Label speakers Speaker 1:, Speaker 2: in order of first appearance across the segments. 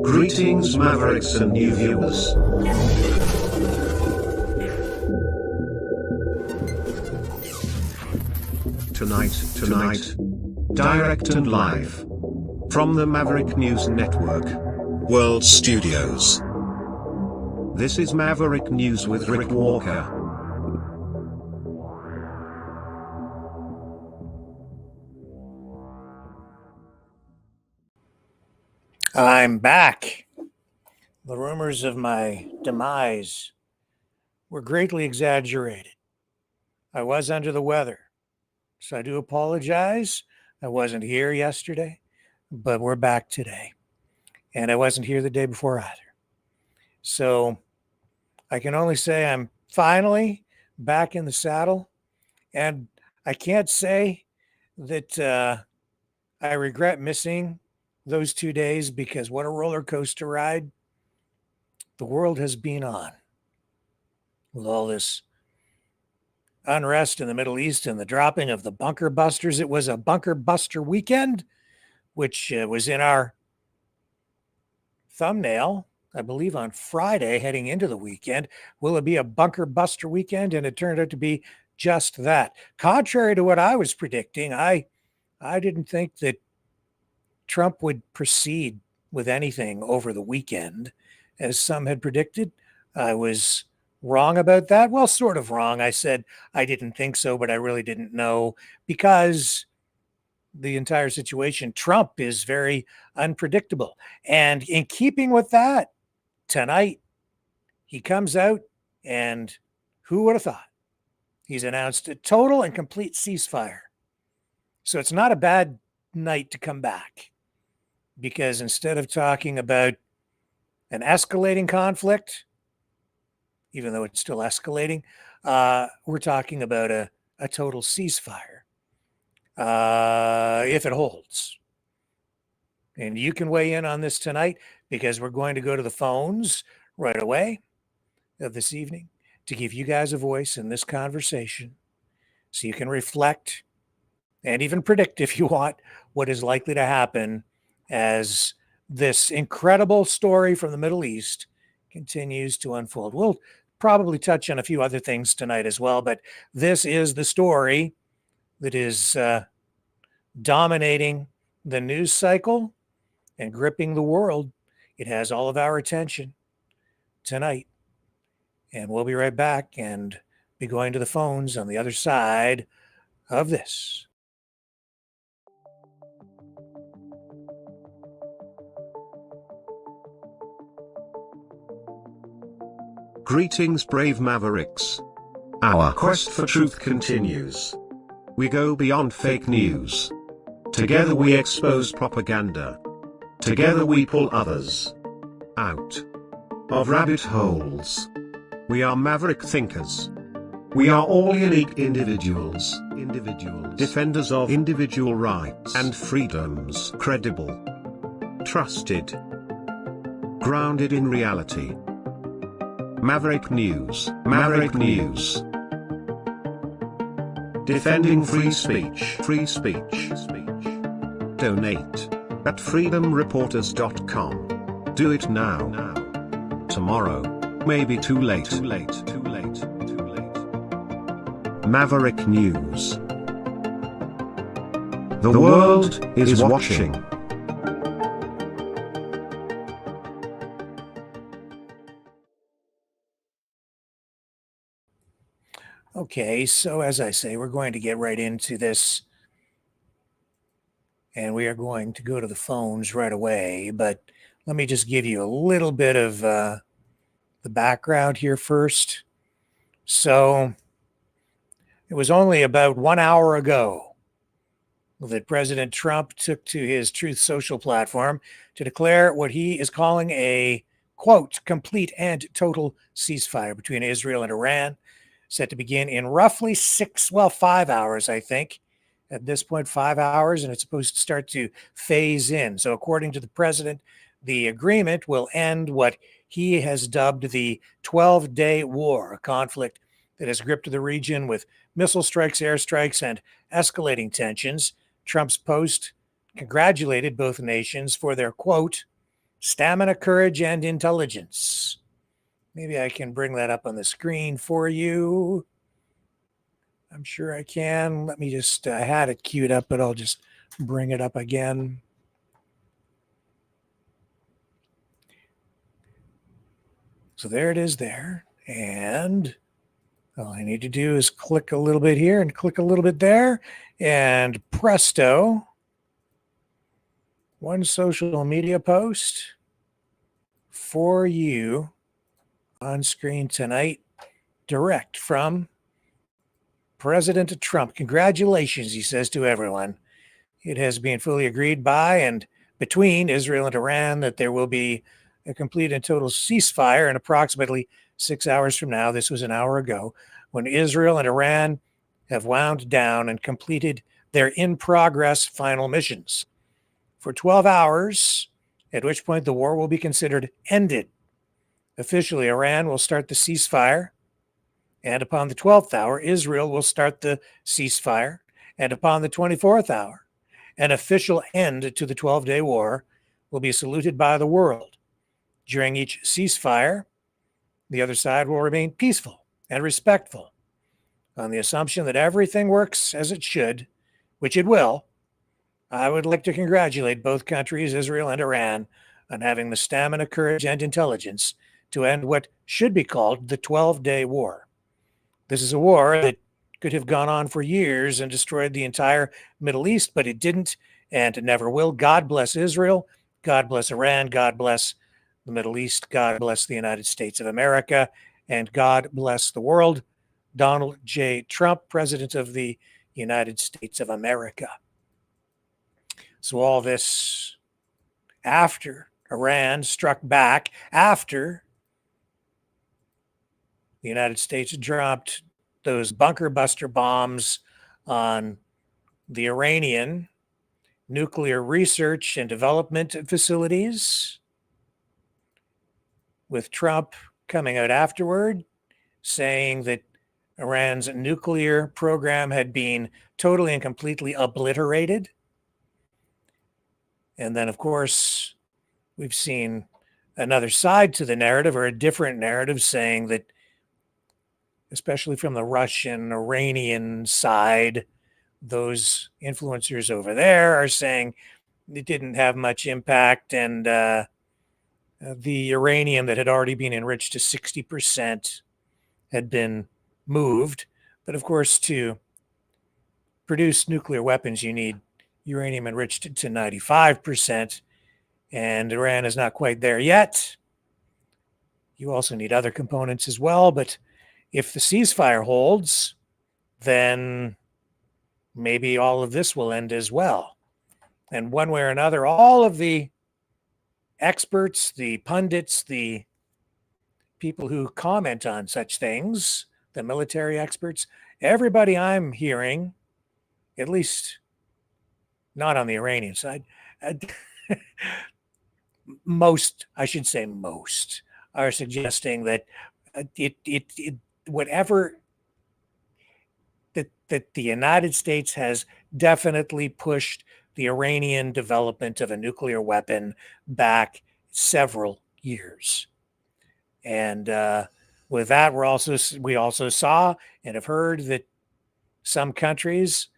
Speaker 1: Greetings, Mavericks and new viewers. Tonight, direct and live from the Maverick News Network World Studios. This is Maverick News with Rick Walker.
Speaker 2: I'm back. The rumors of my demise were greatly exaggerated. I was under the weather, so I do apologize. I wasn't here yesterday, but we're back today. And I wasn't here the day before either. So I can only say I'm finally back in the saddle. And I can't say that I regret missing those 2 days, because what a roller coaster ride the world has been on with all this unrest in the Middle East and the dropping of the bunker busters. It was a bunker buster weekend, which was in our thumbnail, I believe, on Friday heading into the weekend. Will it be a bunker buster weekend? And it turned out to be just that. Contrary to what I was predicting, I didn't think that Trump would proceed with anything over the weekend, as some had predicted. I was wrong about that. Well, sort of wrong. I said I didn't think so, but I really didn't know, because the entire situation, Trump is very unpredictable. And in keeping with that, tonight he comes out, and who would have thought? He's announced a total and complete ceasefire. So it's not a bad night to come back, because instead of talking about an escalating conflict, even though it's still escalating, we're talking about a total ceasefire, if it holds. And you can weigh in on this tonight, because we're going to go to the phones right away of this evening to give you guys a voice in this conversation, so you can reflect and even predict, if you want, what is likely to happen as this incredible story from the Middle East continues to unfold. We'll probably touch on a few other things tonight as well, but this is the story that is dominating the news cycle and gripping the world. It has all of our attention tonight. And we'll be right back and be going to the phones on the other side of this.
Speaker 1: Greetings, brave Mavericks. Our quest for truth continues. We go beyond fake news. Together we expose propaganda. Together we pull others out of rabbit holes. We are maverick thinkers. We are all unique individuals, defenders of individual rights and freedoms, credible, trusted, grounded in reality. Maverick News. Defending free speech. Donate at freedomreporters.com. Do it now. Tomorrow may be too late. Maverick News. The world is watching.
Speaker 2: Okay, so as I say, we're going to get right into this, and we are going to go to the phones right away, but let me just give you a little bit of the background here first. So it was only about 1 hour ago that President Trump took to his Truth Social platform to declare what he is calling a, quote, complete and total ceasefire between Israel and Iran, set to begin in roughly 5 hours, I think. At this point, 5 hours, and it's supposed to start to phase in. So according to the president, the agreement will end what he has dubbed the 12-day war, a conflict that has gripped the region with missile strikes, airstrikes, and escalating tensions. Trump's post congratulated both nations for their, quote, stamina, courage, and intelligence. Maybe I can bring that up on the screen for you. I'm sure I can. Let me just, I had it queued up, but I'll just bring it up again. So there it is there. And all I need to do is click a little bit here and click a little bit there. And presto, one social media post for you on screen tonight, direct from President Trump. Congratulations, he says to everyone. It has been fully agreed by and between Israel and Iran that there will be a complete and total ceasefire in approximately 6 hours from now. This was an hour ago, when Israel and Iran have wound down and completed their in-progress final missions for 12 hours, at which point the war will be considered ended. Officially, Iran will start the ceasefire, and upon the 12th hour, Israel will start the ceasefire, and upon the 24th hour, an official end to the 12-day war will be saluted by the world. During each ceasefire, the other side will remain peaceful and respectful, on the assumption that everything works as it should, which it will. I would like to congratulate both countries, Israel and Iran, on having the stamina, courage, and intelligence to end what should be called the 12-day war. This is a war that could have gone on for years and destroyed the entire Middle East, but it didn't and never will. God bless Israel. God bless Iran. God bless the Middle East. God bless the United States of America. And God bless the world. Donald J. Trump, President of the United States of America. So all this after Iran struck back, after the United States dropped those bunker buster bombs on the Iranian nuclear research and development facilities, with Trump coming out afterward saying that Iran's nuclear program had been totally and completely obliterated. And then, of course, we've seen another side to the narrative, or a different narrative, saying that, especially from the Russian, Iranian side, those influencers over there are saying it didn't have much impact, and the uranium that had already been enriched to 60% had been moved. But of course, to produce nuclear weapons, you need uranium enriched to 95%, and Iran is not quite there yet. You also need other components as well, but if the ceasefire holds, then maybe all of this will end as well. And one way or another, all of the experts, the pundits, the people who comment on such things, the military experts, everybody I'm hearing, at least not on the Iranian side, most, I should say most, are suggesting that whatever, that the United States has definitely pushed the Iranian development of a nuclear weapon back several years. And with that, we also saw and have heard that some countries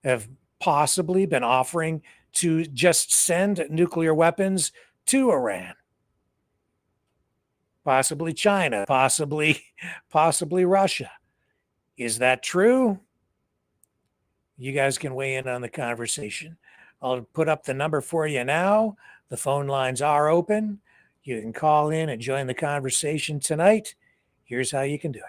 Speaker 2: have possibly been offering to just send nuclear weapons to Iran. Possibly China, possibly Russia. Is that true? You guys can weigh in on the conversation. I'll put up the number for you now. The phone lines are open. You can call in and join the conversation tonight. Here's how you can do it.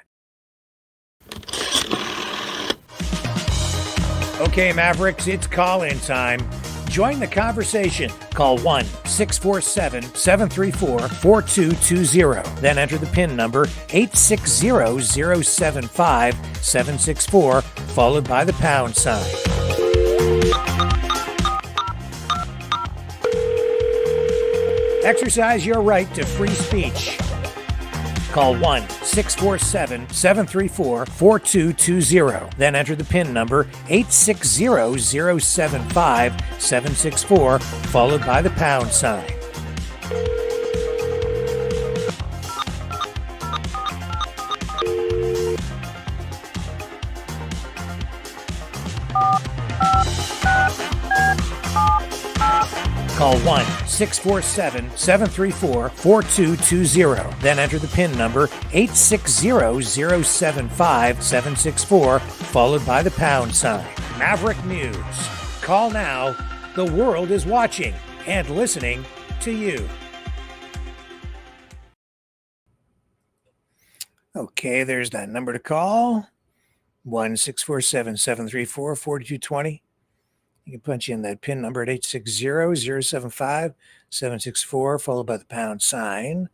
Speaker 2: Okay, Mavericks, it's call-in time. Join the conversation. Call 1-647-734-4220. Then enter the PIN number 860-075-764, followed by the pound sign. Exercise your right to free speech. Call 1-647-734-4220. Then enter the PIN number 860-075-764, followed by the pound sign. Call 1-647-734-4220. Then enter the PIN number 860-075-764, followed by the pound sign. Maverick News. Call now. The world is watching and listening to you. Okay, there's that number to call. 1-647-734-4220. You can punch in that PIN number at 860-075-764, followed by the pound sign.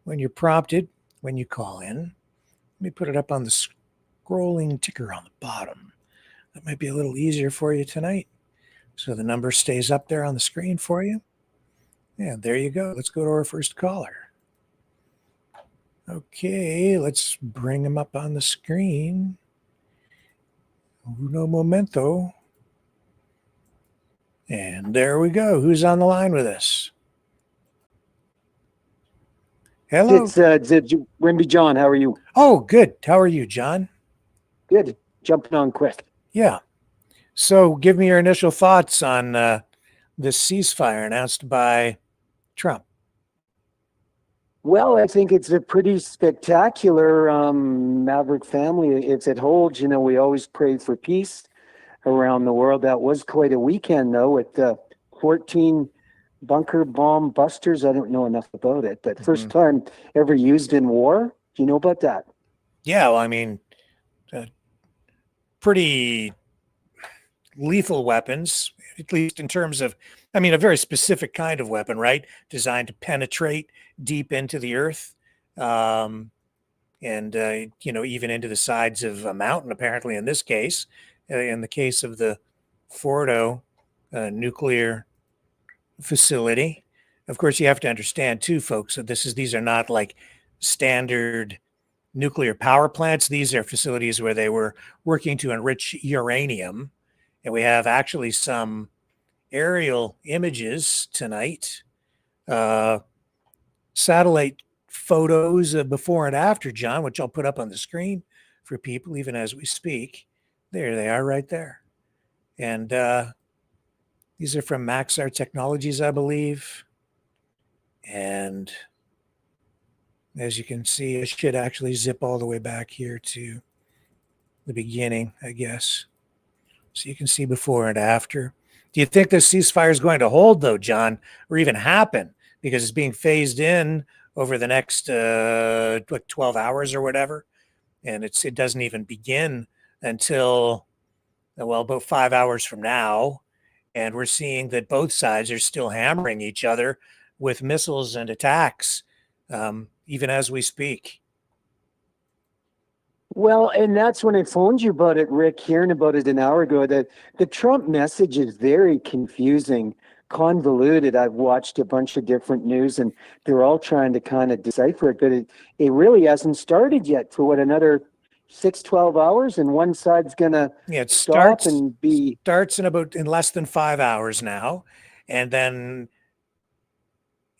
Speaker 2: When you're prompted, when you call in, let me put it up on the scrolling ticker on the bottom. That might be a little easier for you tonight. So the number stays up there on the screen for you. Yeah, there you go. Let's go to our first caller. Okay, let's bring him up on the screen. Uno momento. And there we go. Who's on the line with us? Hello.
Speaker 3: It's Wimby John. How are you?
Speaker 2: Oh, good. How are you, John?
Speaker 3: Good. Jumping on quick.
Speaker 2: Yeah. So give me your initial thoughts on this ceasefire announced by Trump.
Speaker 3: Well, I think it's a pretty spectacular Maverick family. If it holds, we always pray for peace around the world. That was quite a weekend, though, with 14 bunker bomb busters. I don't know enough about it, but first time ever used in war. Do you know about that?
Speaker 2: Yeah, well, I mean, pretty lethal weapons, at least in terms of, I mean, a very specific kind of weapon, right? Designed to penetrate deep into the earth, and, even into the sides of a mountain, apparently, in this case. In the case of the Fordow nuclear facility. Of course, you have to understand too, folks, that these are not like standard nuclear power plants. These are facilities where they were working to enrich uranium. And we have actually some aerial images tonight, satellite photos of before and after, John, which I'll put up on the screen for people even as we speak. There they are right there. And these are from Maxar Technologies, I believe. And as you can see, it should actually zip all the way back here to the beginning, I guess. So you can see before and after. Do you think this ceasefire is going to hold, though, John, or even happen? Because it's being phased in over the next 12 hours or whatever. And it doesn't even begin until, well, about 5 hours from now. And we're seeing that both sides are still hammering each other with missiles and attacks, even as we speak.
Speaker 3: Well, and that's when I phoned you about it, Rick, hearing about it an hour ago, that the Trump message is very confusing, convoluted. I've watched a bunch of different news and they're all trying to kind of decipher it, but it really hasn't started yet for another 12 hours, and one side's gonna starts in
Speaker 2: less than 5 hours now. And then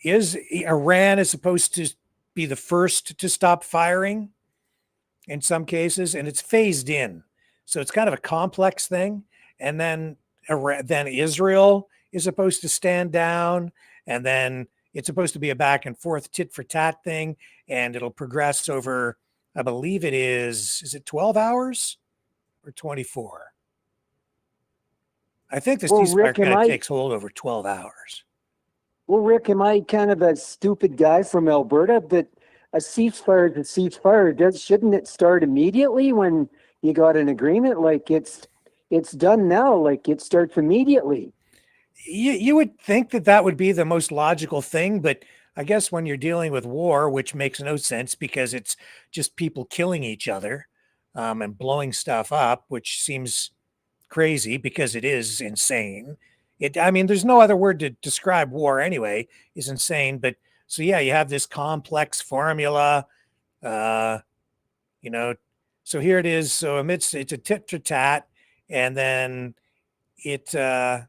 Speaker 2: Iran is supposed to be the first to stop firing in some cases, and it's phased in. So it's kind of a complex thing. And then Israel is supposed to stand down, and then it's supposed to be a back and forth tit for tat thing, and it'll progress over, I believe is it 12 hours or 24? I think this ceasefire kind of takes hold over 12 hours.
Speaker 3: Well, Rick, am I kind of a stupid guy from Alberta? But a ceasefire is a ceasefire. Shouldn't it start immediately when you got an agreement? Like it's done now. Like it starts immediately.
Speaker 2: You would think that would be the most logical thing, but I guess when you're dealing with war, which makes no sense because it's just people killing each other and blowing stuff up, which seems crazy because it is insane. There's no other word to describe war anyway, is insane. But so, yeah, you have this complex formula Uh, you know, so here it is. So it's a tit for tat, and then the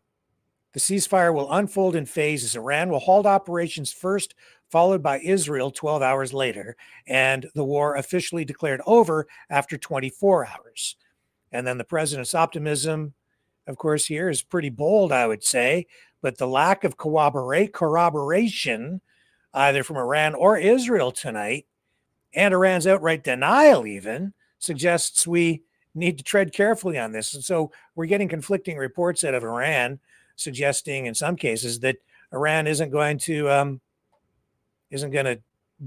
Speaker 2: ceasefire will unfold in phases. Iran will halt operations first, followed by Israel 12 hours later, and the war officially declared over after 24 hours. And then the president's optimism, of course, here is pretty bold, I would say, but the lack of corroboration, either from Iran or Israel tonight, and Iran's outright denial even, suggests we need to tread carefully on this. And so we're getting conflicting reports out of Iran suggesting in some cases that Iran isn't going to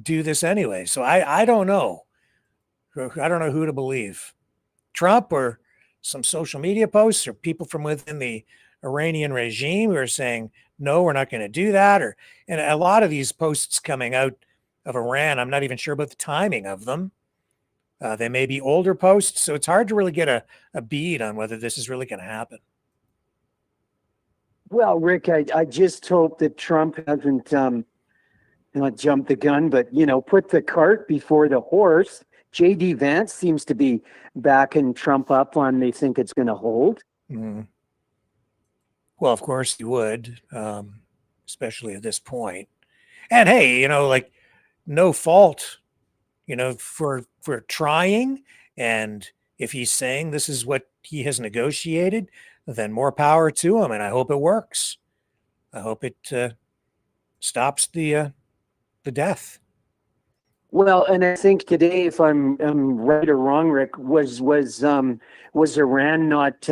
Speaker 2: do this anyway. So I don't know. I don't know who to believe. Trump or some social media posts or people from within the Iranian regime who are saying, no, we're not going to do that. And a lot of these posts coming out of Iran, I'm not even sure about the timing of them. They may be older posts, so it's hard to really get a bead on whether this is really going to happen.
Speaker 3: Well, Rick, I just hope that Trump hasn't not jumped the gun, but, put the cart before the horse. J.D. Vance seems to be backing Trump up on they think it's going to hold.
Speaker 2: Mm. Well, of course he would, especially at this point. And hey, no fault, for trying. And if he's saying this is what he has negotiated, then more power to him. And I hope it works. I hope it stops the death.
Speaker 3: Well, and I think today, if I'm right or wrong, Rick, was Iran not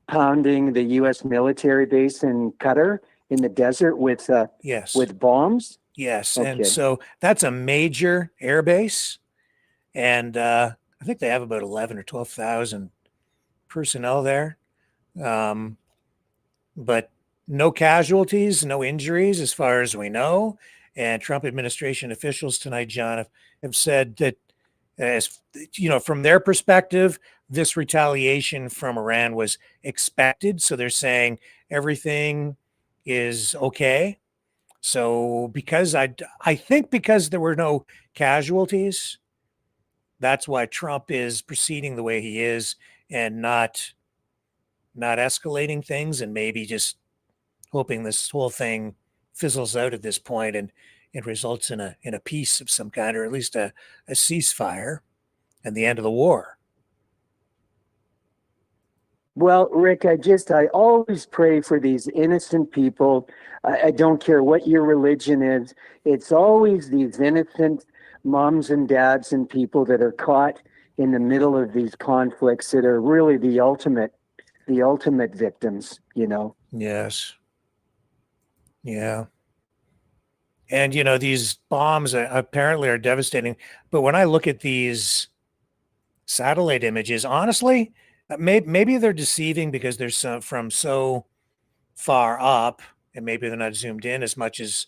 Speaker 3: pounding the U.S. military base in Qatar in the desert with
Speaker 2: yes,
Speaker 3: with bombs?
Speaker 2: Yes,
Speaker 3: okay.
Speaker 2: And so that's a major air base, and I think they have about 11 or 12,000 personnel there, but no casualties, no injuries as far as we know. And Trump administration officials tonight, John, have said that, as from their perspective, this retaliation from Iran was expected. So they're saying everything is okay. So because I think because there were no casualties, that's why Trump is proceeding the way he is and not escalating things, and maybe just hoping this whole thing fizzles out at this point and it results in a peace of some kind, or at least a ceasefire and the end of the war.
Speaker 3: Well, Rick, I always pray for these innocent people. I don't care what your religion is. It's always these innocent moms and dads and people that are caught in the middle of these conflicts that are really the ultimate victims,
Speaker 2: Yes. Yeah. And, these bombs apparently are devastating. But when I look at these satellite images, honestly, maybe they're deceiving because they're from so far up, and maybe they're not zoomed in as much as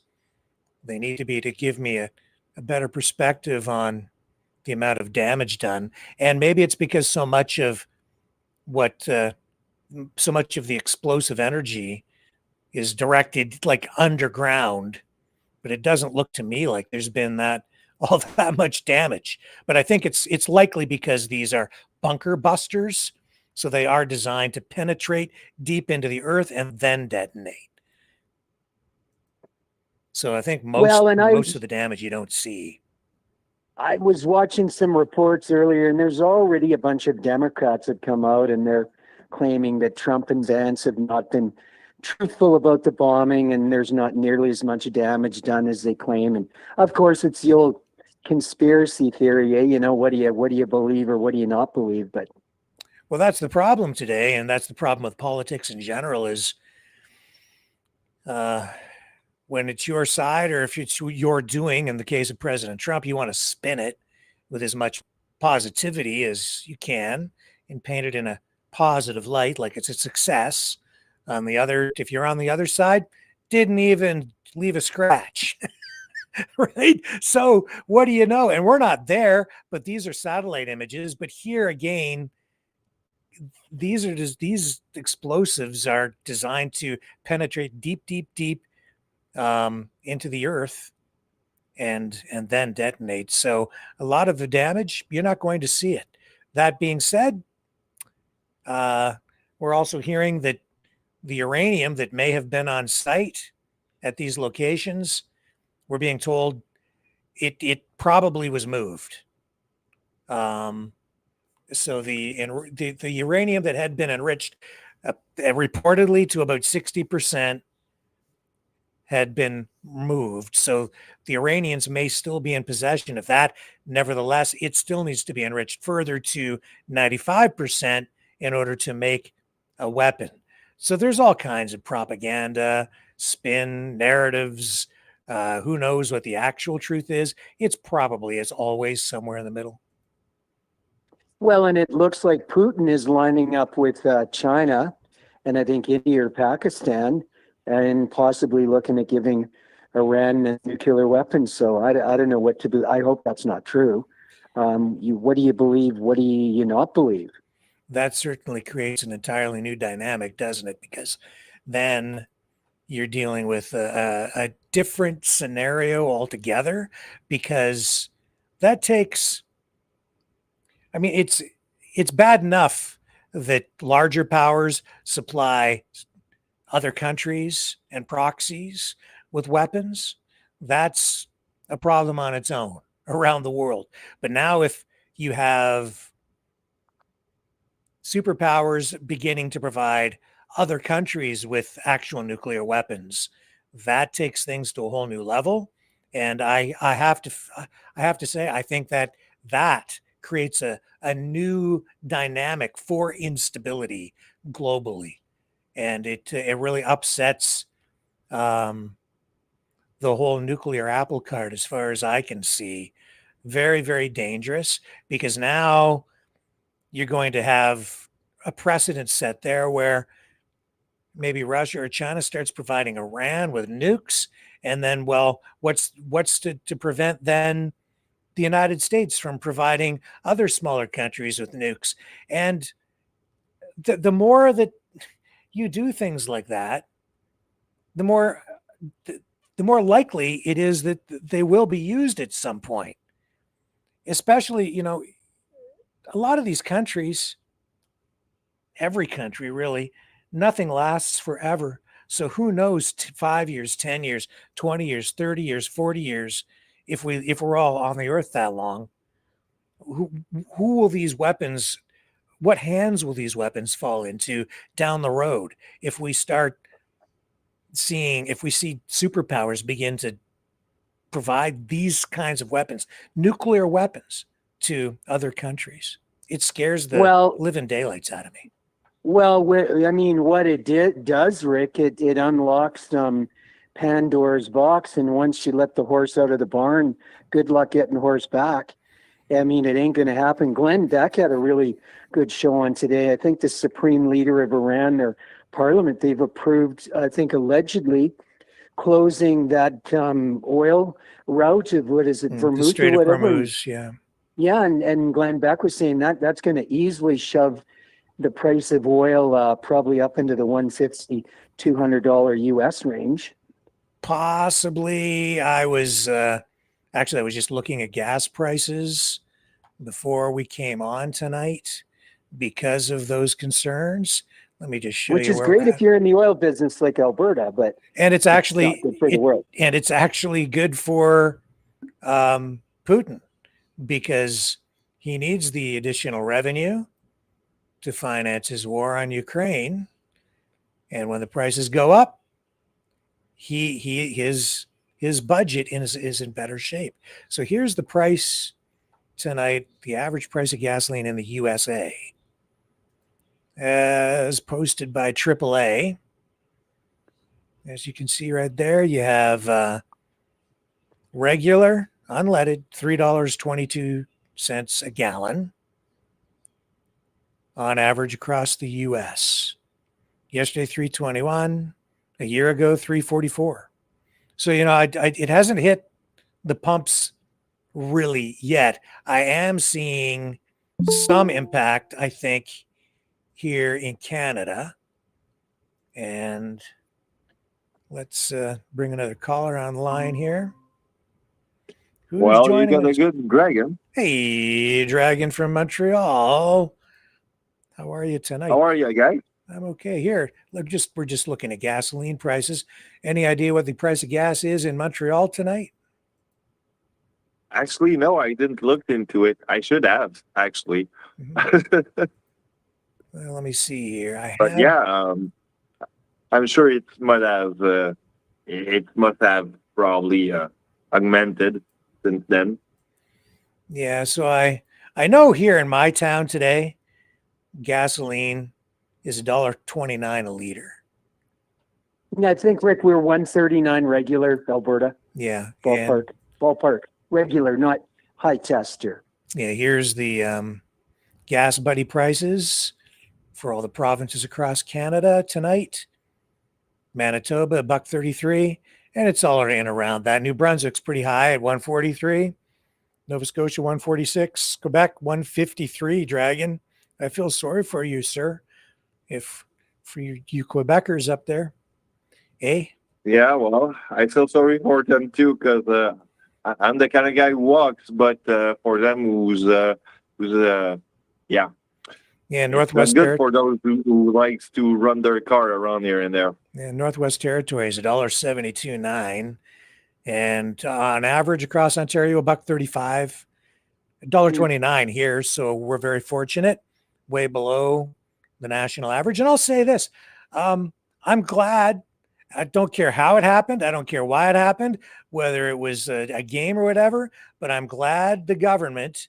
Speaker 2: they need to be to give me a better perspective on the amount of damage done. And maybe it's because so much of the explosive energy is directed like underground, but it doesn't look to me like there's been all that much damage. But I think it's likely because these are bunker busters, so they are designed to penetrate deep into the earth and then detonate. So I think most of the damage you don't see.
Speaker 3: I was watching some reports earlier, and there's already a bunch of Democrats that come out and they're claiming that Trump and Vance have not been truthful about the bombing, and there's not nearly as much damage done as they claim. And of course, it's the old conspiracy theory, what do you believe or what do you not believe? But
Speaker 2: well, that's the problem today, and that's the problem with politics in general is when it's your side, or if it's your doing, in the case of President Trump, you want to spin it with as much positivity as you can and paint it in a positive light, like it's a success. On the other, if you're on the other side, didn't even leave a scratch. Right? So what do you know? And we're not there, but these are satellite images. But here again, these explosives are designed to penetrate deep into the earth and then detonate. So a lot of the damage, you're not going to see it. That being said, we're also hearing that the uranium that may have been on site at these locations, we're being told it probably was moved. So the uranium that had been enriched reportedly to about 60% had been moved. So the Iranians may still be in possession of that. Nevertheless, it still needs to be enriched further to 95% in order to make a weapon. So there's all kinds of propaganda, spin, narratives. Who knows what the actual truth is? It's probably, as always, somewhere in the middle.
Speaker 3: Well, and it looks like Putin is lining up with China and I think India or Pakistan and possibly looking at giving Iran nuclear weapons. So I don't know what to do. I hope that's not true. What do you believe? What do you not believe?
Speaker 2: That certainly creates an entirely new dynamic, doesn't it? Because then you're dealing with a different scenario altogether, because that takes, I mean, it's bad enough that larger powers supply other countries and proxies with weapons. That's a problem on its own around the world. But now if you have superpowers beginning to provide other countries with actual nuclear weapons, that takes things to a whole new level. And I have to say, I think that creates a new dynamic for instability globally, and it really upsets the whole nuclear apple cart as far as I can see. Very, very dangerous, because now you're going to have a precedent set there where maybe Russia or China starts providing Iran with nukes, and then, well, what's to prevent then the United States from providing other smaller countries with nukes? And the more that you do things like that, the more likely it is that they will be used at some point. Especially, a lot of these countries, every country really, nothing lasts forever. So who knows, 5 years, 10 years, 20 years, 30 years, 40 years, if we're all on the earth that long, who will these weapons, what hands will these weapons fall into down the road if we see superpowers begin to provide these kinds of weapons, nuclear weapons, to other countries? It scares the living daylights out of me.
Speaker 3: Well, I mean, what it does, Rick, it unlocks Pandora's box, and once you let the horse out of the barn, good luck getting the horse back. I mean, it ain't going to happen. Glenn Beck had a really good show on today. I think the supreme leader of Iran, their parliament, they've approved, I think allegedly, closing that oil route of, what is it, Vermouth,
Speaker 2: the Strait of Hormuz, yeah.
Speaker 3: Yeah, and Glenn Beck was saying that's going to easily shove the price of oil probably up into the $150, $200 US range.
Speaker 2: Possibly. I was just looking at gas prices before we came on tonight because of those concerns. Let me just show you.
Speaker 3: Which is great if you're in the oil business like Alberta, but
Speaker 2: and it's actually
Speaker 3: good for the world.
Speaker 2: And it's actually good for Putin, because he needs the additional revenue to finance his war on Ukraine. And when the prices go up, his budget is in better shape. So here's the price tonight, the average price of gasoline in the USA, as posted by AAA. As you can see right there, you have regular unleaded $3.22 a gallon on average across the US. Yesterday, $3.21. A year ago, $3.44. So, it hasn't hit the pumps really yet. I am seeing some impact, I think, here in Canada. And let's bring another caller on the line here. Who's
Speaker 4: Well, you
Speaker 2: joining
Speaker 4: got a
Speaker 2: us?
Speaker 4: good dragon.
Speaker 2: Hey, Dragon from Montreal. How are you tonight?
Speaker 4: How are you, guys?
Speaker 2: I'm okay. Here, look, we're just looking at gasoline prices. Any idea what the price of gas is in Montreal tonight?
Speaker 4: Actually, no, I didn't look into it. I should have, actually.
Speaker 2: Well, let me see here.
Speaker 4: But yeah, I'm sure it must have probably augmented since then.
Speaker 2: Yeah, so I know here in my town today, gasoline is $1.29 a liter.
Speaker 3: Yeah, I think, Rick, we're 139 regular, Alberta.
Speaker 2: Yeah.
Speaker 3: Ballpark. Regular, not high tester.
Speaker 2: Yeah, here's the gas buddy prices for all the provinces across Canada tonight. Manitoba, $1.33, and it's all in around that. New Brunswick's pretty high at 143. Nova Scotia, 146. Quebec, 153, Dragon. I feel sorry for you, sir. For you Quebecers up there. Eh?
Speaker 4: Yeah, well, I feel sorry for them too, because I'm the kind of guy who walks, but for them yeah.
Speaker 2: Yeah, Northwest
Speaker 4: It's good for those who likes to run their car around here and there.
Speaker 2: Yeah, Northwest Territories, $1.72.9. And on average across Ontario, $1.35, $1.29 here. So we're very fortunate, way below the national average. And I'll say this, I'm glad. I don't care how it happened. I don't care why it happened, whether it was a game or whatever, but I'm glad the government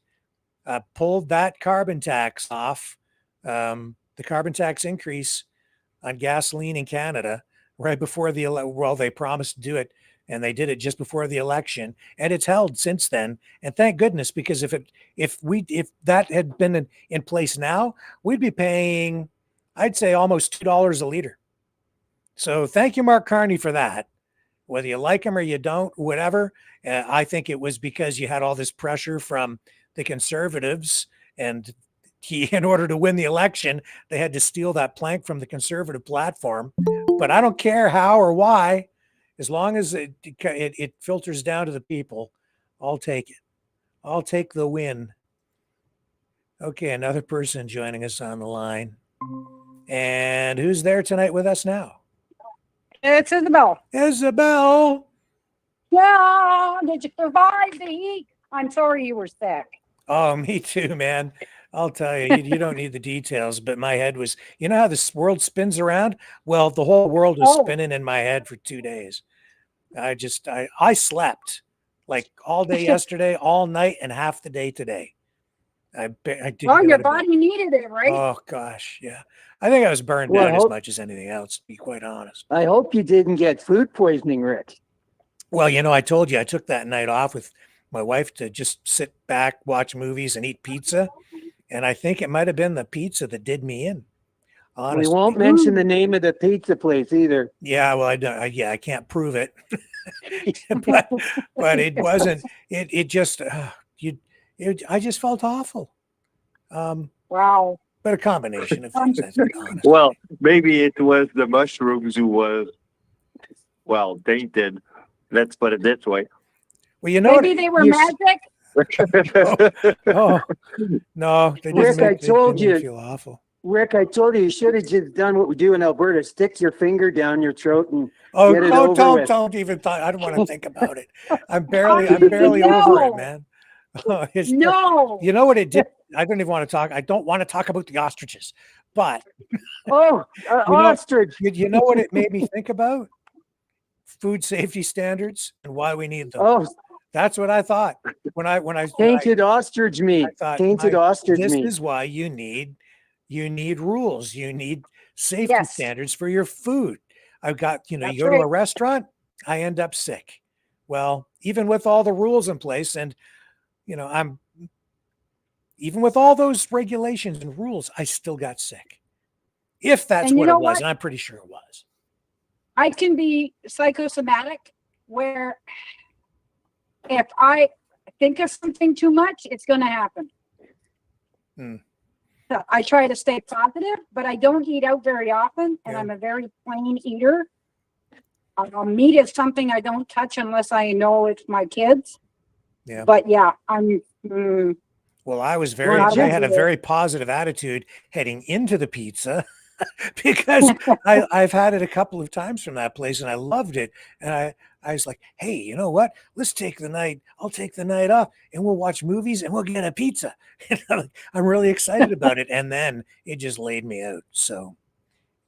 Speaker 2: pulled that carbon tax off, the carbon tax increase on gasoline in Canada right before they promised to do it, and they did it just before the election, and it's held since then. And thank goodness, because if that had been in place now, we'd be paying, I'd say, almost $2 a liter. So thank you, Mark Carney, for that. Whether you like him or you don't, whatever, I think it was because you had all this pressure from the Conservatives, and in order to win the election, they had to steal that plank from the Conservative platform. But I don't care how or why, as long as it filters down to the people, I'll take it. I'll take the win. Okay, another person joining us on the line. And who's there tonight with us now?
Speaker 5: It's Isabel.
Speaker 2: Isabel.
Speaker 5: Yeah, did you survive the heat? I'm sorry you were sick.
Speaker 2: Oh, me too, man. I'll tell you, you don't need the details, but my head was, you know how this world spins around? Well, the whole world was spinning in my head for 2 days. I slept like all day yesterday, all night, and half the day today. I did.
Speaker 5: Oh, your body needed it, right?
Speaker 2: Oh, gosh, yeah. I think I was burned out as much as anything else, to be quite honest.
Speaker 3: I hope you didn't get food poisoning, Rick.
Speaker 2: Well, I told you I took that night off with my wife to just sit back, watch movies, and eat pizza. And I think it might have been the pizza that did me in. Honestly.
Speaker 3: We won't mention the name of the pizza place either.
Speaker 2: Yeah, well, I can't prove it. but it wasn't. It just I just felt awful.
Speaker 5: Wow.
Speaker 2: But a combination of things, I think, honestly.
Speaker 4: Well, maybe it was the mushrooms who was, tainted. Let's put it this way.
Speaker 2: Well,
Speaker 5: maybe they were magic.
Speaker 2: No, they
Speaker 3: Rick, I told you.
Speaker 2: Feel awful.
Speaker 3: Rick, I told you should have just done what we do in Alberta: stick your finger down your throat and get it over with.
Speaker 2: Don't even thought. I don't want to think about it. I'm barely over it, man.
Speaker 5: No.
Speaker 2: You know what it did? I don't even want to talk. I don't want to talk about the ostriches, but
Speaker 3: ostrich.
Speaker 2: You know what it made me think about? Food safety standards and why we need them.
Speaker 3: Oh,
Speaker 2: that's what I thought when I
Speaker 3: tainted ostrich meat. Tainted ostrich meat.
Speaker 2: This is why you need rules. You need safety standards for your food. I've got, you go to a restaurant, I end up sick. Well, even with all the rules in place, and even with all those regulations and rules, I still got sick. If that's what it was, and I'm pretty sure it was.
Speaker 5: I can be psychosomatic, where if I think of something too much, it's going to happen. So I try to stay positive, but I don't eat out very often, and I'm a very plain eater. Meat is something I don't touch unless I know it's my kids.
Speaker 2: Yeah.
Speaker 5: But yeah,
Speaker 2: Well, I was
Speaker 5: Well,
Speaker 2: I had a
Speaker 5: just-
Speaker 2: very positive attitude heading into the pizza because I've had it a couple of times from that place and I loved it. And I was like, hey, you know what? Let's take the night. I'll take the night off and we'll watch movies and we'll get a pizza. I'm really excited about it. And then it just laid me out. So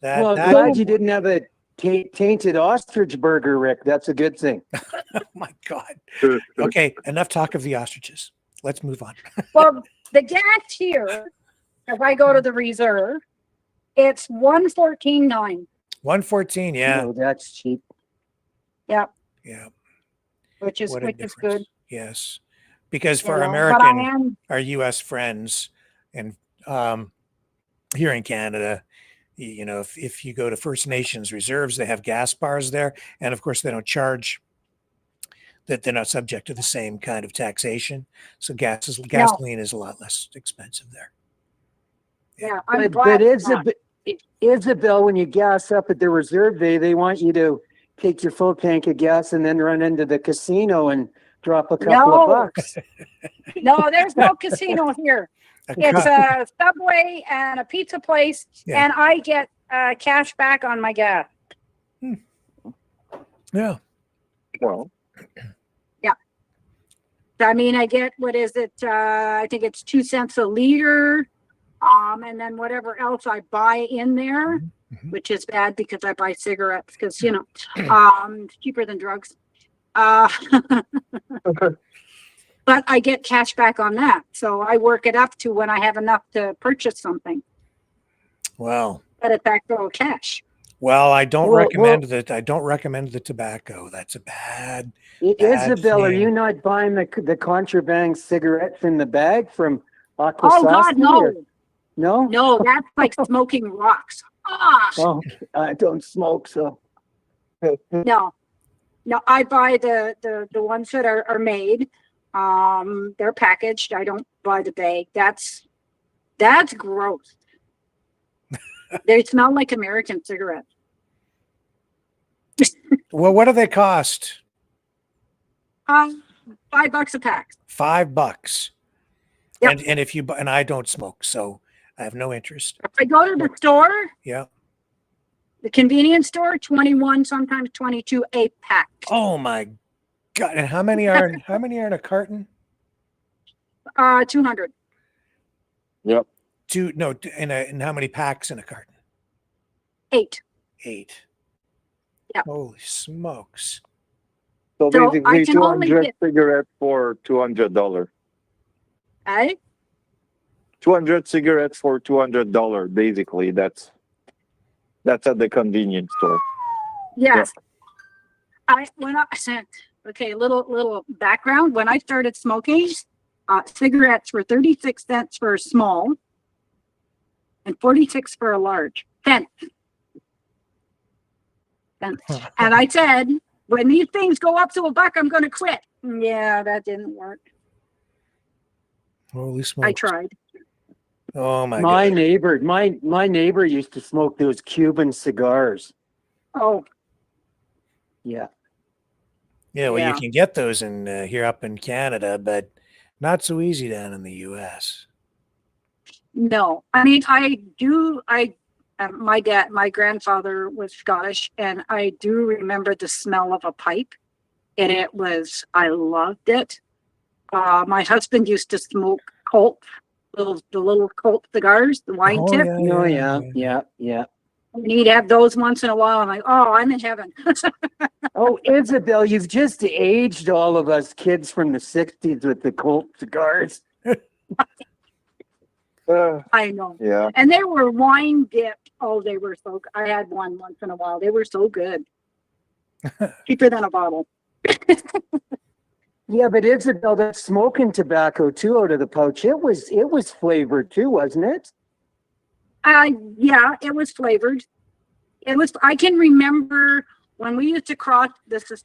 Speaker 3: Well,
Speaker 2: that
Speaker 3: glad you didn't have a tainted ostrich burger, Rick. That's a good thing.
Speaker 2: oh my God. Okay, enough talk of the ostriches. Let's move on.
Speaker 5: well, the gas here, if I go to the reserve, it's 114.9,
Speaker 2: 114, yeah.
Speaker 3: Oh, that's cheap.
Speaker 2: Yeah.
Speaker 5: which is
Speaker 2: What a
Speaker 5: good.
Speaker 2: difference. Yes. Because
Speaker 5: you
Speaker 2: for
Speaker 5: know,
Speaker 2: American,
Speaker 5: but I am,
Speaker 2: our US friends and here in Canada, you know, if you go to First Nations reserves, they have gas bars there. And of course, they don't charge that, they're not subject to the same kind of taxation. So gasoline is a lot less expensive there.
Speaker 5: yeah, I'm
Speaker 3: But
Speaker 5: glad it's not.
Speaker 3: Isabel, when you gas up at the reserve, they want you to take your full tank of gas and then run into the casino and drop a couple of
Speaker 5: No.
Speaker 3: bucks.
Speaker 5: No, there's no casino here. It's a Subway and a pizza place,
Speaker 2: Yeah.
Speaker 5: and I get cash back on my gas.
Speaker 2: Yeah.
Speaker 4: Well,
Speaker 5: I mean, I get, what is it? I think it's 2 cents a liter. And then whatever else I buy in there,
Speaker 2: Mhm.
Speaker 5: which is bad because I buy cigarettes because, you know, it's cheaper than drugs. But I get cash back on that. So I work it up to when I have enough to purchase something.
Speaker 2: Well,
Speaker 5: Get it back to cash.
Speaker 2: well, I don't
Speaker 3: Well,
Speaker 2: recommend that. I don't recommend the tobacco. That's a bad.
Speaker 3: Isabel, are
Speaker 2: thing.
Speaker 3: you not buying the contraband cigarettes in the bag from Aquasassi?
Speaker 5: Oh God, no.
Speaker 3: No?
Speaker 5: No, that's like smoking rocks. Ah,
Speaker 3: Oh, I don't smoke, so.
Speaker 5: no. No, I buy the ones that are made. They're packaged. I don't buy the bag. That's gross. They smell like American cigarettes.
Speaker 2: Well, what do they cost?
Speaker 5: $5 a pack.
Speaker 2: $5.
Speaker 5: Yep.
Speaker 2: And if you buy, and I don't smoke, so I have no interest.
Speaker 5: If I go to the store,
Speaker 2: Yeah.
Speaker 5: the convenience store, 21, sometimes 22 a pack.
Speaker 2: Oh my God! And how many are in a carton?
Speaker 5: 200.
Speaker 4: yep.
Speaker 2: And how many packs in a carton?
Speaker 5: 8.
Speaker 2: 8.
Speaker 5: Yep.
Speaker 2: Holy smokes!
Speaker 4: So
Speaker 5: So I
Speaker 4: basically,
Speaker 5: can only
Speaker 4: 200
Speaker 5: get-
Speaker 4: cigarettes for $200.
Speaker 5: Eh?
Speaker 4: 200 cigarettes for $200. Basically, that's at the convenience store.
Speaker 5: Yes. Okay, little background. When I started smoking, cigarettes were 36 cents for a small and 46 for a large. Cents. And I said, when these things go up to $1, I'm going to quit. Yeah, that didn't work.
Speaker 2: Holy smokes!
Speaker 5: I tried.
Speaker 2: Oh my
Speaker 3: My
Speaker 2: God!
Speaker 3: neighbor, my neighbor used to smoke those Cuban cigars.
Speaker 5: Oh,
Speaker 3: Yeah.
Speaker 2: Yeah, well,
Speaker 5: Yeah.
Speaker 2: you can get those in here up in Canada, but not so easy down in the U.S.
Speaker 5: no. I mean, my grandfather was Scottish, and I do remember the smell of a pipe, and I loved it. My husband used to smoke Colt, the little Colt cigars, the wine
Speaker 2: Oh,
Speaker 5: tip.
Speaker 3: Yeah.
Speaker 5: And he'd have those once in a while. I'm like, oh, I'm in heaven.
Speaker 3: Oh, Isabel, you've just aged all of us kids from the 60s with the Colt cigars.
Speaker 5: I know.
Speaker 4: Yeah.
Speaker 5: And they were wine dipped. Oh, they were so good. I had one once in a while. They were so good. Cheaper than a bottle.
Speaker 3: Yeah, but Isabel, that's smoking tobacco too out of the pouch. It was flavored too, wasn't it?
Speaker 5: Yeah, it was flavored. I can remember when we used to cross, this is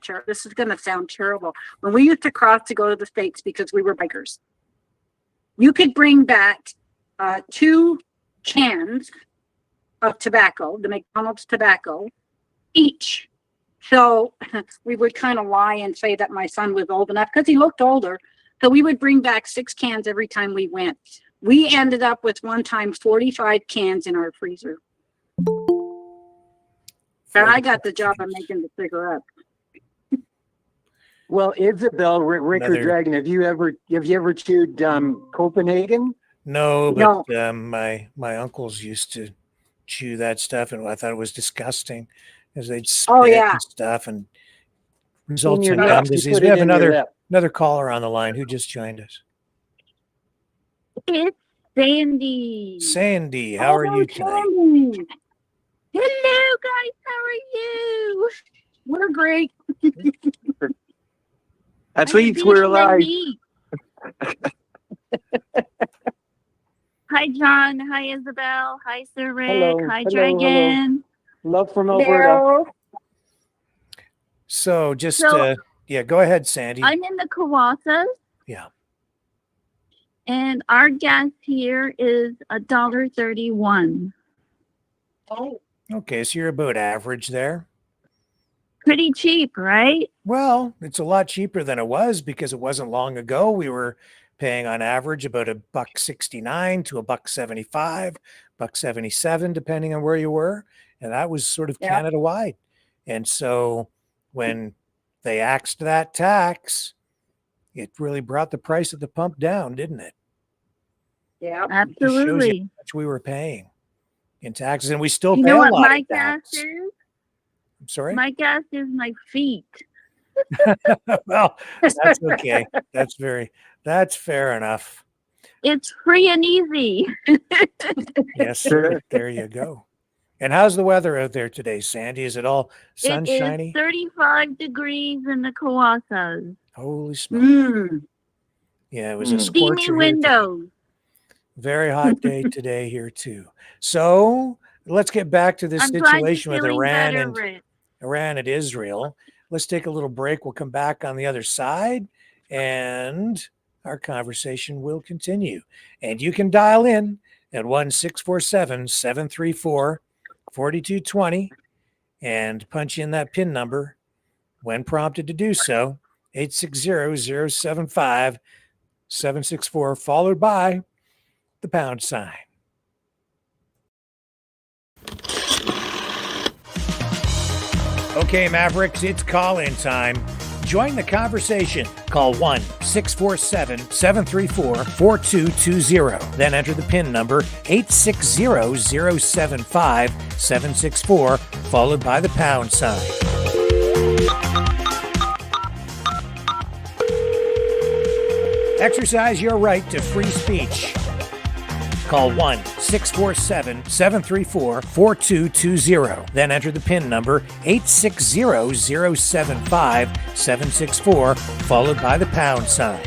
Speaker 5: going to sound terrible. When we used to cross to go to the States because we were bikers, you could bring back 2 cans of tobacco, the McDonald's tobacco, each. So we would kind of lie and say that my son was old enough because he looked older. So we would bring back 6 cans every time we went. We ended up with one time 45 cans in our freezer. And I got the job of making the cigarette.
Speaker 3: Well, Isabel, Rick or
Speaker 2: Another-
Speaker 3: Dragon, have you ever chewed Copenhagen?
Speaker 2: No,
Speaker 5: No.
Speaker 2: but my uncles used to chew that stuff, and I thought it was disgusting, as they'd spit
Speaker 5: yeah.
Speaker 2: and stuff, and results
Speaker 3: your
Speaker 2: in gum
Speaker 3: lips, you
Speaker 2: disease.
Speaker 3: put
Speaker 2: We
Speaker 3: it
Speaker 2: have
Speaker 3: in your lip.
Speaker 2: another caller on the line who just joined us.
Speaker 6: It's Sandy.
Speaker 2: Sandy, how are you tonight?
Speaker 5: Sandy.
Speaker 6: Hello, guys. How are you?
Speaker 5: We're great.
Speaker 4: At
Speaker 6: I'm
Speaker 4: least we're
Speaker 6: being
Speaker 4: alive.
Speaker 6: neat. Hi, John. Hi, Isabel. Hi, Sir Rick.
Speaker 3: Hello.
Speaker 6: Hi,
Speaker 3: Hello,
Speaker 6: Dragon.
Speaker 3: Love from Alberta.
Speaker 5: Daryl.
Speaker 2: So just
Speaker 6: So-
Speaker 2: yeah, go ahead, Sandy.
Speaker 6: I'm in the Kawasas.
Speaker 2: Yeah.
Speaker 6: And our gas here is $1.31.
Speaker 5: Oh,
Speaker 2: Okay, so you're about average there.
Speaker 6: Pretty cheap, right?
Speaker 2: Well, it's a lot cheaper than it was because it wasn't long ago. We were paying on average about $1.69 to $1.75, $1.77, depending on where you were. And that was sort of
Speaker 5: Yeah.
Speaker 2: Canada wide. And so when they axed that tax, it really brought the price at the pump down, didn't it?
Speaker 5: yeah.
Speaker 2: It just shows you
Speaker 6: Absolutely.
Speaker 2: how much we were paying in taxes, and we still
Speaker 6: You
Speaker 2: pay
Speaker 6: know
Speaker 2: a
Speaker 6: what
Speaker 2: lot
Speaker 6: my
Speaker 2: of
Speaker 6: gas
Speaker 2: tax.
Speaker 6: is?
Speaker 2: I'm sorry.
Speaker 6: My gas is my feet.
Speaker 2: Well, that's okay. That's fair enough.
Speaker 6: It's free and easy.
Speaker 2: Yes, sir. There you go. And how's the weather out there today, Sandy? Is it all
Speaker 6: It is
Speaker 2: sunshiny?
Speaker 6: 35 degrees in the Kawasas.
Speaker 2: Holy smoke.
Speaker 5: Mm.
Speaker 2: Yeah, it was a
Speaker 4: Mm.
Speaker 2: scorcher
Speaker 6: Steamy
Speaker 2: here today.
Speaker 6: windows.
Speaker 2: Very hot day today here too. So let's get back to this
Speaker 6: I'm glad you're
Speaker 2: situation with
Speaker 6: feeling
Speaker 2: Iran
Speaker 6: better,
Speaker 2: and
Speaker 6: Rick.
Speaker 2: Iran and Israel. Let's take a little break. We'll come back on the other side and our conversation will continue. And you can dial in at 1-647-734-4220 and punch in that PIN number when prompted to do so, 860-075-764, followed by the pound sign. Okay, Mavericks, it's call-in time. Join the conversation. Call 1-647-734-4220. Then enter the PIN number 860-075-764, followed by the pound sign. Exercise your right to free speech. Call 1-647-734-4220. Then enter the PIN number 860-075-764, followed by the pound sign.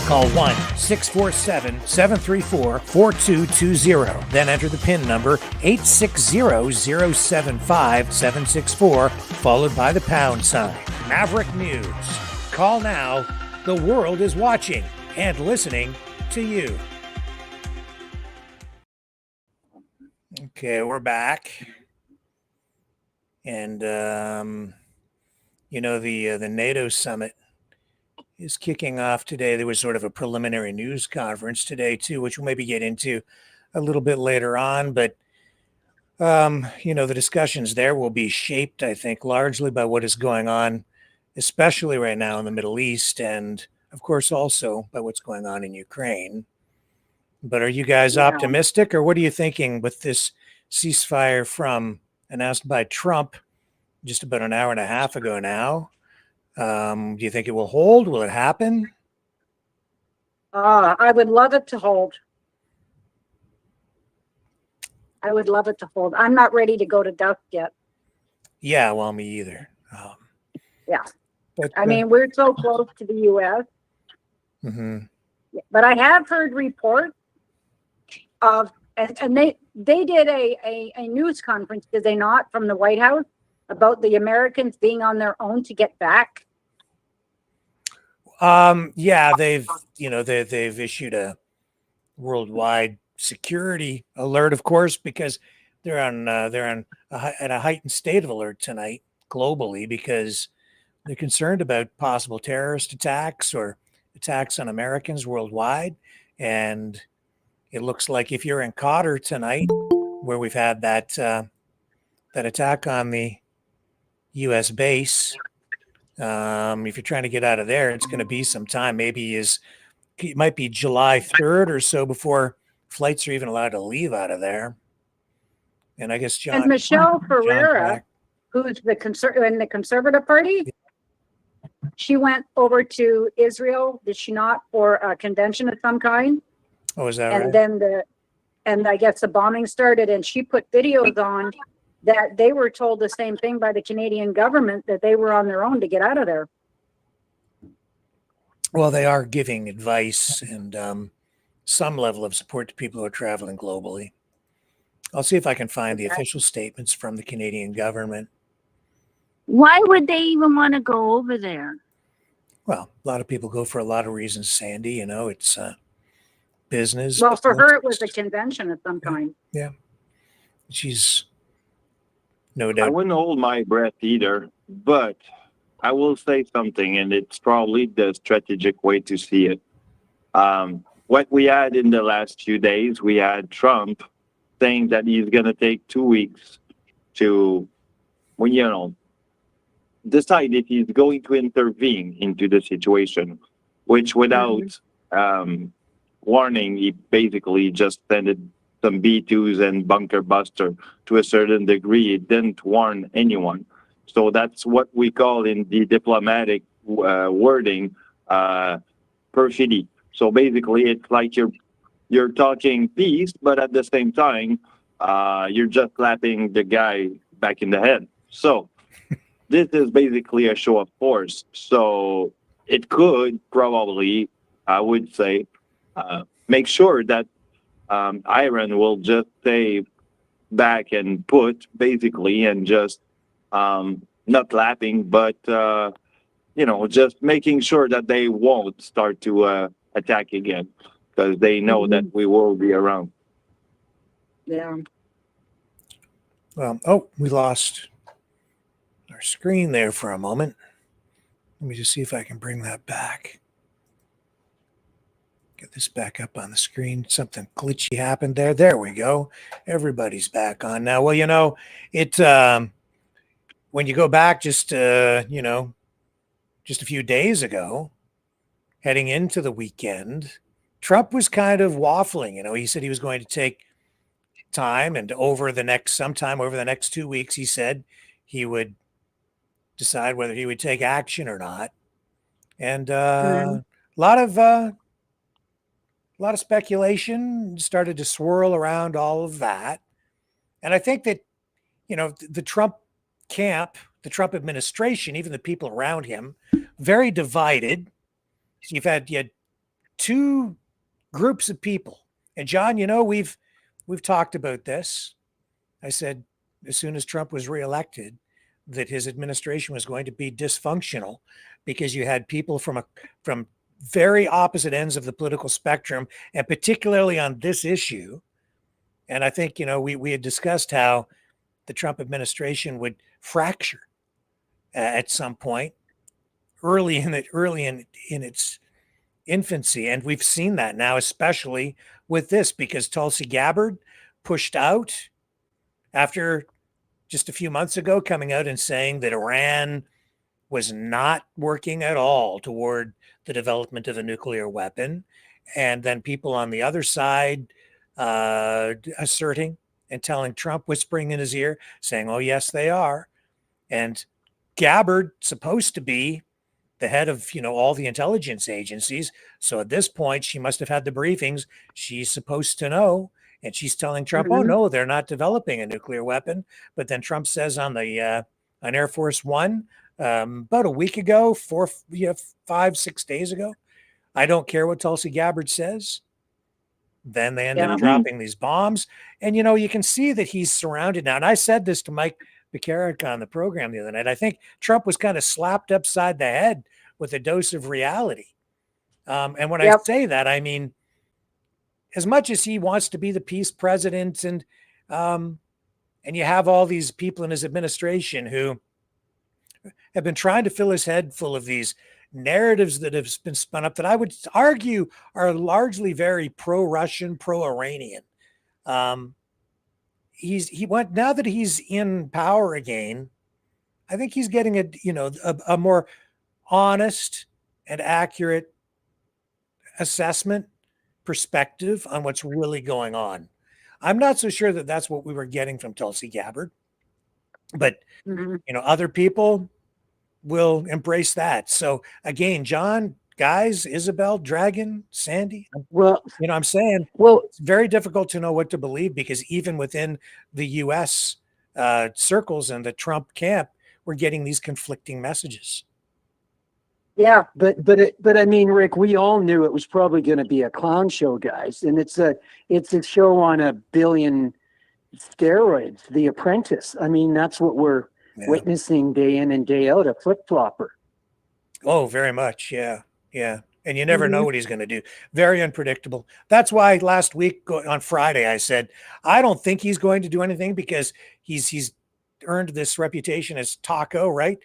Speaker 2: Call 1-647-734-4220. Then enter the PIN number 860-075-764, followed by the pound sign. Maverick News. Call now. The world is watching and listening to you. Okay, we're back. And, the NATO summit is kicking off today. There was sort of a preliminary news conference today too, which we'll maybe get into a little bit later on. But, the discussions there will be shaped, I think, largely by what is going on, especially right now in the Middle East, and of course also by what's going on in Ukraine. But are you guys
Speaker 5: Yeah.
Speaker 2: optimistic, or what are you thinking with this ceasefire announced by Trump just about an hour and a half ago now? Do you think it will hold? Will it happen?
Speaker 5: I would love it to hold. I would love it to hold. I'm not ready to go to dusk yet.
Speaker 2: Yeah, well, me either.
Speaker 5: Yeah.
Speaker 2: But
Speaker 5: I mean, we're so close to the U.S.,
Speaker 2: mhm.
Speaker 5: but I have heard reports of, and they did a news conference, did they not, from the White House about the Americans being on their own to get back?
Speaker 2: Yeah, they've issued a worldwide security alert, of course, because they're on at a heightened state of alert tonight globally because they're concerned about possible terrorist attacks or attacks on Americans worldwide. And it looks like if you're in Qatar tonight, where we've had that attack on the U.S. base, if you're trying to get out of there, it's going to be some time. Maybe it might be July 3rd or so before flights are even allowed to leave out of there. And I guess
Speaker 5: And Michelle Ferreira, who's in the Conservative Party, she went over to Israel, did she not, for a convention of some kind?
Speaker 2: Oh, is that
Speaker 5: and
Speaker 2: right?
Speaker 5: Then and I guess the bombing started, and she put videos on that they were told the same thing by the Canadian government, that they were on their own to get out of there.
Speaker 2: Well, they are giving advice and some level of support to people who are traveling globally. I'll see if I can find the official statements from the Canadian government.
Speaker 6: Why would they even want to go over there?
Speaker 2: Well, a lot of people go for a lot of reasons, Sandy. You know, it's business.
Speaker 5: Well, for her, it was a convention of some kind.
Speaker 2: Yeah. She's no
Speaker 4: I
Speaker 2: doubt.
Speaker 4: wouldn't hold my breath either, but I will say something, and it's probably the strategic way to see it. What we had in the last few days, we had Trump saying that he's going to take 2 weeks to, decide if he's going to intervene into the situation, which without warning, he basically just sent some B-2s and bunker buster to a certain degree. It didn't warn anyone. So that's what we call in the diplomatic wording perfidy. So basically, it's like you're talking peace, but at the same time, you're just slapping the guy back in the head. So this is basically a show of force. So it could probably, I would say, make sure that Iran will just stay back and put, basically, and just not laughing, but just making sure that they won't start to attack again, because they know that we will be around.
Speaker 5: Yeah.
Speaker 2: Well, we lost our screen there for a moment. Let me just see if I can bring that back. Get this back up on the screen. Something glitchy happened there. There we go. Everybody's back on now. Well, it when you go back just a few days ago, heading into the weekend, Trump was kind of waffling. He said he was going to take time, and sometime over the next 2 weeks, he said he would decide whether he would take action or not. And a lot of speculation started to swirl around all of that. And I think that, the Trump camp, the Trump administration, even the people around him, very divided. So you had two groups of people. And John, we've talked about this. I said as soon as Trump was reelected that his administration was going to be dysfunctional because you had people from very opposite ends of the political spectrum, and particularly on this issue. And I think, we had discussed how the Trump administration would fracture at some point early in its infancy. And we've seen that now, especially with this, because Tulsi Gabbard pushed out after just a few months ago, coming out and saying that Iran was not working at all toward the development of a nuclear weapon. And then people on the other side asserting and telling Trump, whispering in his ear, saying, oh, yes, they are. And Gabbard supposed to be the head of, all the intelligence agencies. So at this point, she must have had the briefings. She's supposed to know. And she's telling Trump, oh, no, they're not developing a nuclear weapon. But then Trump says on Air Force One, about a week ago, 5, 6 days ago, I don't care what Tulsi Gabbard says. Then they end up dropping these bombs. And, you can see that he's surrounded now. And I said this to Mike Bacharach on the program the other night. I think Trump was kind of slapped upside the head with a dose of reality. And when I say that, I mean, as much as he wants to be the peace president, and you have all these people in his administration who have been trying to fill his head full of these narratives that have been spun up that I would argue are largely very pro-Russian, pro-Iranian. He went, now that he's in power again, I think he's getting a more honest and accurate assessment perspective on what's really going on. I'm not so sure that that's what we were getting from Tulsi Gabbard, but other people will embrace that. So again, John, guys, Isabel, Dragon, Sandy,
Speaker 3: Well,
Speaker 2: I'm saying,
Speaker 3: well,
Speaker 2: it's very difficult to know what to believe, because even within the U.S. Circles and the Trump camp, we're getting these conflicting messages.
Speaker 3: yeah, but I mean, Rick, we all knew it was probably going to be a clown show, guys, and it's a show on a billion steroids. The Apprentice. I mean, that's what we're witnessing day in and day out. A flip flopper.
Speaker 2: Oh, very much. Yeah. Yeah. And you never know what he's going to do. Very unpredictable. That's why last week on Friday, I said, I don't think he's going to do anything, because he's earned this reputation as taco, right?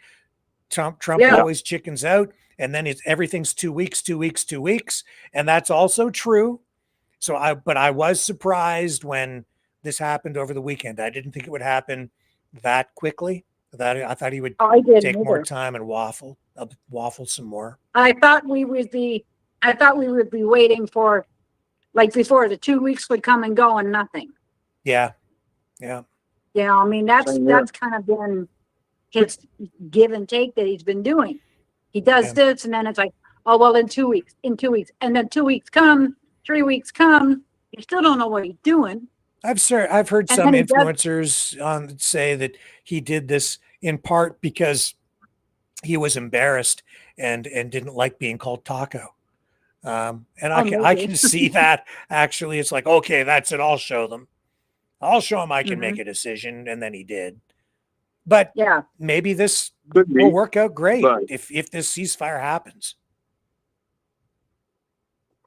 Speaker 2: Trump always chickens out, and then everything's 2 weeks. And that's also true. So I was surprised when this happened over the weekend. I didn't think it would happen that quickly. I thought he would take more time and waffle some more.
Speaker 5: I thought we would be waiting for, like, before the 2 weeks would come and go and nothing.
Speaker 2: Yeah. Yeah.
Speaker 5: Yeah. I mean, that's kind of been his give and take that he's been doing. He does this, and then it's like, oh, well, in 2 weeks, and then 2 weeks come, 3 weeks come, you still don't know what he's doing.
Speaker 2: I've heard some influencers say that he did this in part because he was embarrassed and didn't like being called taco. And I can see that. Actually, it's like, okay, that's it. I'll show them I can make a decision. And then he did. But maybe this will work out great if this ceasefire happens.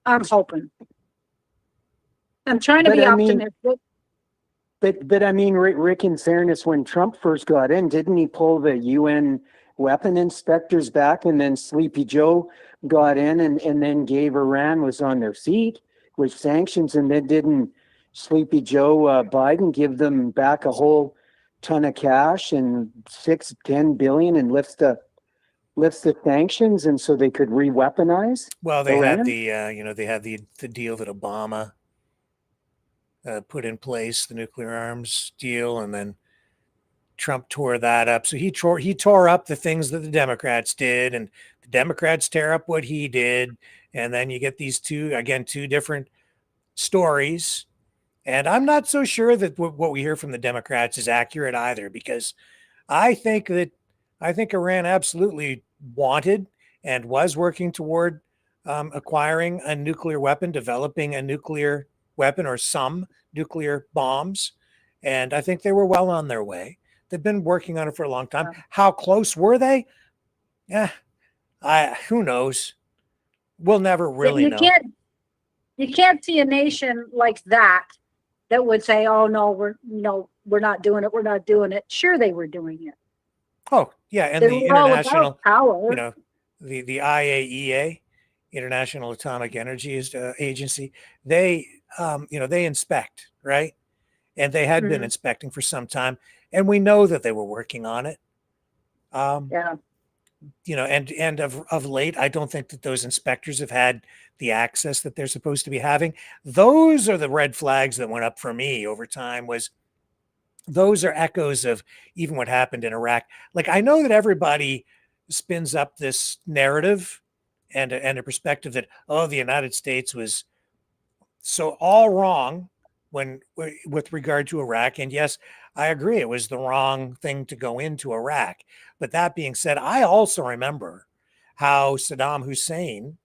Speaker 5: I'm hoping. I'm trying to be optimistic.
Speaker 3: But I mean, Rick, in fairness, when Trump first got in, didn't he pull the UN weapon inspectors back, and then Sleepy Joe got in and then gave Iran was on their feet with sanctions, and then didn't Sleepy Joe Biden give them back a whole ton of cash and 6-10 billion and lifts the sanctions, and so they could re-weaponize?
Speaker 2: Well, they
Speaker 3: Iran?
Speaker 2: had they had the deal that Obama put in place, the nuclear arms deal, and then Trump tore that up. So he tore up the things that the Democrats did, and the Democrats tear up what he did, and then you get these two different stories. And I'm not so sure that what we hear from the Democrats is accurate either, because I think Iran absolutely wanted and was working toward acquiring a nuclear weapon, developing a nuclear weapon or some nuclear bombs. And I think they were well on their way. They've been working on it for a long time. How close were they? Yeah, who knows? We'll never really know.
Speaker 5: You can't see a nation like that would say, "Oh no, we're not doing it. We're not doing it." Sure, they were doing it.
Speaker 2: Oh yeah, and the international power. The IAEA, International Atomic Energy Agency, they they inspect, right? And they had been inspecting for some time, and we know that they were working on it. And of late, I don't think that those inspectors have had the access that they're supposed to be having. Those are the red flags that went up for me over time. Those are echoes of even what happened in Iraq. Like, I know that everybody spins up this narrative and a perspective that, oh, the United States was so all wrong with regard to Iraq. And yes, I agree, it was the wrong thing to go into Iraq. But that being said, I also remember how Saddam Hussein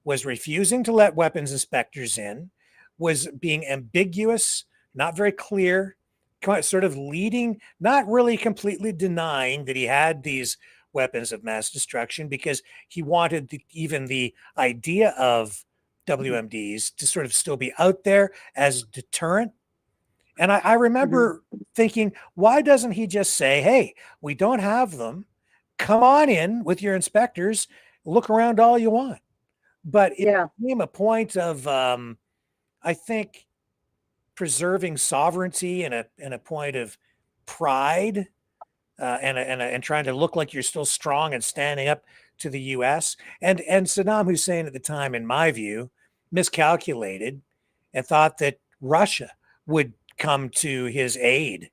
Speaker 2: was refusing to let weapons inspectors in, was being ambiguous, not very clear, sort of leading, not really completely denying that he had these weapons of mass destruction, because he wanted even the idea of WMDs to sort of still be out there as deterrent. And I remember thinking, why doesn't he just say, hey, we don't have them. Come on in with your inspectors. Look around all you want. But it became a point of, I think, preserving sovereignty and a point of pride and trying to look like you're still strong and standing up to the U.S. And Saddam Hussein at the time, in my view, miscalculated and thought that Russia would come to his aid.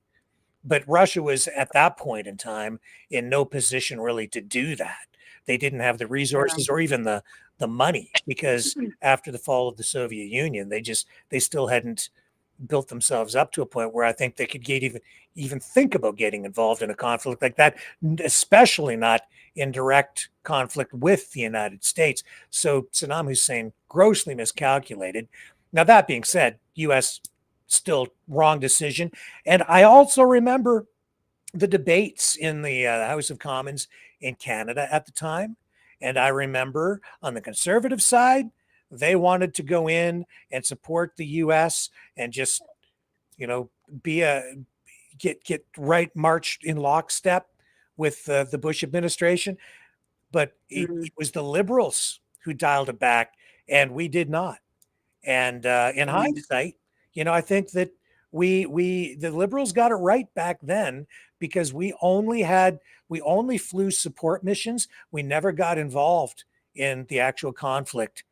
Speaker 2: But Russia was at that point in time in no position really to do that. They didn't have the resources or even the money, because after the fall of the Soviet Union, they still hadn't built themselves up to a point where I think they could even think about getting involved in a conflict like that, especially not in direct conflict with the United States. So Saddam Hussein grossly miscalculated. Now, that being said, U.S. still wrong decision. And I also remember the debates in the House of Commons in Canada at the time. And I remember on the conservative side, they wanted to go in and support the U.S. and just, get right marched in lockstep with the Bush administration. But it was the Liberals who dialed it back, and we did not. And in hindsight, I think that the Liberals got it right back then, because we only flew support missions. We never got involved in the actual conflict,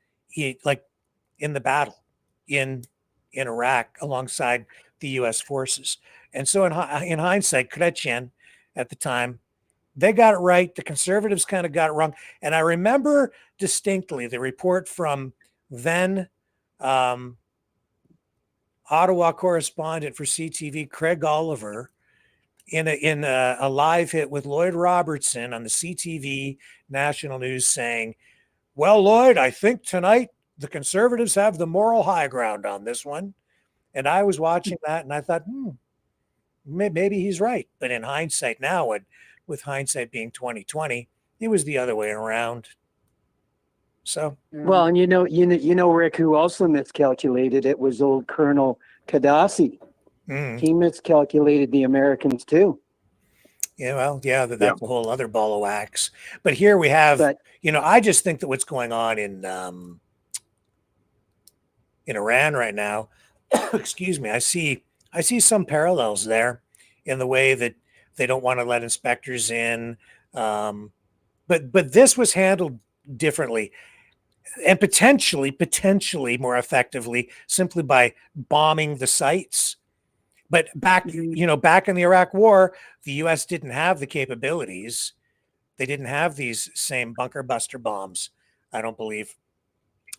Speaker 2: like in the battle in Iraq alongside the U.S. forces. And so in hindsight, Chrétien at the time, they got it right. The conservatives kind of got it wrong. And I remember distinctly the report from then Ottawa correspondent for CTV, Craig Oliver, in a live hit with Lloyd Robertson on the CTV national news, saying, well, Lloyd, I think tonight the conservatives have the moral high ground on this one. And I was watching that and I thought, maybe he's right. But in hindsight now, with hindsight being 2020, it was the other way around. So,
Speaker 3: well, and you know, Rick, who also miscalculated it was old Colonel Gaddafi. He miscalculated the Americans too.
Speaker 2: Yeah, well, that's a whole other ball of wax. But here we have, I just think that what's going on in Iran right now, excuse me, I see some parallels there in the way that they don't want to let inspectors in. But this was handled differently and potentially more effectively simply by bombing the sites. But back in the Iraq War, the U.S. didn't have the capabilities. They didn't have these same bunker buster bombs, I don't believe.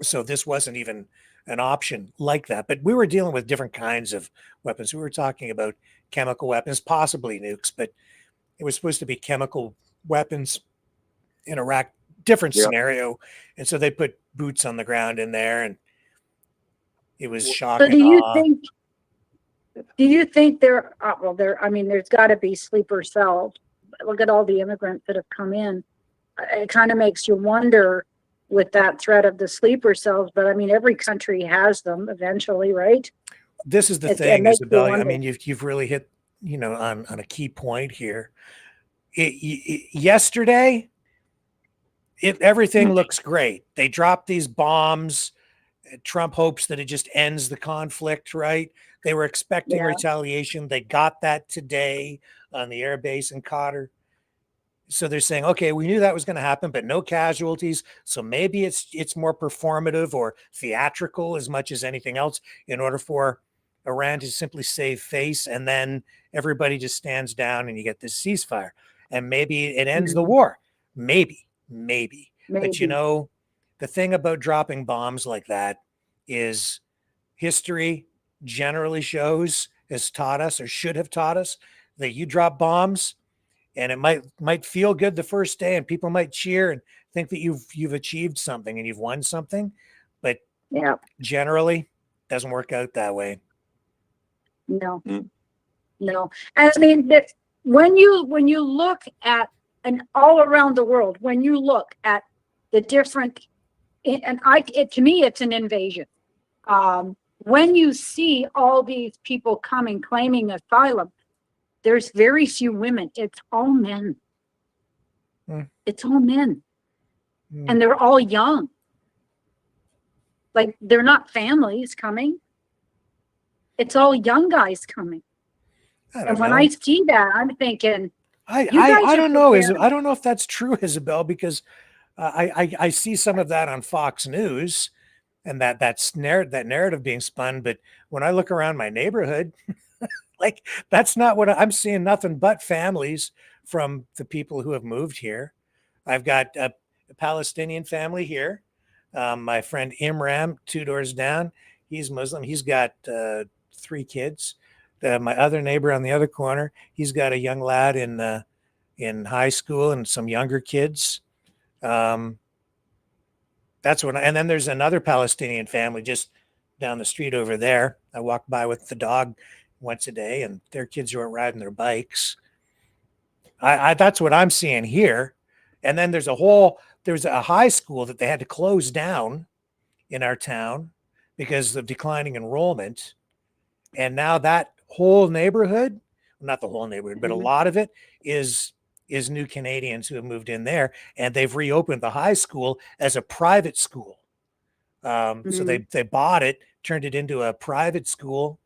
Speaker 2: So this wasn't even an option like that. But we were dealing with different kinds of weapons. We were talking about chemical weapons, possibly nukes, but it was supposed to be chemical weapons in Iraq. Different scenario. And so they put boots on the ground in there, and it was shocking.
Speaker 5: So do you think there's got to be sleeper cells. Look at all the immigrants that have come in. It kind of makes you wonder with that threat of the sleeper cells, but I mean, every country has them eventually, right?
Speaker 2: This is the thing, Isabel. I mean, you've really hit, on a key point here. Yesterday, everything looks great. They dropped these bombs. Trump hopes that it just ends the conflict, right? They were expecting retaliation. They got that today on the air base in Qatar. So they're saying, okay, we knew that was going to happen, but no casualties. So maybe it's more performative or theatrical as much as anything else in order for Iran to simply save face. And then everybody just stands down and you get this ceasefire. And maybe it ends the war. Maybe. But the thing about dropping bombs like that is history generally has taught us, or should have taught us, that you drop bombs and it might feel good the first day and people might cheer and think that you've achieved something and you've won something, but generally doesn't work out that way.
Speaker 5: No. I mean, when you look at, and all around the world, when you look at the different to me, it's an invasion. When you see all these people coming claiming asylum, there's very few women. It's all men. It's all men. And they're all young. Like, they're not families coming. It's all young guys coming. And when I see that, I'm thinking,
Speaker 2: I don't know. I don't know if that's true, Isabel, because I see some of that on Fox News and that narrative being spun. But when I look around my neighborhood, like, that's not what I'm seeing. Nothing but families from the people who have moved here. I've got a Palestinian family here. My friend Imran, 2 doors down, he's Muslim. He's got 3 kids. My other neighbor on the other corner, he's got a young lad in high school and some younger kids. That's what. And then there's another Palestinian family just down the street over there. I walk by with the dog once a day, and their kids are riding their bikes. That's what I'm seeing here. And then there's a high school that they had to close down in our town because of declining enrollment. And now that whole neighborhood, not the whole neighborhood, but a lot of it is new Canadians who have moved in there, and they've reopened the high school as a private school. So they bought it, turned it into a private school,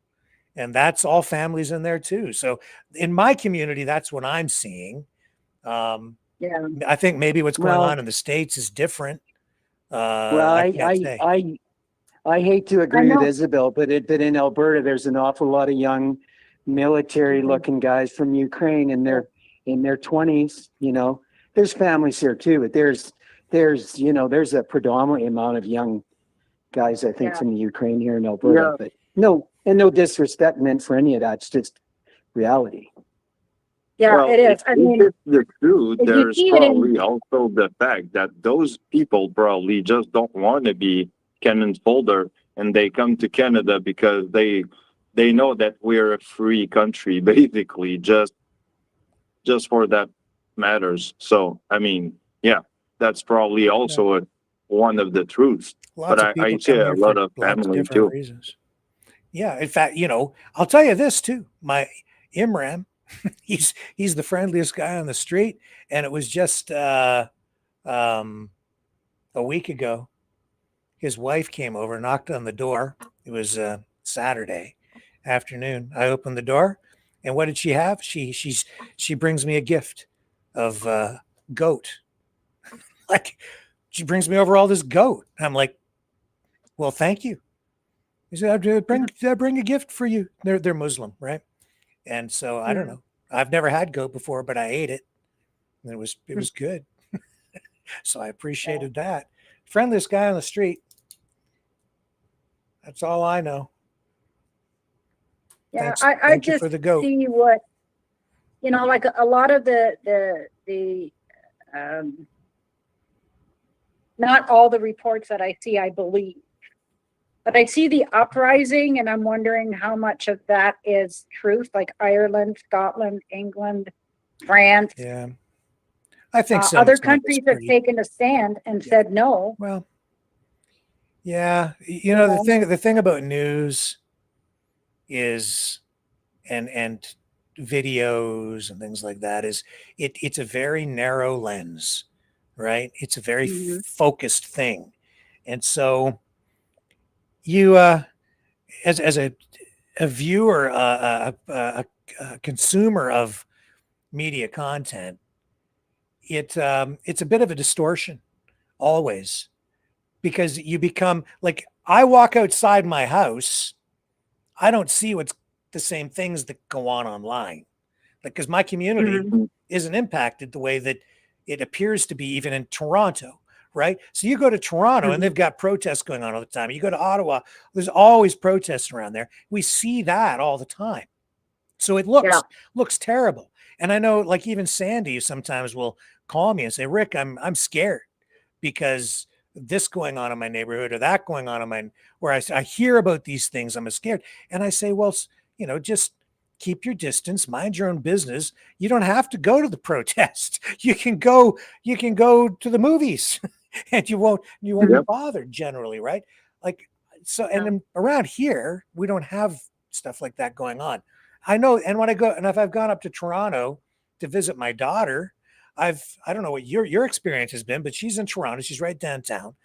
Speaker 2: and that's all families in there too. So in my community, that's what I'm seeing. I think maybe what's going on in the States is different.
Speaker 3: I hate to agree with Isabel, but in Alberta, there's an awful lot of young military-looking guys from Ukraine, and they're in their 20s. You know, there's families here too, but there's a predominant amount of young guys, I think, from the Ukraine here in Alberta. But no disrespect meant for any of that. It's just reality.
Speaker 5: Yeah, well, it is. I mean,
Speaker 4: it's the truth. There's probably also the fact that those people probably just don't want to be cannons folder, and they come to Canada because they know that we're a free country, basically, just for that matters. So, I mean, yeah, that's probably also one of the truths. But I see a lot of family too.
Speaker 2: Reasons. Yeah, in fact, I'll tell you this too. My Imran, he's the friendliest guy on the street, and it was just a week ago. His wife came over, knocked on the door. It was Saturday afternoon. I opened the door, and what did she have? She brings me a gift of goat. Like, she brings me over all this goat. I'm like, well, thank you. He said, did I bring a gift for you? They're Muslim, right? And so I don't know. I've never had goat before, but I ate it, and it was good. So I appreciated that. Friendliest guy on the street. That's all I know.
Speaker 5: Yeah, I just
Speaker 2: for the goat.
Speaker 5: See what, like a lot of the not all the reports that I see, I believe. But I see the uprising, and I'm wondering how much of that is truth, like Ireland, Scotland, England, France.
Speaker 2: Yeah, I think so.
Speaker 5: Other countries have taken a stand and said no.
Speaker 2: Well, yeah, the thing about news is, and videos and things like that is, it's a very narrow lens, right? It's a very focused thing, and so you as a viewer, a consumer of media content, it's a bit of a distortion always, because you become like, I walk outside my house, I don't see what's the same things that go on online, like, because my community isn't impacted the way that it appears to be even in Toronto. Right. So you go to Toronto and they've got protests going on all the time. You go to Ottawa, there's always protests around there. We see that all the time. So it looks terrible. And I know, like, even Sandy sometimes will call me and say, Rick, I'm scared because this going on in my neighborhood or that going on in where I hear about these things, I'm scared. And I say, well, just keep your distance, mind your own business. You don't have to go to the protest. You can go to the movies. and you won't be
Speaker 4: Yep.
Speaker 2: bothered generally, right? Like, so,
Speaker 5: Yeah.
Speaker 2: and then around here, we don't have stuff like that going on. I know, and when I go, and if I've gone up to Toronto to visit my daughter, I don't know what your experience has been, but she's in Toronto, she's right downtown,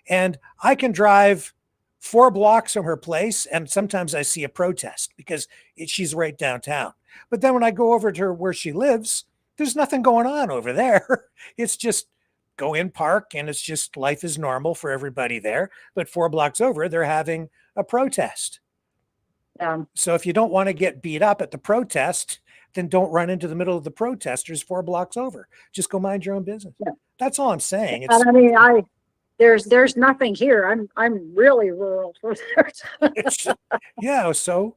Speaker 2: and I can drive 4 blocks from her place, and sometimes I see a protest because she's right downtown. But then when I go over to her where she lives, there's nothing going on over there. It's just go in, park, and it's just life is normal for everybody there. But 4 blocks over, they're having a protest. So if you don't want to get beat up at the protest, then don't run into the middle of the protesters 4 blocks over. Just go mind your own business.
Speaker 5: Yeah.
Speaker 2: That's all I'm saying. It's,
Speaker 5: And I mean, there's nothing here. I'm really rural.
Speaker 2: yeah, so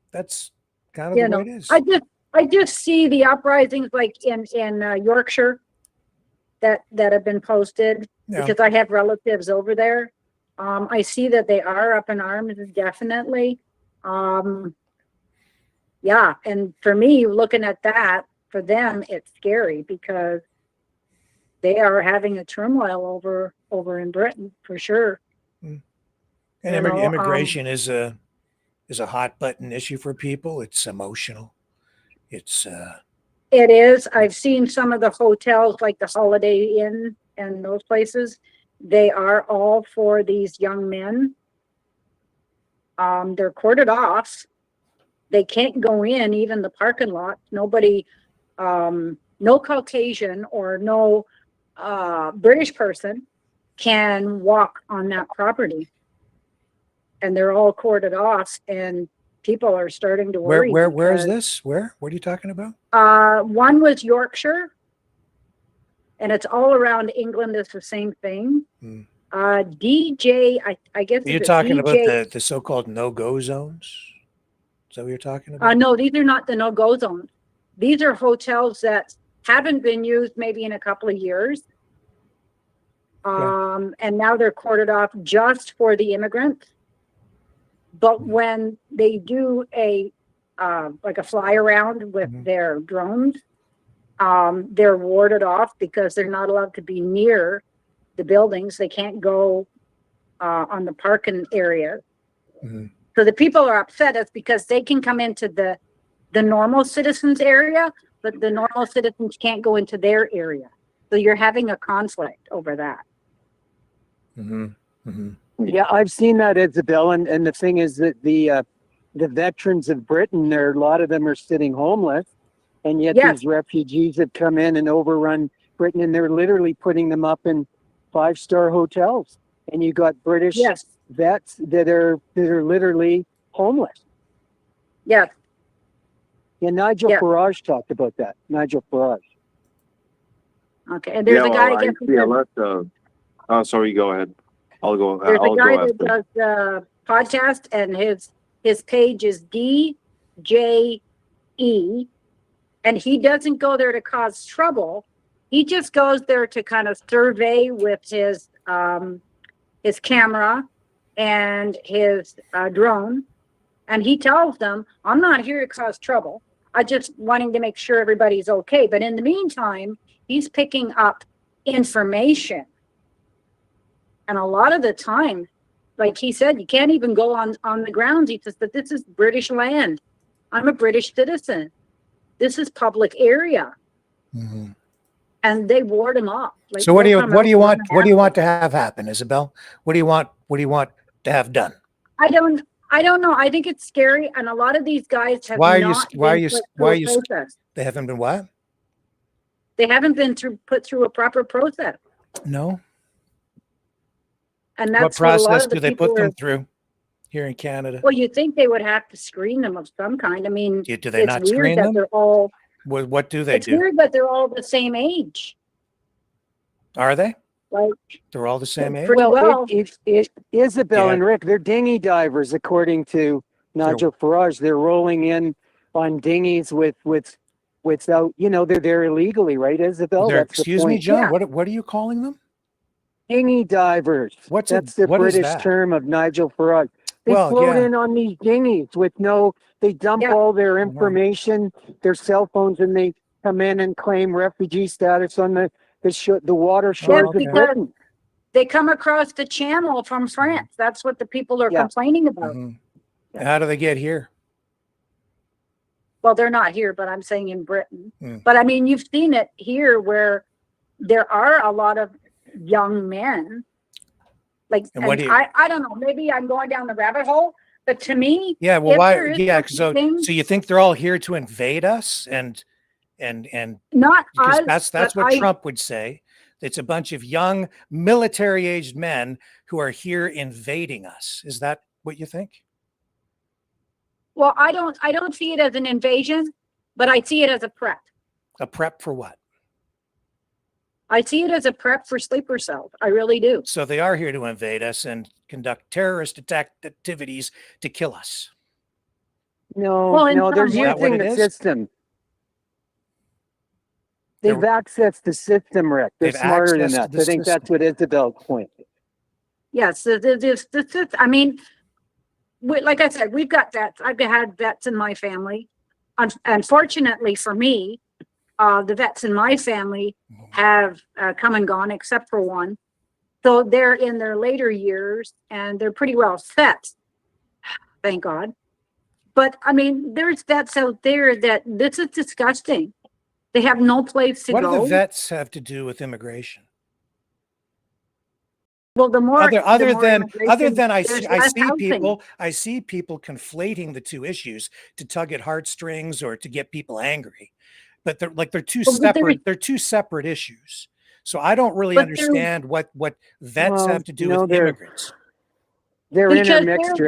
Speaker 2: that's kind of
Speaker 5: You
Speaker 2: the
Speaker 5: know,
Speaker 2: way it is.
Speaker 5: I just see the uprisings like in Yorkshire that have been posted
Speaker 2: Yeah.
Speaker 5: because I have relatives over there. I see that they are up in arms, definitely. Yeah, and for me, looking at that, for them, it's scary because they are having a turmoil over in Britain for sure.
Speaker 2: And
Speaker 5: You know,
Speaker 2: immigration is a hot button issue for people. It's emotional. It's
Speaker 5: It is. I've seen some of the hotels, like the Holiday Inn and those places. They are all for these young men. They're cordoned off. They can't go in, even the parking lot. Nobody, no Caucasian or no British person can walk on that property. And they're all cordoned off, and people are starting to worry.
Speaker 2: where is this? Where? What are you talking about?
Speaker 5: One was Yorkshire, and it's all around England. It's the same thing. DJ, I guess.
Speaker 2: You're talking about the so-called no-go zones? Is that what you're talking about?
Speaker 5: No, these are not the no-go zones. These are hotels that haven't been used maybe in a couple of years. And now they're cordoned off just for the immigrants. But when they do like a fly around with their drones, they're warded off because they're not allowed to be near the buildings. They can't go on the parking area. So the people are upset. It's because they can come into the normal citizens area, but the normal citizens can't go into their area. So you're having a conflict over that.
Speaker 3: Yeah, I've seen that, Isabel, and the thing is that the veterans of Britain, a lot of them are sitting homeless, and yet these refugees have come in and overrun Britain, and they're literally putting them up in 5-star hotels, and you got British vets that are literally homeless.
Speaker 5: Yeah.
Speaker 3: Yeah, Nigel Farage talked about that. Nigel Farage.
Speaker 5: Okay, and there's a guy.
Speaker 4: I see a lot of. Oh, sorry. Go ahead. I'll go.
Speaker 5: There's
Speaker 4: I'll
Speaker 5: a guy
Speaker 4: go
Speaker 5: that
Speaker 4: after.
Speaker 5: does podcast, and his page is DJE, and he doesn't go there to cause trouble. He just goes there to kind of survey with his camera and his drone, and he tells them, "I'm not here to cause trouble. I just wanting to make sure everybody's okay." But in the meantime, he's picking up information. And a lot of the time, like he said, you can't even go on the grounds. He says, but this is British land. I'm a British citizen. This is public area. And they ward him off. Like,
Speaker 2: so what do you want to have happen, Isabel? What do you want to have done?
Speaker 5: I don't know. I think it's scary. And a lot of these guys have
Speaker 2: why
Speaker 5: not
Speaker 2: are you
Speaker 5: process.
Speaker 2: They haven't been what?
Speaker 5: They haven't been put through a proper process.
Speaker 2: No.
Speaker 5: And that's
Speaker 2: what process do they put them through here in Canada?
Speaker 5: Well, you'd think they would have to screen them of some kind. I mean,
Speaker 2: do they not screen them?
Speaker 5: They're all,
Speaker 2: what do they do?
Speaker 5: It's weird that they're all the same age.
Speaker 2: Are they?
Speaker 5: Like,
Speaker 2: they're all the same age?
Speaker 5: Well,
Speaker 3: Isabel and Rick, they're dinghy divers, according to Nigel Farage. They're rolling in on dinghies without, they're there illegally, right, Isabel?
Speaker 2: Excuse me, John, what are you calling them?
Speaker 3: Dinghy divers. That's the British term of Nigel Farage. They float in on these dinghies they dump all their information, their cell phones, and they come in and claim refugee status on the water shores of Britain.
Speaker 5: They come across the channel from France. That's what the people are complaining about.
Speaker 2: How do they get here?
Speaker 5: Well, they're not here, but I'm saying in Britain. But I mean, you've seen it here where there are a lot of young men. Like, and I don't know, maybe I'm going down the rabbit hole, but to me,
Speaker 2: yeah, well, why? Yeah, so you think they're all here to invade us and
Speaker 5: not us?
Speaker 2: That's what Trump would say. It's a bunch of young military-aged men who are here invading us. Is that what you think?
Speaker 5: Well, I don't see it as an invasion, but I see it as a prep.
Speaker 2: A prep for what?
Speaker 5: I see it as a prep for sleeper cells. I really do.
Speaker 2: So they are here to invade us and conduct terrorist attack activities to kill us.
Speaker 3: No, they're using the system. They've accessed the system, Rick. They're smarter than that. I think that's what Isabel's point.
Speaker 5: Yes, I mean, like I said, we've got vets. I've had vets in my family. Unfortunately for me, the vets in my family have come and gone, except for one. So they're in their later years and they're pretty well set. Thank God. But I mean, there's vets out there that this is disgusting. They have no place to go.
Speaker 2: What do the vets have to do with immigration?
Speaker 5: Well, the more
Speaker 2: other than I see people conflating the two issues to tug at heartstrings or to get people angry, but they're two separate issues. So I don't really understand what vets have to do with immigrants.
Speaker 3: They're intermixed.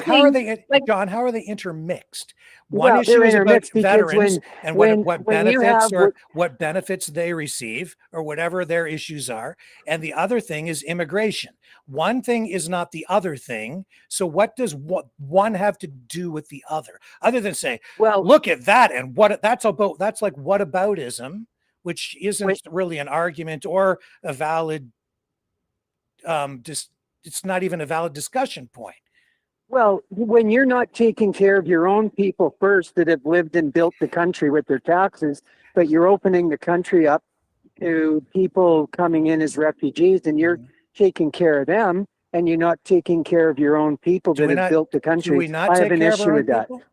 Speaker 2: How are they, John? How are they intermixed? One issue is about veterans and what benefits what benefits they receive or whatever their issues are, and the other thing is immigration. One thing is not the other thing. So what does one have to do with the other? Other than say, well, look at that and what that's about. That's like whataboutism, which isn't really an argument or a valid. It's not even a valid discussion point.
Speaker 3: Well, when you're not taking care of your own people first that have lived and built the country with their taxes, but you're opening the country up to people coming in as refugees and you're taking care of them and you're not taking care of your own people that have built the country.
Speaker 2: Do we not take care of our own people?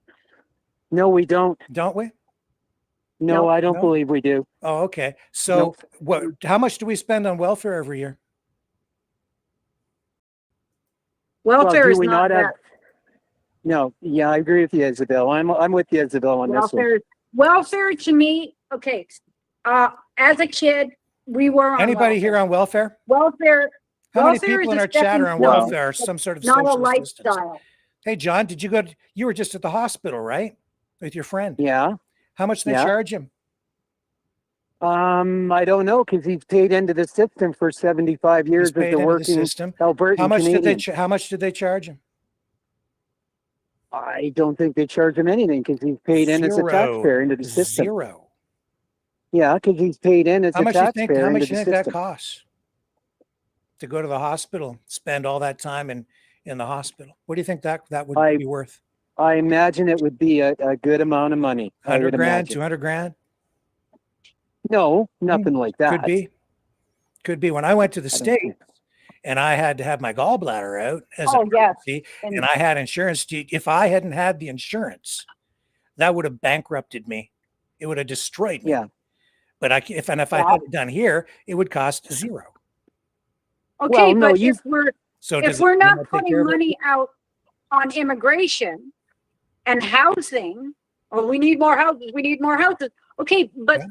Speaker 3: No, we don't.
Speaker 2: Don't we?
Speaker 3: No, I don't believe we do.
Speaker 2: Oh, okay. So how much do we spend on welfare every year?
Speaker 5: Welfare is not that.
Speaker 3: No, yeah, I agree with you, Isabel. I'm with you, Isabel, on this one.
Speaker 5: Welfare to me, okay. As a kid, we were on
Speaker 2: anybody here on welfare?
Speaker 5: Welfare.
Speaker 2: How many people in our chat are on welfare? Some sort of
Speaker 5: not
Speaker 2: social
Speaker 5: a lifestyle.
Speaker 2: Assistance? Hey, John, did you go? You were just at the hospital, right, with your friend?
Speaker 3: Yeah.
Speaker 2: How much did they charge him?
Speaker 3: I don't know because he's paid into the system for 75 years as a working Albertan Canadian.
Speaker 2: How much did they charge him?
Speaker 3: I don't think they charge him anything because he's paid in as a taxpayer into the system.
Speaker 2: Zero.
Speaker 3: Yeah, because he's paid in as a taxpayer.
Speaker 2: How much do you think that costs to go to the hospital, spend all that time in the hospital? What do you think that would be worth?
Speaker 3: I imagine it would be a good amount of money.
Speaker 2: 100 grand, 200 grand.
Speaker 3: No, nothing like that.
Speaker 2: Could be. When I went to the States and I had to have my gallbladder out as an emergency, and I had insurance. If I hadn't had the insurance, that would have bankrupted me. It would have destroyed me.
Speaker 3: Yeah.
Speaker 2: But if I had it done here, it would cost zero.
Speaker 5: Okay, but if we're not putting money out on immigration and housing, we need more houses. We need more houses. Okay, but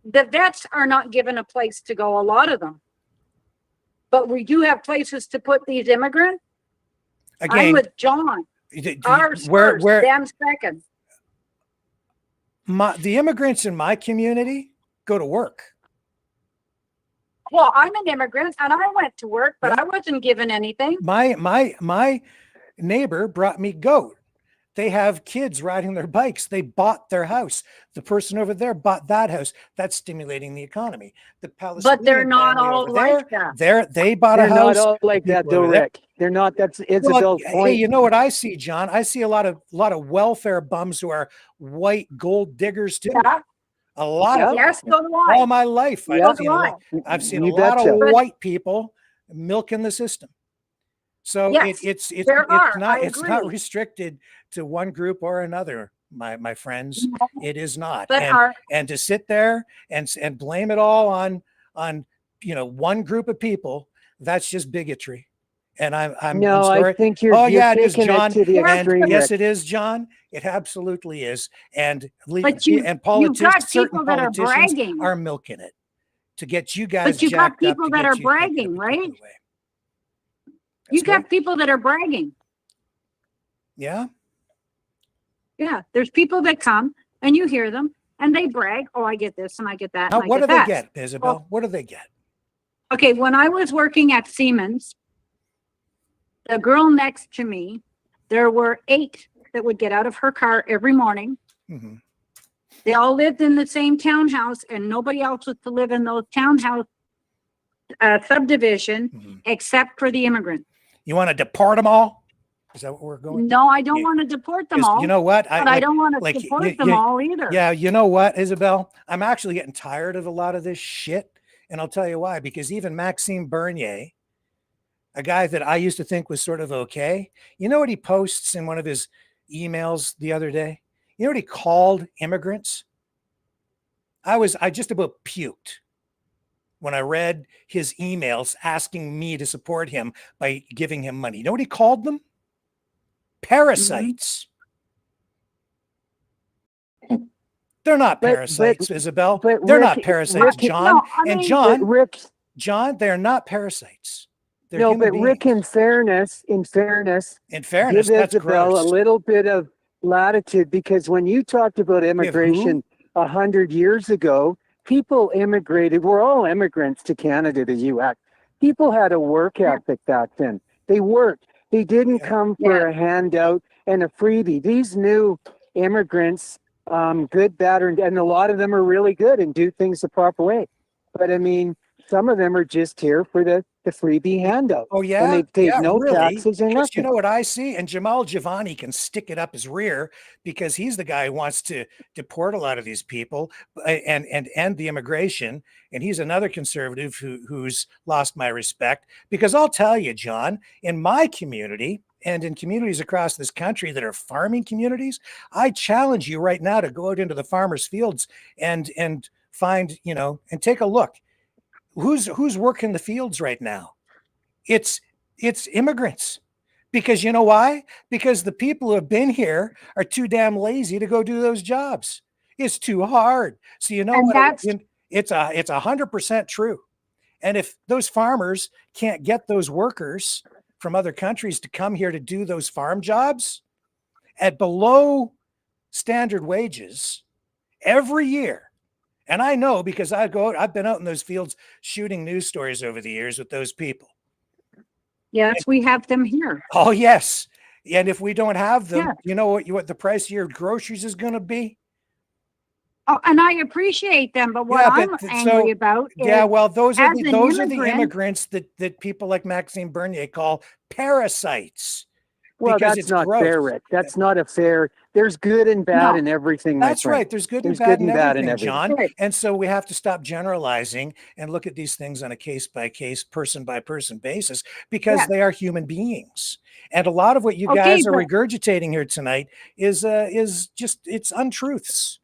Speaker 5: the vets are not given a place to go, a lot of them. But we do have places to put these immigrants. Again, I'm with John. Ours first, them second.
Speaker 2: The immigrants in my community go to work.
Speaker 5: Well, I'm an immigrant and I went to work, but I wasn't given anything.
Speaker 2: My neighbor brought me goat. They have kids riding their bikes. They bought their house. The person over there bought that house. That's stimulating the economy. The Palestinian,
Speaker 5: but they're not all like that.
Speaker 2: They bought a house.
Speaker 3: They're not all like that, though, Rick. They're not. That's Isabel's point.
Speaker 2: Hey, you know what I see, John? I see a lot of welfare bums who are white gold diggers too.
Speaker 5: Yeah.
Speaker 2: A lot of
Speaker 5: so do I.
Speaker 2: All my life, I've seen a lot of white people milking the system. So
Speaker 5: Yes,
Speaker 2: it's
Speaker 5: there are.
Speaker 2: not
Speaker 5: I
Speaker 2: it's not
Speaker 5: agree. restricted
Speaker 2: to one group or another, my friends.
Speaker 5: No,
Speaker 2: It is not.
Speaker 5: but
Speaker 2: And to sit there and blame it all on one group of people, that's just bigotry. And I'm
Speaker 3: No, I
Speaker 2: sorry.
Speaker 3: think you're
Speaker 2: Oh
Speaker 3: you're
Speaker 2: yeah, it is,
Speaker 3: taking it
Speaker 2: John.
Speaker 3: to the
Speaker 2: And
Speaker 3: extreme,
Speaker 2: yes,
Speaker 3: Rick.
Speaker 2: it is, John. It absolutely is. And
Speaker 5: but
Speaker 2: and
Speaker 5: you've got
Speaker 2: certain
Speaker 5: people that are
Speaker 2: politicians
Speaker 5: bragging.
Speaker 2: are milking it to get you guys
Speaker 5: But you got
Speaker 2: jacked up,
Speaker 5: people
Speaker 2: to
Speaker 5: that
Speaker 2: get
Speaker 5: are
Speaker 2: you thinking a
Speaker 5: bragging, right?
Speaker 2: particular way.
Speaker 5: You
Speaker 2: That's what?
Speaker 5: got people that are bragging.
Speaker 2: Yeah.
Speaker 5: Yeah, there's people that come and you hear them and they brag. Oh, I get this and I get that.
Speaker 2: Now,
Speaker 5: And I
Speaker 2: what do
Speaker 5: get that.
Speaker 2: they get, Isabel?
Speaker 5: Well,
Speaker 2: what do they get?
Speaker 5: okay, when I was working at Siemens, the girl next to me, there were 8 that would get out of her car every morning.
Speaker 2: Mhm.
Speaker 5: They all lived in the same townhouse and nobody else was to live in those townhouse subdivision
Speaker 2: Mhm.
Speaker 5: except for the immigrants.
Speaker 2: You want to deport them all? Is that what we're going?
Speaker 5: No, I don't
Speaker 2: Yeah.
Speaker 5: want to deport them
Speaker 2: 'Cause
Speaker 5: all.
Speaker 2: you know what?
Speaker 5: But I don't want to
Speaker 2: like,
Speaker 5: deport them all either.
Speaker 2: Yeah, you know what, Isabel? I'm actually getting tired of a lot of this shit. And I'll tell you why. Because even Maxime Bernier, a guy that I used to think was sort of okay, you know what he posts in one of his emails the other day? You know what he called immigrants? I just about puked when I read his emails asking me to support him by giving him money. You know what he called them? Parasites. They're not parasites, Isabel.
Speaker 3: but
Speaker 2: They're
Speaker 3: Rick-
Speaker 2: not parasites,
Speaker 3: Rick-
Speaker 2: John.
Speaker 5: No, I
Speaker 2: And
Speaker 5: mean-
Speaker 3: Rick,
Speaker 2: John, they're not parasites. They're
Speaker 3: no,
Speaker 2: human
Speaker 3: but Rick,
Speaker 2: beings.
Speaker 3: in fairness,
Speaker 2: In fairness,
Speaker 3: give
Speaker 2: that's
Speaker 3: Isabel
Speaker 2: gross.
Speaker 3: a little bit of latitude, because when you talked about immigration 100 years ago, people immigrated. We're all immigrants to Canada, the U.S. People had a work ethic back then. They worked. They didn't
Speaker 2: Yeah.
Speaker 3: come for a handout and a freebie. These new immigrants, good, bad, and a lot of them are really good and do things the proper way. But I mean, some of them are just here for the freebie handout.
Speaker 2: Oh yeah,
Speaker 3: And they've paid no
Speaker 2: really?
Speaker 3: taxes or
Speaker 2: Because
Speaker 3: nothing.
Speaker 2: you know what I see, and Jamal Giovanni can stick it up his rear because he's the guy who wants to deport a lot of these people and end the immigration. And he's another conservative who's lost my respect. Because I'll tell you, John, in my community and in communities across this country that are farming communities, I challenge you right now to go out into the farmers' fields and find, and take a look. Who's working the fields right now? It's immigrants. Because you know why? Because the people who have been here are too damn lazy to go do those jobs. It's too hard. So you know
Speaker 5: And
Speaker 2: what?
Speaker 5: that's-
Speaker 2: It's 100% true. And if those farmers can't get those workers from other countries to come here to do those farm jobs at below standard wages every year, and I know because I've been out in those fields shooting news stories over the years with those people.
Speaker 5: Yes, we have them here.
Speaker 2: Oh yes. And if we don't have them,
Speaker 5: Yeah.
Speaker 2: you know what the price of your groceries is going to be?
Speaker 5: Oh, and I appreciate them, but what
Speaker 2: Yeah,
Speaker 5: I'm
Speaker 2: but
Speaker 5: angry about is
Speaker 2: Yeah, well, those are
Speaker 5: as
Speaker 2: the
Speaker 5: an
Speaker 2: those are the
Speaker 5: immigrant-
Speaker 2: immigrants that people like Maxime Bernier call parasites.
Speaker 3: Well,
Speaker 2: because
Speaker 3: that's
Speaker 2: it's
Speaker 3: not
Speaker 2: gross.
Speaker 3: fair, Rick. That's not a fair. There's good and bad
Speaker 5: No.
Speaker 3: in everything, my
Speaker 2: That's
Speaker 3: friend.
Speaker 2: right. There's good
Speaker 3: There's
Speaker 2: and bad
Speaker 3: good and
Speaker 2: in
Speaker 3: bad in
Speaker 2: everything,
Speaker 3: everything.
Speaker 2: John.
Speaker 5: Right.
Speaker 2: And so we have to stop generalizing and look at these things on a case by case, person by person basis because
Speaker 5: Yeah.
Speaker 2: they are human beings. And a lot of what you
Speaker 5: Okay,
Speaker 2: guys are
Speaker 5: but-
Speaker 2: regurgitating here tonight is just it's untruths.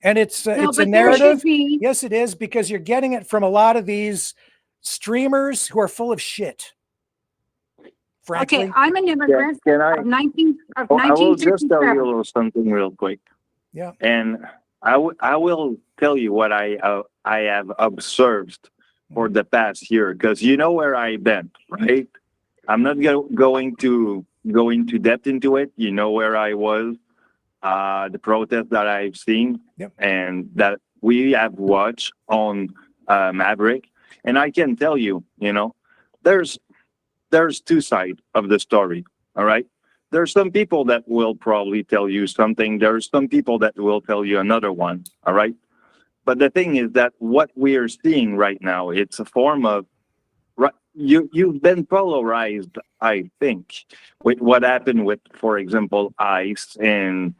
Speaker 2: And it's
Speaker 5: No,
Speaker 2: a
Speaker 5: but there should
Speaker 2: narrative.
Speaker 5: be-
Speaker 2: Yes, it is, because you're getting it from a lot of these streamers who are full of shit. Frankly.
Speaker 5: Okay, I'm an immigrant
Speaker 4: Can I?
Speaker 5: of 19 of
Speaker 4: I will just tell
Speaker 5: 1957.
Speaker 4: you a little something real quick.
Speaker 2: Yeah.
Speaker 4: And I will tell you what I have observed for the past year, because you know where I've been, right? I'm not going to go into depth into it. You know where I was, the protest that I've seen,
Speaker 2: Yep.
Speaker 4: and that we have watched on Maverick. And I can tell you, there's two sides of the story. All right. There's some people that will probably tell you something. There's some people that will tell you another one. All right. But the thing is that what we are seeing right now, it's a form of you've been polarized, I think, with what happened with, for example, ICE and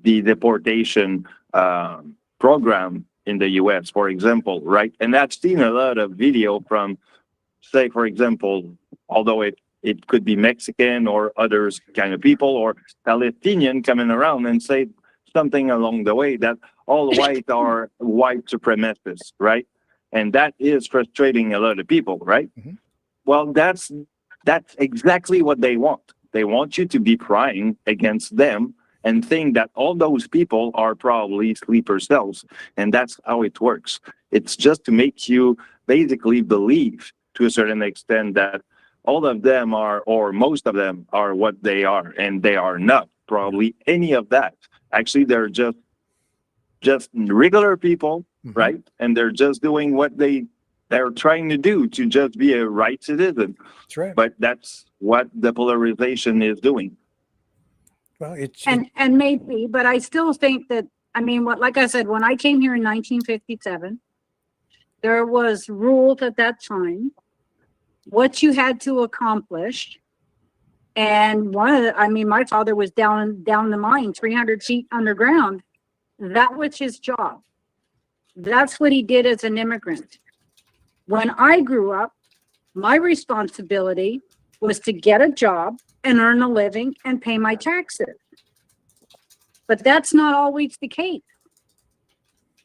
Speaker 4: the deportation program in the US, for example, right? And I've seen a lot of video from say, for example, although it could be Mexican or others kind of people or Palestinian coming around and say something along the way that all white are white supremacists, right? And that is frustrating a lot of people, right?
Speaker 2: Mhm.
Speaker 4: Well, that's exactly what they want. They want you to be crying against them and think that all those people are probably sleeper cells. And that's how it works. It's just to make you basically believe to a certain extent that all of them are, or most of them are what they are, and they are not probably any of that. Actually, they're just regular people,
Speaker 2: Mhm.
Speaker 4: right? And they're just doing what they're trying to do to just be a right citizen.
Speaker 2: That's right.
Speaker 4: But that's what the polarization is doing.
Speaker 2: Well,
Speaker 5: And maybe, but I still think that, I mean, like I said, when I came here in 1957, there was rules at that time, what you had to accomplish. And my father was down the mine, 300 feet underground. That was his job. That's what he did as an immigrant. When I grew up, my responsibility was to get a job and earn a living and pay my taxes. But that's not always the case.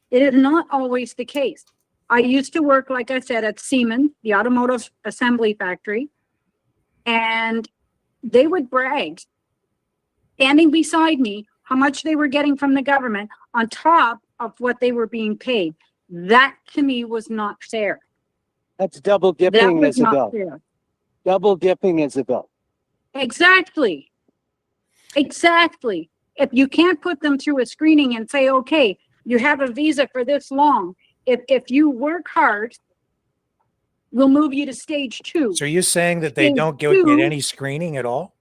Speaker 5: It is not always the case. I used to work, like I said, at Siemens, the automotive assembly factory, and they would brag, standing beside me, how much they were getting from the government on top of what they were being paid. That to me was not fair.
Speaker 3: That's double
Speaker 5: That
Speaker 3: dipping,
Speaker 5: was not
Speaker 3: Isabel.
Speaker 5: fair.
Speaker 3: Double dipping, Isabel.
Speaker 5: Exactly. Exactly. If you can't put them through a screening and say, okay, you have a visa for this long. If you work hard, we'll move you to stage 2.
Speaker 2: So are you saying that they
Speaker 5: Stage
Speaker 2: don't get
Speaker 5: 2,
Speaker 2: any screening at all?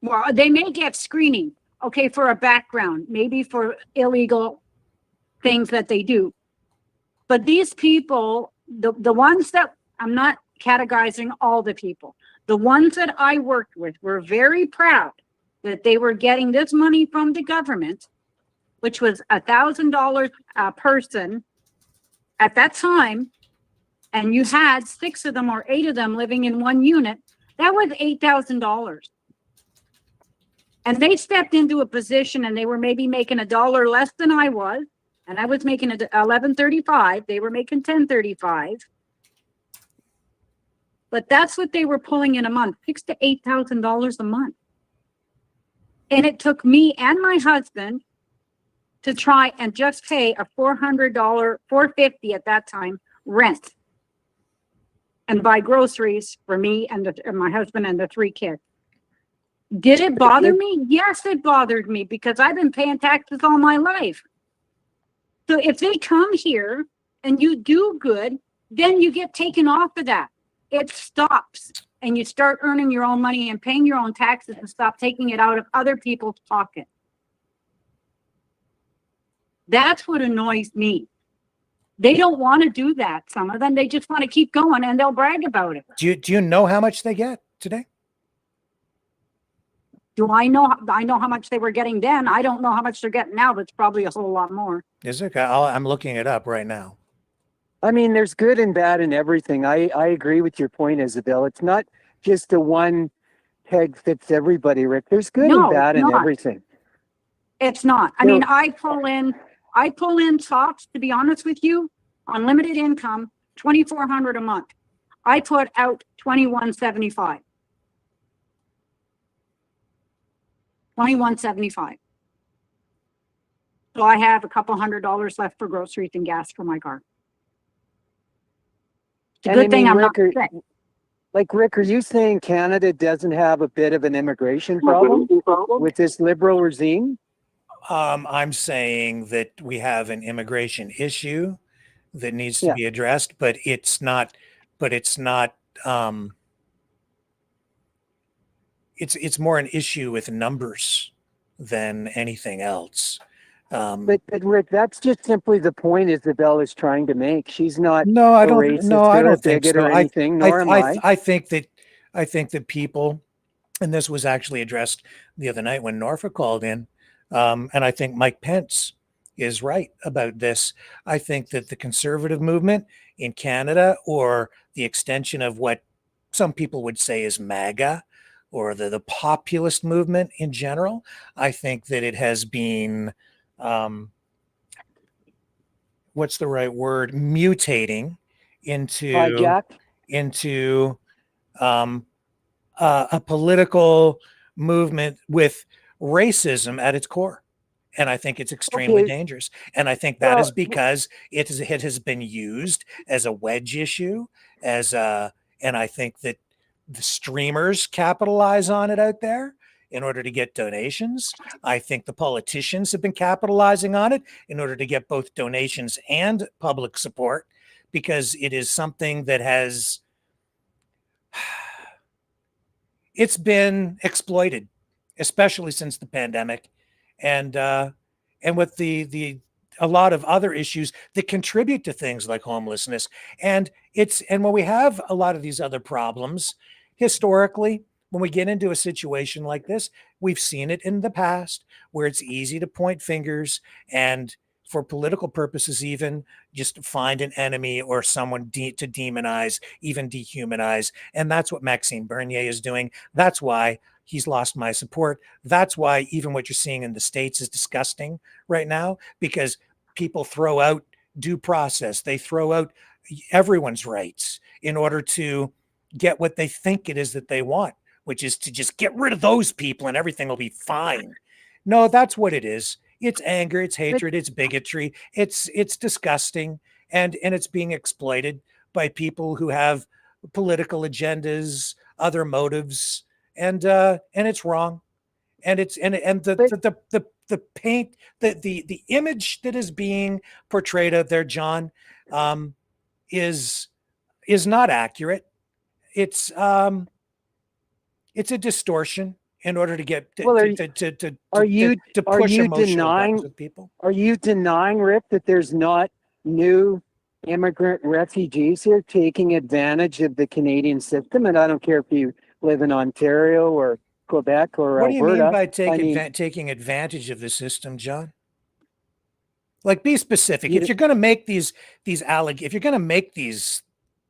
Speaker 5: well, they may get screening, okay, for a background, maybe for illegal things that they do. But these people, the ones that, I'm not categorizing all the people, the ones that I worked with were very proud that they were getting this money from the government, which was $1,000 a person at that time, and you had 6 of them or 8 of them living in one unit. That was $8,000. And they stepped into a position and they were maybe making $1 less than I was, and I was making $11.35. They were making $10.35. But that's what they were pulling in a month, $6,000 to $8,000 a month. And it took me and my husband to try and just pay a $400, $450 at that time, rent, and buy groceries for me and my husband and the 3 kids. Did it bother me? Yes, it bothered me because I've been paying taxes all my life. So if they come here and you do good, then you get taken off of that. It stops and you start earning your own money and paying your own taxes and stop taking it out of other people's pocket. That's what annoys me. They don't want to do that. Some of them, they just want to keep going and they'll brag about it.
Speaker 2: Do you know how much they get today?
Speaker 5: Do I know? I know how much they were getting then. I don't know how much they're getting now, but it's probably a whole lot more.
Speaker 2: Is it? I'm looking it up right now.
Speaker 3: I mean, there's good and bad in everything. I agree with your point, Isabel. It's not just the one peg fits everybody, Rick. There's good and bad in everything.
Speaker 5: It's not. I mean, I pull in tops, to be honest with you, on limited income, $2,400 a month. I put out $2,175. $2,175. So I have a couple $100 left for groceries and gas for my car. It's a good thing I'm not sick.
Speaker 3: Like, Rick, are you saying Canada doesn't have a bit of an immigration problem with this liberal regime?
Speaker 2: I'm saying that we have an immigration issue that needs to be addressed, but it's not it's more an issue with numbers than anything else.
Speaker 3: But Rick, that's just simply the point Isabel is trying to make. She's not
Speaker 2: I don't think so.
Speaker 3: or anything, nor am I.
Speaker 2: I think that people, and this was actually addressed the other night when Norfolk called in, and I think Mike Pence is right about this. I think that the conservative movement in Canada, or the extension of what some people would say is MAGA, or the populist movement in general, I think that it has been, what's the right word, mutating
Speaker 3: Hijacked.
Speaker 2: into a political movement with racism at its core. And I think it's extremely dangerous. And I think that is because it has been used as a wedge issue, and I think that the streamers capitalize on it out there in order to get donations. I think the politicians have been capitalizing on it in order to get both donations and public support, because it is something that has, it's been exploited, especially since the pandemic, and with a lot of other issues that contribute to things like homelessness. And when we have a lot of these other problems historically, when we get into a situation like this, we've seen it in the past where it's easy to point fingers and, for political purposes, even just find an enemy or someone to demonize, even dehumanize. And that's what Maxime Bernier is doing. That's why he's lost my support. That's why even what you're seeing in the States is disgusting right now, because people throw out due process. They throw out everyone's rights in order to get what they think it is that they want, which is to just get rid of those people and everything will be fine. No, that's what it is. It's anger, it's hatred, it's bigotry, it's disgusting, and it's being exploited by people who have political agendas, other motives, and it's wrong. And the paint, the image that is being portrayed out there, John, is not accurate. It's a distortion in order to get to push emotional buttons with people.
Speaker 3: Are you denying, Rick, that there's not new immigrant refugees here taking advantage of the Canadian system? And I don't care if you live in Ontario or Quebec or
Speaker 2: What do you
Speaker 3: Alberta.
Speaker 2: mean by taking advantage of the system, John? Like, be specific. If you're going to make if you're going to make these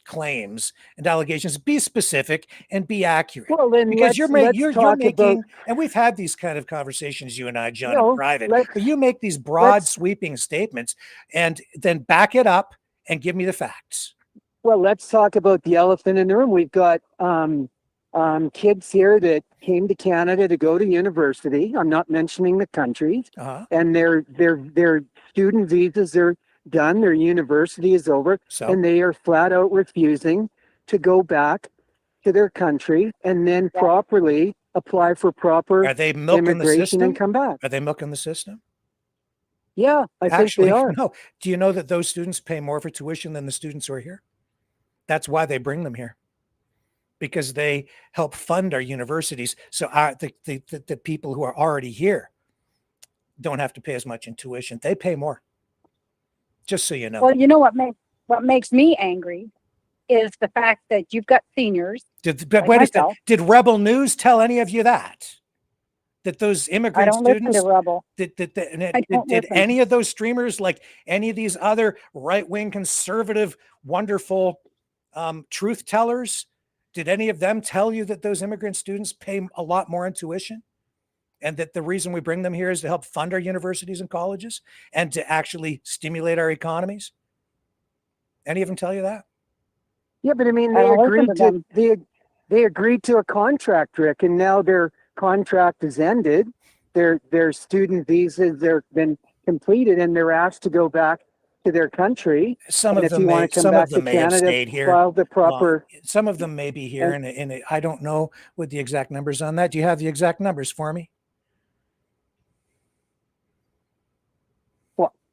Speaker 2: claims and allegations, be specific and be accurate.
Speaker 3: Well, then
Speaker 2: because you're making,
Speaker 3: about,
Speaker 2: and we've had these kind of conversations, you and I, John, in private, but you make these broad sweeping statements and then back it up and give me the facts.
Speaker 3: Well, let's talk about the elephant in the room. We've got kids here that came to Canada to go to university. I'm not mentioning the countries, and their student visas are done, their university is over, and they are flat out refusing to go back to their country and then properly apply for proper immigration and come back.
Speaker 2: Are they milking the system?
Speaker 3: Yeah, I think they are.
Speaker 2: No. Do you know that those students pay more for tuition than the students who are here? That's why they bring them here, because they help fund our universities. So the people who are already here don't have to pay as much in tuition. They pay more. Just so you know.
Speaker 5: Well, you know what makes me angry is the fact that you've got seniors.
Speaker 2: Did Rebel News tell any of you that those immigrant students?
Speaker 5: Listen to Rebel.
Speaker 2: Did any of those streamers, like any of these other right-wing, conservative, wonderful truth tellers, did any of them tell you that those immigrant students pay a lot more in tuition? And that the reason we bring them here is to help fund our universities and colleges and to actually stimulate our economies? Any of them tell you that?
Speaker 3: Yeah, but I mean, they agreed to a contract, Rick, and now their contract has ended. Their student visas have been completed, and they're asked to go back to their country.
Speaker 2: Some of them may have stayed here. Some of them may be here, and I don't know what the exact numbers on that. Do you have the exact numbers for me?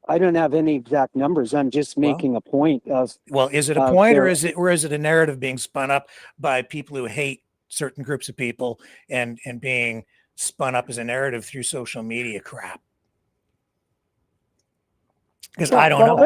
Speaker 3: I don't have any exact numbers. I'm just making a point of.
Speaker 2: Well, is it a point, or is it a narrative being spun up by people who hate certain groups of people and being spun up as a narrative through social media crap? Because I don't know.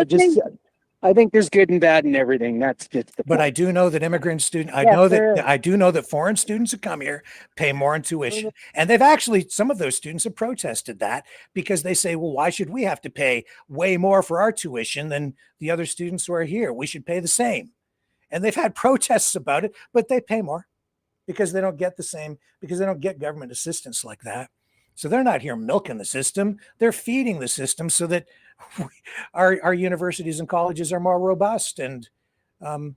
Speaker 3: I think there's good and bad in everything. That's just the
Speaker 2: But
Speaker 3: point.
Speaker 2: I do know that immigrant students,
Speaker 3: Yes,
Speaker 2: I do know that foreign students who come here pay more in tuition. And they've actually, some of those students have protested that because they say, well, why should we have to pay way more for our tuition than the other students who are here? We should pay the same. And they've had protests about it, but they pay more because they don't get the same, because they don't get government assistance like that. So they're not here milking the system. They're feeding the system so that our universities and colleges are more robust and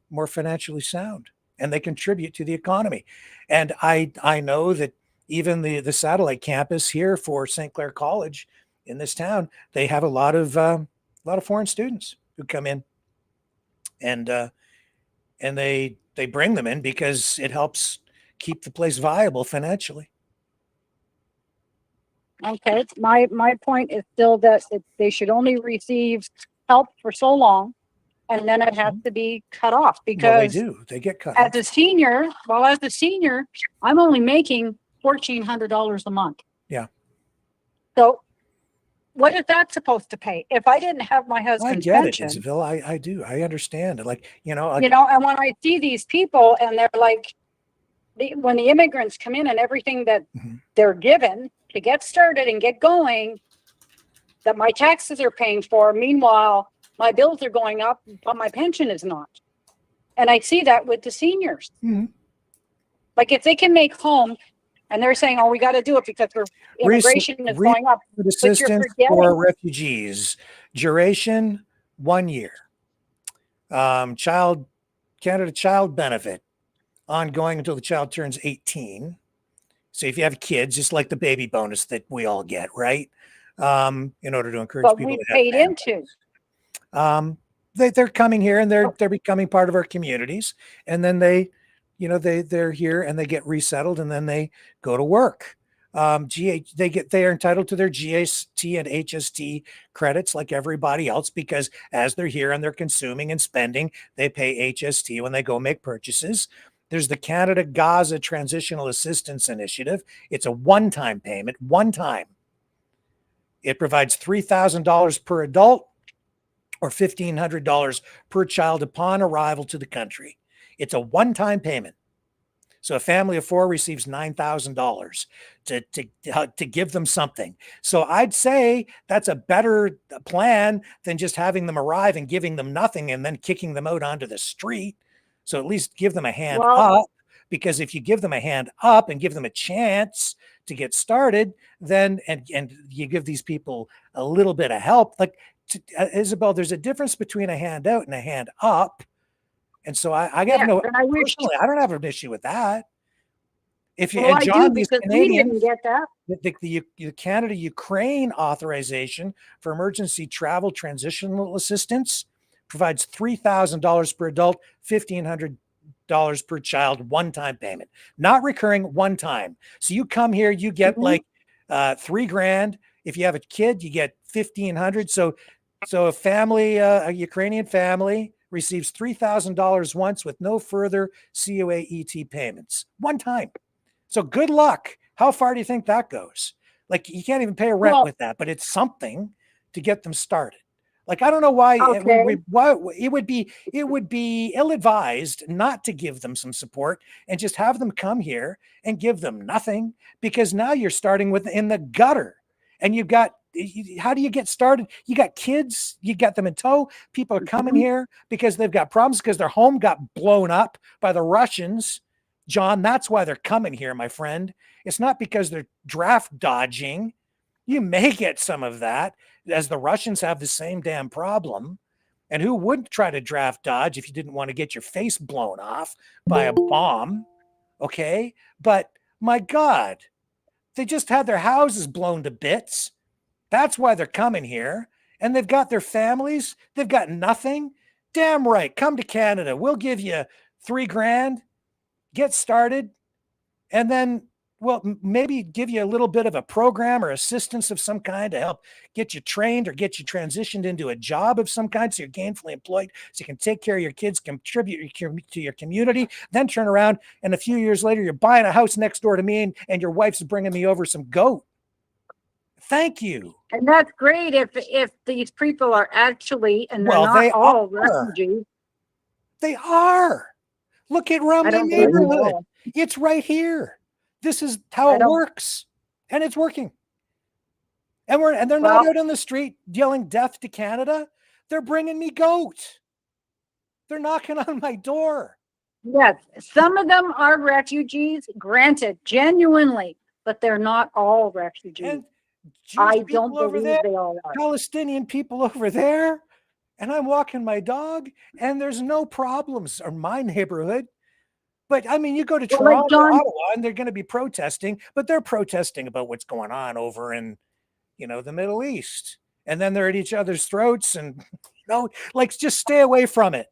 Speaker 2: more financially sound, and they contribute to the economy. And I know that even the satellite campus here for St. Clair College in this town, they have a lot of foreign students who come in, and they bring them in because it helps keep the place viable financially.
Speaker 5: Okay, my point is still that they should only receive help for so long, and then it has to be cut off because
Speaker 2: They get cut
Speaker 5: as
Speaker 2: off.
Speaker 5: a senior, I'm only making $1,400 a month.
Speaker 2: Yeah.
Speaker 5: So what is that supposed to pay? If I didn't have my
Speaker 2: I
Speaker 5: husband's
Speaker 2: get it,
Speaker 5: pension,
Speaker 2: Isabel. I do. I understand it. Like,
Speaker 5: and when I see these people and they're like, when the immigrants come in and everything that they're given to get started and get going, that my taxes are paying for. Meanwhile, my bills are going up, but my pension is not. And I see that with the seniors. Like if they can make home, and they're saying, "Oh, we got to do it because immigration is going up."
Speaker 2: Assistance for refugees, duration 1 year. Canada Child Benefit, ongoing until the child turns 18. So if you have kids, just like the baby bonus that we all get, right? In order to encourage people to have
Speaker 5: paid
Speaker 2: families. They're coming here and they're becoming part of our communities, and then they're here and they get resettled and then they go to work. They are entitled to their GST and HST credits like everybody else, because as they're here and they're consuming and spending, they pay HST when they go make purchases. There's the Canada Gaza Transitional Assistance Initiative. It's a one-time payment, one time. It provides $3,000 per adult or $1,500 per child upon arrival to the country. It's a one-time payment. So a family of four receives $9,000 to give them something. So I'd say that's a better plan than just having them arrive and giving them nothing and then kicking them out onto the street. So at least give them a hand up, because if you give them a hand up and give them a chance to get started, then and you give these people a little bit of help. Like Isabel, there's a difference between a hand out and a hand up. And so I don't have an issue with that. If you and John, these Canadians,
Speaker 5: we didn't get that.
Speaker 2: The Canada-Ukraine authorization for emergency travel transitional assistance provides $3,000 per adult, $1,500 per child, one-time payment, not recurring, one time. So you come here, you get like $3,000. If you have a kid, you get $1,500. So a family, a Ukrainian family, receives $3,000 once with no further COAET payments, one time. So good luck. How far do you think that goes? Like you can't even pay a rent with that, but it's something to get them started. Like I don't know why it would be ill-advised not to give them some support and just have them come here and give them nothing, because now you're starting in the gutter, and how do you get started? You got kids, you got them in tow. People are coming here because they've got problems because their home got blown up by the Russians. John, that's why they're coming here, my friend. It's not because they're draft dodging. You may get some of that, as the Russians have the same damn problem. And who wouldn't try to draft dodge if you didn't want to get your face blown off by a bomb? Okay. But my God, they just had their houses blown to bits. That's why they're coming here. And they've got their families. They've got nothing. Damn right. Come to Canada. We'll give you $3,000. Get started. And then, maybe give you a little bit of a program or assistance of some kind to help get you trained or get you transitioned into a job of some kind so you're gainfully employed, so you can take care of your kids, contribute to your community, then turn around and a few years later, you're buying a house next door to me and your wife's bringing me over some goat. Thank you.
Speaker 5: And that's great if these people are actually, and they're
Speaker 2: Well,
Speaker 5: not
Speaker 2: they
Speaker 5: all
Speaker 2: are.
Speaker 5: refugees.
Speaker 2: They are. Look at around
Speaker 5: I
Speaker 2: my
Speaker 5: don't believe them
Speaker 2: neighborhood.
Speaker 5: all.
Speaker 2: It's right here. This is how
Speaker 5: I
Speaker 2: it
Speaker 5: don't-
Speaker 2: works. And it's working. And they're
Speaker 5: Well-
Speaker 2: not out on the street yelling death to Canada. They're bringing me goat. They're knocking on my door.
Speaker 5: Yes, some of them are refugees, granted, genuinely, but they're not all refugees.
Speaker 2: And Jewish
Speaker 5: I
Speaker 2: people
Speaker 5: don't
Speaker 2: over
Speaker 5: believe
Speaker 2: there,
Speaker 5: they all are.
Speaker 2: Palestinian people over there, and I'm walking my dog, and there's no problems in my neighborhood. But I mean, you go to
Speaker 5: Well, like
Speaker 2: Toronto,
Speaker 5: John-
Speaker 2: Ottawa, and they're going to be protesting, but they're protesting about what's going on over in, the Middle East, and then they're at each other's throats, and like just stay away from it.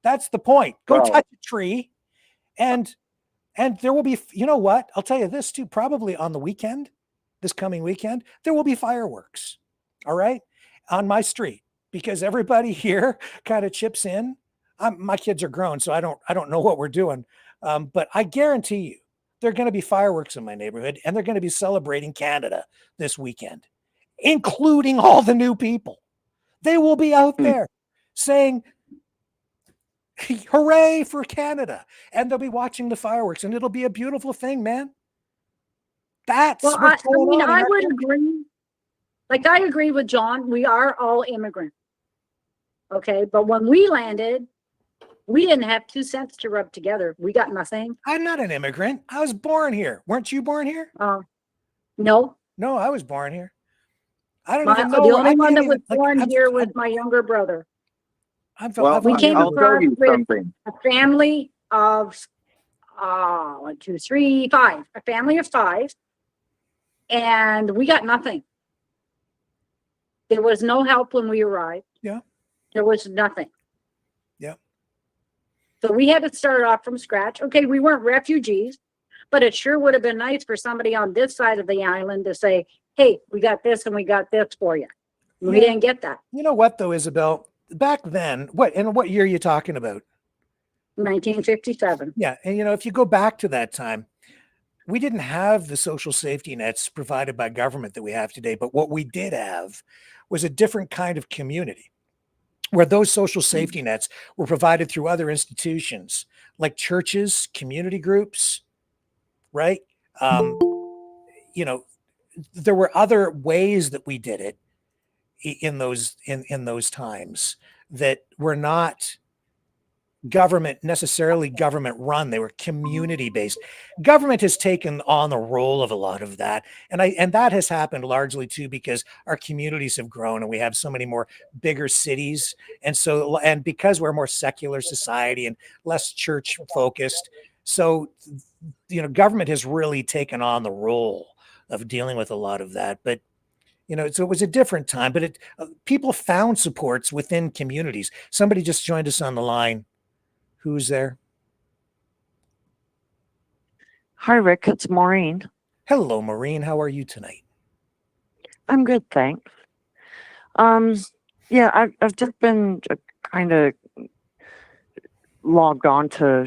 Speaker 2: That's the point. Go
Speaker 4: Well-
Speaker 2: touch a tree, and there will be. You know what? I'll tell you this too. Probably on the weekend, this coming weekend, there will be fireworks. All right, on my street, because everybody here kind of chips in. My kids are grown, so I don't know what we're doing, but I guarantee you, there are going to be fireworks in my neighborhood, and they're going to be celebrating Canada this weekend, including all the new people. They will be out there saying, "Hooray for Canada!" and they'll be watching the fireworks, and it'll be a beautiful thing, man. That's
Speaker 5: Well,
Speaker 2: what's going on. in
Speaker 5: I
Speaker 2: our
Speaker 5: would
Speaker 2: country.
Speaker 5: agree. Like, I agree with John. We are all immigrants. Okay. But when we landed, we didn't have 2 cents to rub together. We got nothing.
Speaker 2: I'm not an immigrant. I was born here. Weren't you born here?
Speaker 5: No.
Speaker 2: No, I was born here. I don't
Speaker 5: The
Speaker 2: even know.
Speaker 5: only one that was
Speaker 2: like,
Speaker 5: born here was my younger brother.
Speaker 4: Well,
Speaker 5: We came
Speaker 4: I'll tell you
Speaker 5: across with-
Speaker 4: something.
Speaker 5: A family of 1, 2, 3, 5. A family of 5. And we got nothing. There was no help when we arrived.
Speaker 2: Yeah.
Speaker 5: There was nothing.
Speaker 2: Yeah.
Speaker 5: So we had to start off from scratch. Okay, we weren't refugees, but it sure would have been nice for somebody on this side of the island to say, hey, we got this and we got this for you. We
Speaker 2: Yeah.
Speaker 5: didn't get that.
Speaker 2: You know what though, Isabel? Back then, what year are you talking about?
Speaker 5: 1957.
Speaker 2: Yeah, and if you go back to that time, we didn't have the social safety nets provided by government that we have today. But what we did have was a different kind of community, where those social safety nets were provided through other institutions like churches, community groups, right? There were other ways that we did it in those times that were not necessarily government run. They were community based. Government has taken on the role of a lot of that, and that has happened largely too because our communities have grown and we have so many more bigger cities, and because we're a more secular society and less church focused, so government has really taken on the role of dealing with a lot of that. But so it was a different time, but people found supports within communities. Somebody just joined us on the line. Who's there?
Speaker 7: Hi, Rick. It's Maureen.
Speaker 2: Hello, Maureen. How are you tonight?
Speaker 7: I'm good, thanks. Yeah, I've just been kind of logged on to.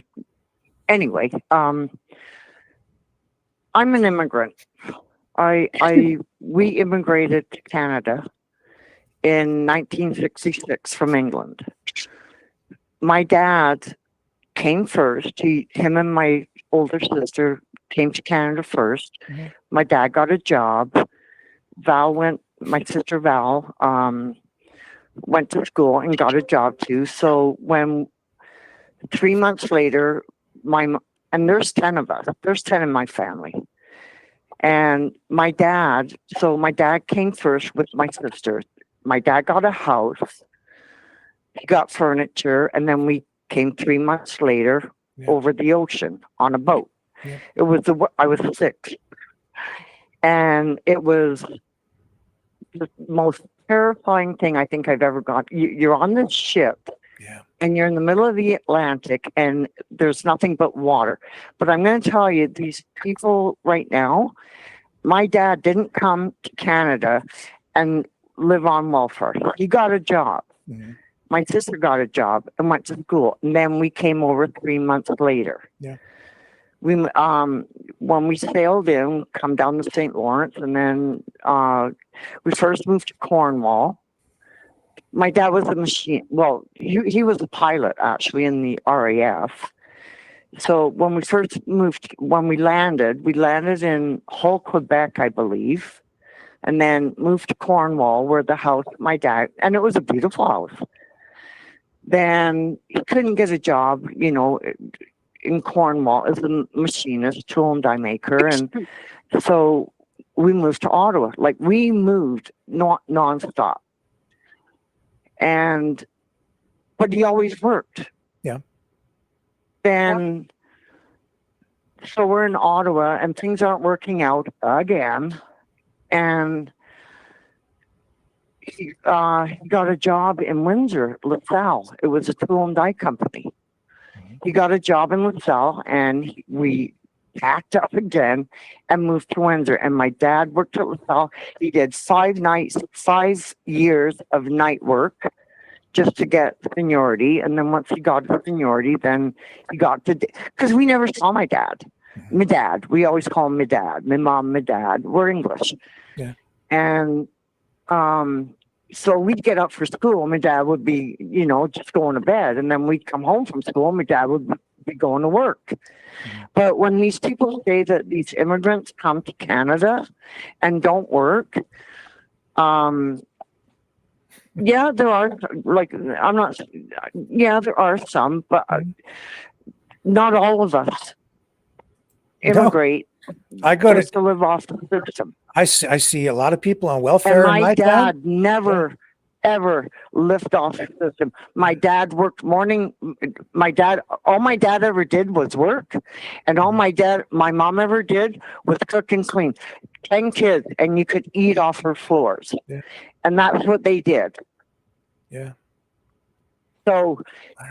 Speaker 7: Anyway, I'm an immigrant. We immigrated to Canada in 1966 from England. My dad came first. Him and my older sister came to Canada first.
Speaker 2: Mhm.
Speaker 7: My dad got a job. My sister Val went to school and got a job too. So when 3 months later, and there's 10 of us. There's 10 in my family. And my dad came first with my sister. My dad got a house. He got furniture, and then we came 3 months later over the ocean on a boat.
Speaker 2: Yeah.
Speaker 7: I was 6. And it was the most terrifying thing I think I've ever gone. You're on this ship.
Speaker 2: Yeah.
Speaker 7: And you're in the middle of the Atlantic and there's nothing but water. But I'm going to tell you, these people right now, my dad didn't come to Canada and live on welfare. He got a job.
Speaker 2: Mm-hmm.
Speaker 7: My sister got a job and went to school. And then we came over 3 months later.
Speaker 2: Yeah.
Speaker 7: when we sailed in, come down the St. Lawrence, and then we first moved to Cornwall. My dad was a machine. Well, he was a pilot actually in the RAF. So when we landed in Hull, Quebec, I believe, and then moved to Cornwall, where the house, my dad, and it was a beautiful house. Then he couldn't get a job, in Cornwall as a machinist, tool and die maker, and so we moved to Ottawa. Like, we moved nonstop, but he always worked.
Speaker 2: Yeah.
Speaker 7: Then, so we're in Ottawa, and things aren't working out again, and he got a job in Windsor, LaSalle. It was a tool and die company. He got a job in LaSalle, and we packed up again and moved to Windsor. And my dad worked at LaSalle. He did 5 years of night work just to get seniority. And then once he got the seniority, then he got to, because we never saw my dad. My dad, we always call him my dad. My mom, my dad. We're English.
Speaker 2: Yeah.
Speaker 7: And so we'd get up for school. My dad would be, just going to bed. And then we'd come home from school. My dad would be going to work. But when these people say that these immigrants come to Canada and don't work, yeah, there are, there are some, but not all of us immigrate.
Speaker 2: I go
Speaker 7: to live off the system.
Speaker 2: I see a lot of people on welfare.
Speaker 7: And my dad never, ever lived off the system. My dad worked morning. All my dad ever did was work. And all my mom ever did was cook and clean. 10 kids, and you could eat off her floors. Yeah. And that's what they did.
Speaker 2: Yeah.
Speaker 7: So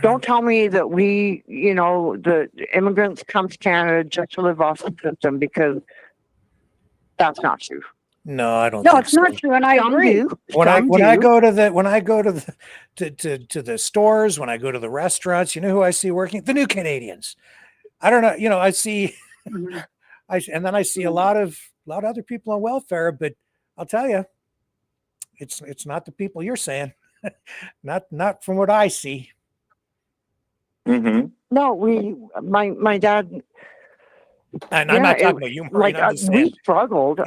Speaker 7: don't tell me that the immigrants come to Canada just to live off the system, because that's not true.
Speaker 2: No, I don't.
Speaker 5: No, it's not true, and I agree.
Speaker 2: When I go to the stores, when I go to the restaurants, you know who I see working? The New Canadians. I don't know. I see, and then I see a lot of other people on welfare. But I'll tell you, it's not the people you're saying. not from what I see.
Speaker 4: Mm-hmm.
Speaker 7: No, my dad.
Speaker 2: And I'm not talking about you, Maureen.
Speaker 7: We struggled.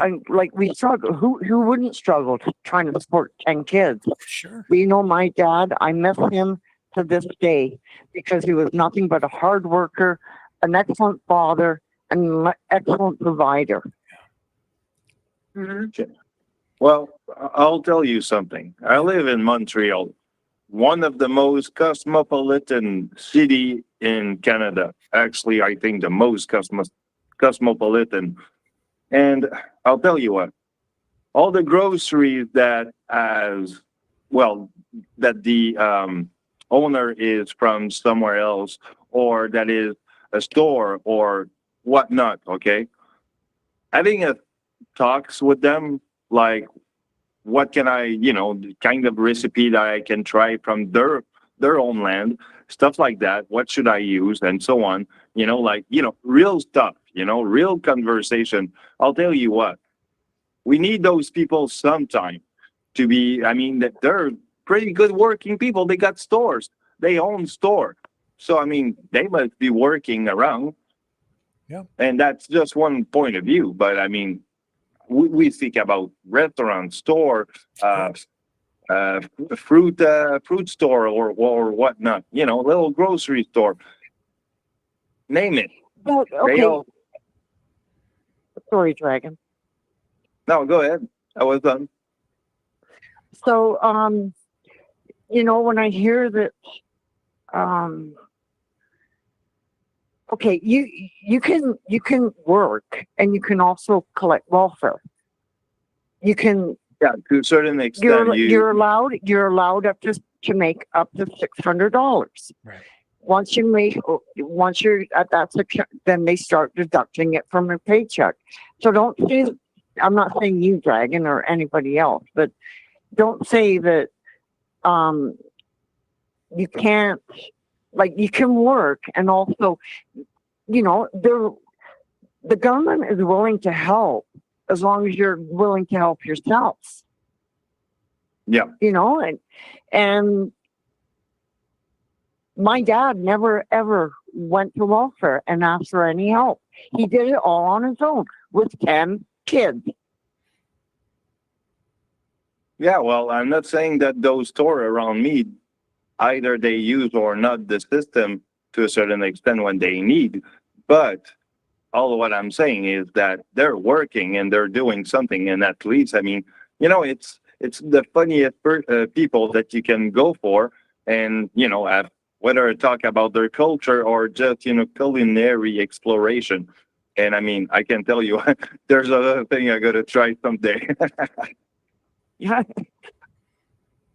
Speaker 7: We struggled. Who wouldn't struggle trying to support 10 kids?
Speaker 2: Sure.
Speaker 7: But my dad, I miss him to this day, because he was nothing but a hard worker, an excellent father, and an excellent provider.
Speaker 4: Mm-hmm. Well, I'll tell you something. I live in Montreal, one of the most cosmopolitan city in Canada. Actually, I think the most cosmopolitan. And I'll tell you what, all the groceries that the owner is from somewhere else, or that is a store or whatnot, okay? Having a talks with them, like, what can I, the kind of recipe that I can try from their own land, stuff like that. What should I use, and so on. Real stuff. Real conversation. I'll tell you what, we need those people sometime to be. They're pretty good working people. They got stores. They own store. So they must be working around.
Speaker 2: Yeah. And
Speaker 4: that's just one point of view. But we think about restaurant, store, fruit store, or whatnot. Little grocery store. Name it.
Speaker 7: Well, okay. Sorry, Dragon.
Speaker 4: No, go ahead. I was done.
Speaker 7: So, when I hear that, okay, you can work, and you can also collect welfare. You can.
Speaker 4: Yeah, to a certain extent.
Speaker 7: You're allowed up to make up to $600.
Speaker 2: Right.
Speaker 7: Once you're at that section, then they start deducting it from your paycheck. So don't say, I'm not saying you, Dragon, or anybody else, but don't say that you can't, you can work, and also, the government is willing to help as long as you're willing to help yourself.
Speaker 4: Yeah.
Speaker 7: You know, and my dad never ever went to welfare and asked for any help. He did it all on his own with 10 kids.
Speaker 4: Yeah, well, I'm not saying that those stores around me, either they use or not the system to a certain extent when they need, but all of what I'm saying is that they're working and they're doing something, and at least, I mean, you know, it's the funniest people that you can go for, and you know, whether talk about their culture or just culinary exploration. And I mean, I can tell you, there's another thing I gotta try someday.
Speaker 7: Yeah.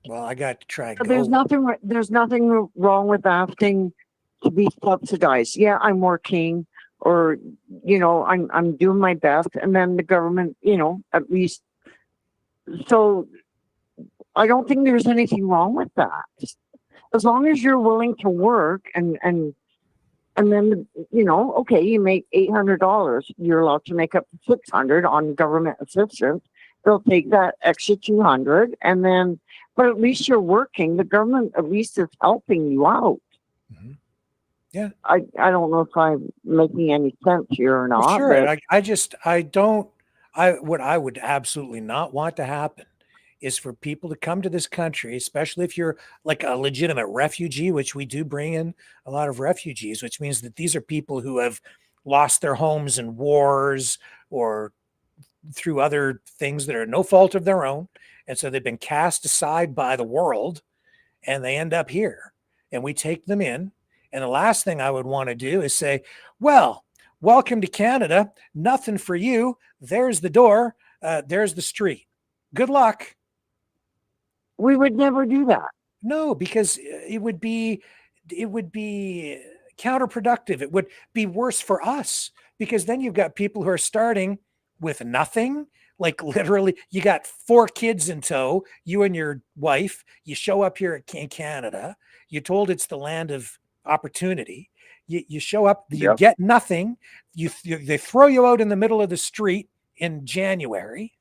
Speaker 2: Well, I got to try.
Speaker 7: So there's nothing wrong with asking to be subsidized. Yeah, I'm working, or you know, I'm doing my best, and then the government, you know, at least. So I don't think there's anything wrong with that, as long as you're willing to work and then, you know, okay, you make $800, you're allowed to make up to $600 on government assistance. They'll take that extra $200, and then, but at least you're working. The government at least is helping you out.
Speaker 2: Mm-hmm. Yeah.
Speaker 7: I don't know if I'm making any sense here or not.
Speaker 2: Well, sure.
Speaker 7: But
Speaker 2: What I would absolutely not want to happen is for people to come to this country, especially if you're like a legitimate refugee, which we do bring in a lot of refugees, which means that these are people who have lost their homes in wars or through other things that are no fault of their own. And so they've been cast aside by the world and they end up here, and we take them in. And the last thing I would want to do is say, well, welcome to Canada. Nothing for you. There's the door. There's the street. Good luck.
Speaker 7: we would never do that.
Speaker 2: No, because it would be counterproductive. It would be worse for us, because then you've got people who are starting with nothing. Like literally, you got 4 kids in tow, you and your wife. You show up here in Canada. You're told it's the land of opportunity. You show up, you get nothing. They throw you out in the middle of the street in January,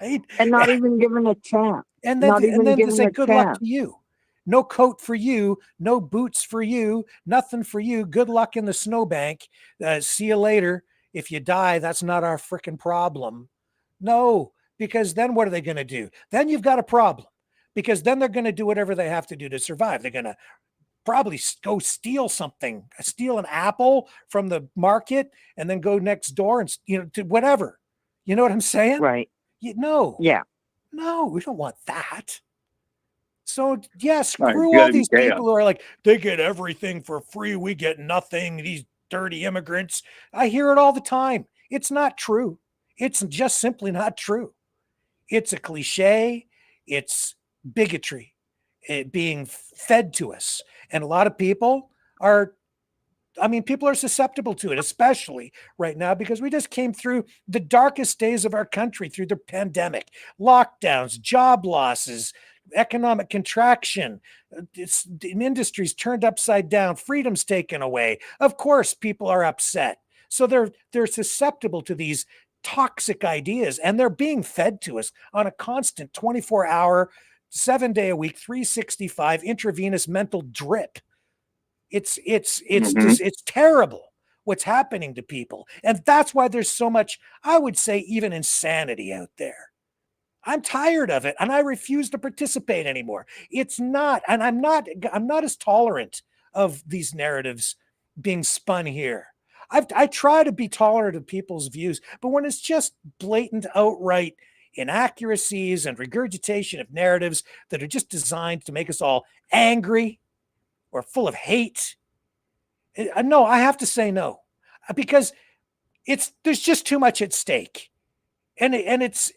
Speaker 2: right?
Speaker 7: And not even given a chance.
Speaker 2: And then they say, good luck to you. No coat for you, no boots for you, nothing for you. Good luck in the snowbank. See you later. If you die, that's not our freaking problem. No, because then what are they going to do? Then you've got a problem, because then they're going to do whatever they have to do to survive. They're going to probably go steal something, steal an apple from the market, and then go next door and, to whatever. You know what I'm saying?
Speaker 7: Right.
Speaker 2: No.
Speaker 7: Yeah.
Speaker 2: No, we don't want that. So, yeah, screw all these people who are like, they get everything for free. We get nothing. These dirty immigrants. I hear it all the time. It's not true. It's just simply not true. It's a cliche. It's bigotry being fed to us. And a lot of people are susceptible to it, especially right now, because we just came through the darkest days of our country through the pandemic, lockdowns, job losses, economic contraction, industries turned upside down, freedoms taken away. Of course, people are upset. So they're susceptible to these toxic ideas, and they're being fed to us on a constant 24-hour, 7-day-a-week, 365 intravenous mental drip. It's terrible what's happening to people. And that's why there's so much, I would say, even insanity out there. I'm tired of it, and I refuse to participate anymore. It's not, and I'm not as tolerant of these narratives being spun here. I try to be tolerant of people's views, but when it's just blatant, outright inaccuracies and regurgitation of narratives that are just designed to make us all angry or full of hate, no, I have to say no, because there's just too much at stake, and it's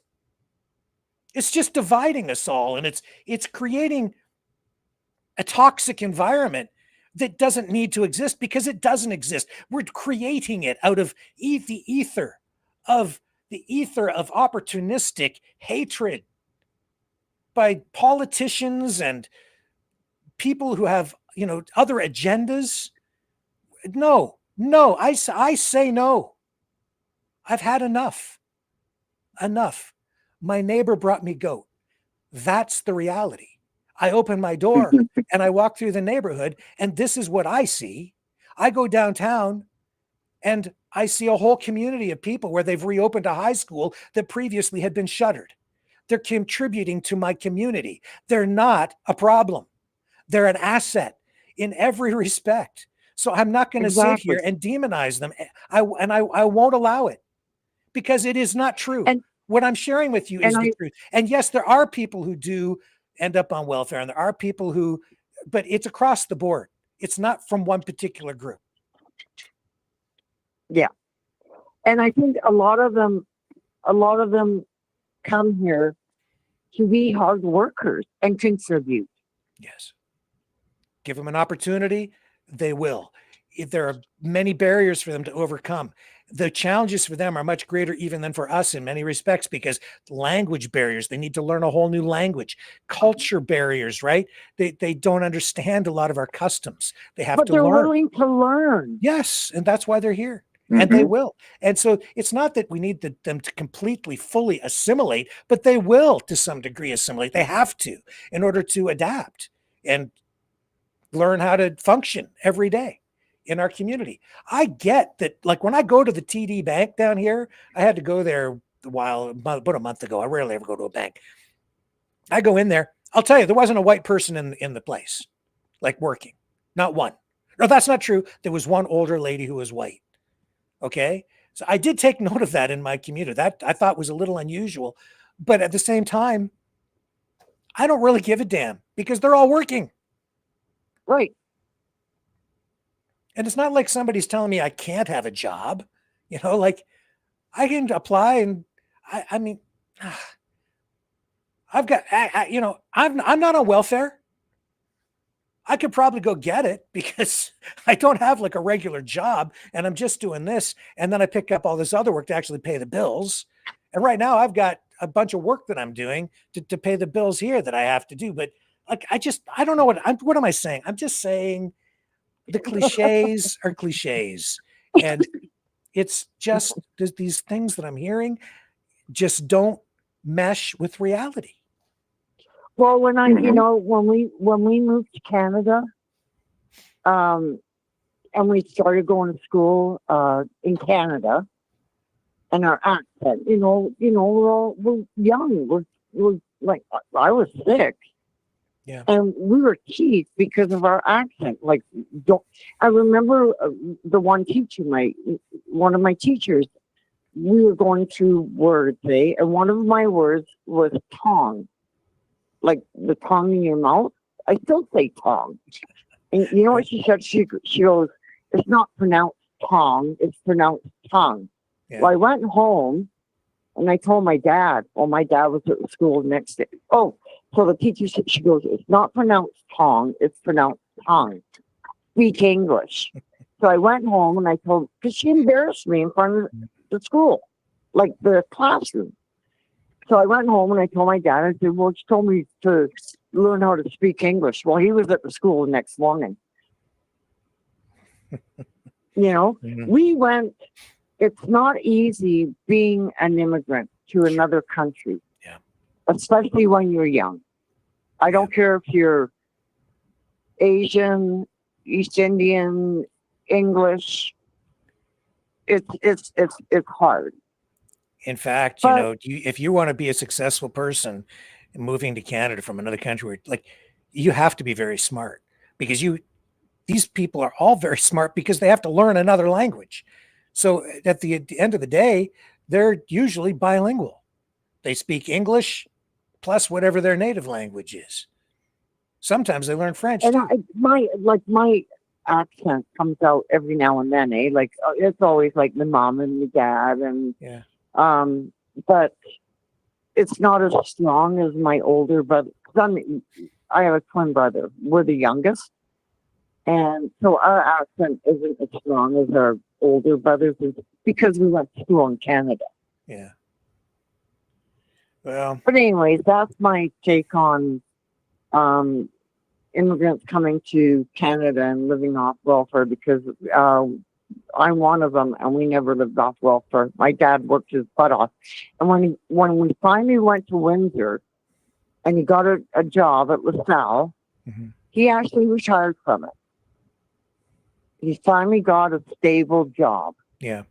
Speaker 2: just dividing us all, and it's creating a toxic environment that doesn't need to exist, because it doesn't exist. We're creating it out of the ether of opportunistic hatred by politicians and people who have, other agendas. No, I say no. I've had enough. Enough. My neighbor brought me goat. That's the reality. I open my door and I walk through the neighborhood, and this is what I see. I go downtown and I see a whole community of people where they've reopened a high school that previously had been shuttered. They're contributing to my community. They're not a problem. They're an asset in every respect. So I'm not going to sit here and demonize them. I won't allow it, because it is not true. And what I'm sharing with you is the truth. And yes, there are people who do end up on welfare, and there are people who, but it's across the board. It's not from one particular group.
Speaker 7: Yeah. And I think a lot of them come here to be hard workers and contribute.
Speaker 2: Yes. Give them an opportunity, they will. If there are many barriers for them to overcome, the challenges for them are much greater even than for us in many respects, because language barriers, they need to learn a whole new language. Culture barriers, right? They don't understand a lot of our customs. They have to learn.
Speaker 7: But they're willing to learn.
Speaker 2: Yes, and that's why they're here. And they will. And so it's not that we need them to completely, fully assimilate, but they will to some degree assimilate. They have to, in order to adapt and learn how to function every day in our community. I get that, like when I go to the TD Bank down here, I had to go there about a month ago. I rarely ever go to a bank. I go in there. I'll tell you, there wasn't a white person in the place, like working. Not one. No, that's not true. There was one older lady who was white. Okay. So I did take note of that in my community. That I thought was a little unusual, but at the same time, I don't really give a damn, because they're all working.
Speaker 7: Right.
Speaker 2: And it's not like somebody's telling me I can't have a job, like I can apply. And I mean, I've got, I'm not on welfare. I could probably go get it, because I don't have like a regular job, and I'm just doing this. And then I pick up all this other work to actually pay the bills. And right now I've got a bunch of work that I'm doing to pay the bills here that I have to do. But like, I don't know what am I saying? I'm just saying the cliches are cliches. And it's just these things that I'm hearing just don't mesh with reality.
Speaker 7: Well, when we moved to Canada, and we started going to school in Canada, and our accent, we're young. We're like, I was 6.
Speaker 2: Yeah. And
Speaker 7: we were teased because of our accent. Like, I remember the one of my teachers, we were going through words, and one of my words was tongue. Like the tongue in your mouth. I still say tongue. And you know what she said? She goes, it's not pronounced tongue, it's pronounced tongue. Yeah. Well, I went home and I told my dad. Well, my dad was at the school next day. Oh, so the teacher said, she goes, it's not pronounced tongue, it's pronounced tongue. Speak English. So I went home and I told, because she embarrassed me in front of the school, like the classroom. So I went home and I told my dad, I said, well, she told me to learn how to speak English. Well, he was at the school the next morning. We went, it's not easy being an immigrant to another country, especially when you're young. I don't care if you're Asian, East Indian, English. It's hard.
Speaker 2: In fact, if you want to be a successful person moving to Canada from another country, you have to be very smart, because these people are all very smart because they have to learn another language. So at the end of the day, they're usually bilingual. They speak English plus whatever their native language is. Sometimes they learn French.
Speaker 7: And my accent comes out every now and then, Like it's always like my mom and my dad, and but it's not as strong as my older brother. I have a twin brother. We're the youngest, and so our accent isn't as strong as our older brothers, because we went to school in Canada.
Speaker 2: Yeah. Well,
Speaker 7: but anyways, that's my take on immigrants coming to Canada and living off welfare, because I'm one of them, and we never lived off welfare. My dad worked his butt off. And when we finally went to Windsor and he got a job at LaSalle, he actually retired from it. He finally got a stable job.
Speaker 2: Yeah.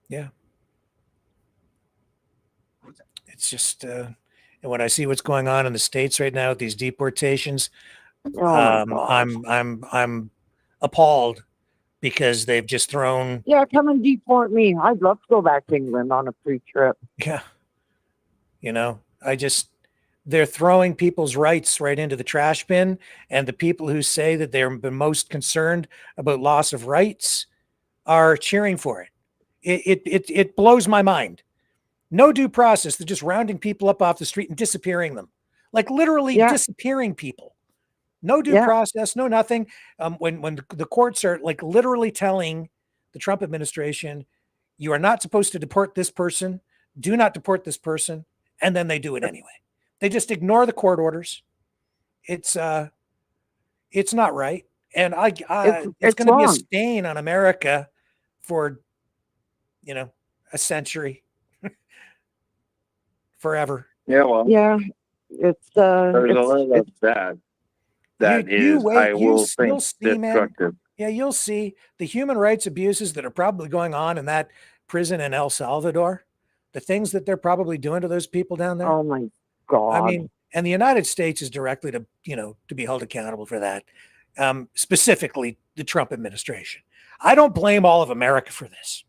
Speaker 2: Yeah. It's just, and when I see what's going on in the States right now with these deportations, I'm appalled because they've just thrown.
Speaker 7: Yeah, come and deport me. I'd love to go back to England on a free trip.
Speaker 2: Yeah. They're throwing people's rights right into the trash bin, and the people who say that they're the most concerned about loss of rights are cheering for it. It blows my mind. No due process. They're just rounding people up off the street and disappearing them, like literally disappearing people. No due process, no nothing. When the courts are like literally telling the Trump administration, you are not supposed to deport this person. Do not deport this person, and then they do it anyway. They just ignore the court orders. It's not right, and it's going to be a stain on America for a century. Forever.
Speaker 4: Yeah, well.
Speaker 7: Yeah, it's
Speaker 4: there's a lot of that. You'll see, destructive.
Speaker 2: Yeah, you'll see the human rights abuses that are probably going on in that prison in El Salvador. The things that they're probably doing to those people down there.
Speaker 7: Oh my God!
Speaker 2: I mean, and the United States is directly to be held accountable for that. Specifically, the Trump administration. I don't blame all of America for this,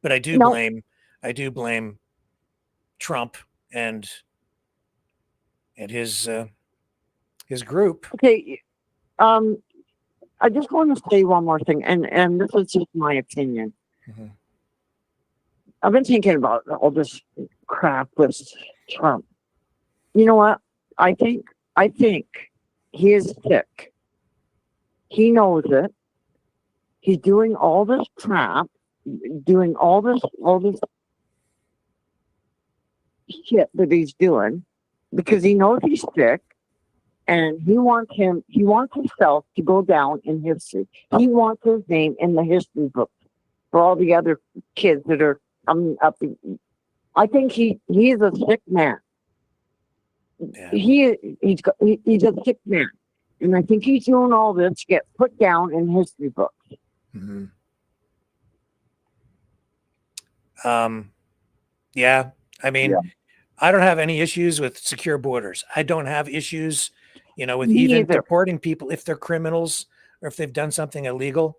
Speaker 2: but I do blame Trump and his group.
Speaker 7: Okay, I just want to say one more thing, and this is just my opinion. I've been thinking about all this crap with Trump. You know what? I think he is sick. He knows it. He's doing all this crap, doing all this shit that he's doing because he knows he's sick, and he wants himself to go down in history. He wants his name in the history book for all the other kids that are coming up. I think he's a sick man.
Speaker 2: Yeah.
Speaker 7: He's a sick man, and I think he's doing all this to get put down in history books.
Speaker 2: Yeah. I mean, I don't have any issues with secure borders. I don't have issues, with even deporting people if they're criminals or if they've done something illegal.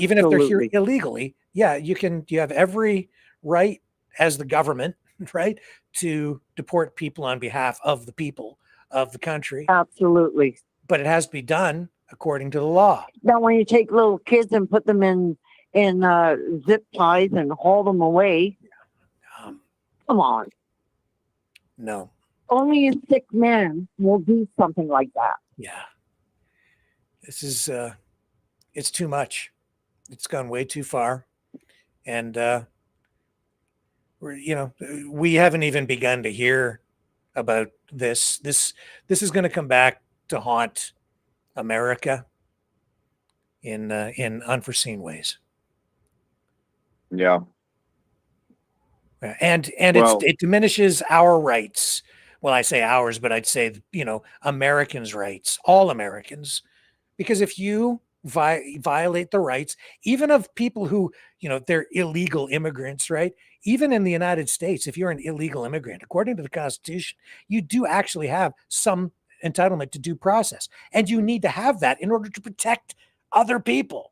Speaker 2: Even if they're here illegally, you have every right as the government, right, to deport people on behalf of the people of the country.
Speaker 7: Absolutely.
Speaker 2: But it has to be done according to the law.
Speaker 7: Now, when you take little kids and put them in zip ties and haul them away, come on.
Speaker 2: No.
Speaker 7: Only a sick man will do something like that.
Speaker 2: Yeah. This is, it's too much. It's gone way too far. And, we haven't even begun to hear about this. This is going to come back to haunt America in unforeseen ways.
Speaker 4: Yeah.
Speaker 2: And it diminishes our rights. Well, I say ours, but I'd say, Americans' rights, all Americans, because if you violate the rights, even of people who, they're illegal immigrants, right? Even in the United States, if you're an illegal immigrant, according to the Constitution, you do actually have some entitlement to due process. And you need to have that in order to protect other people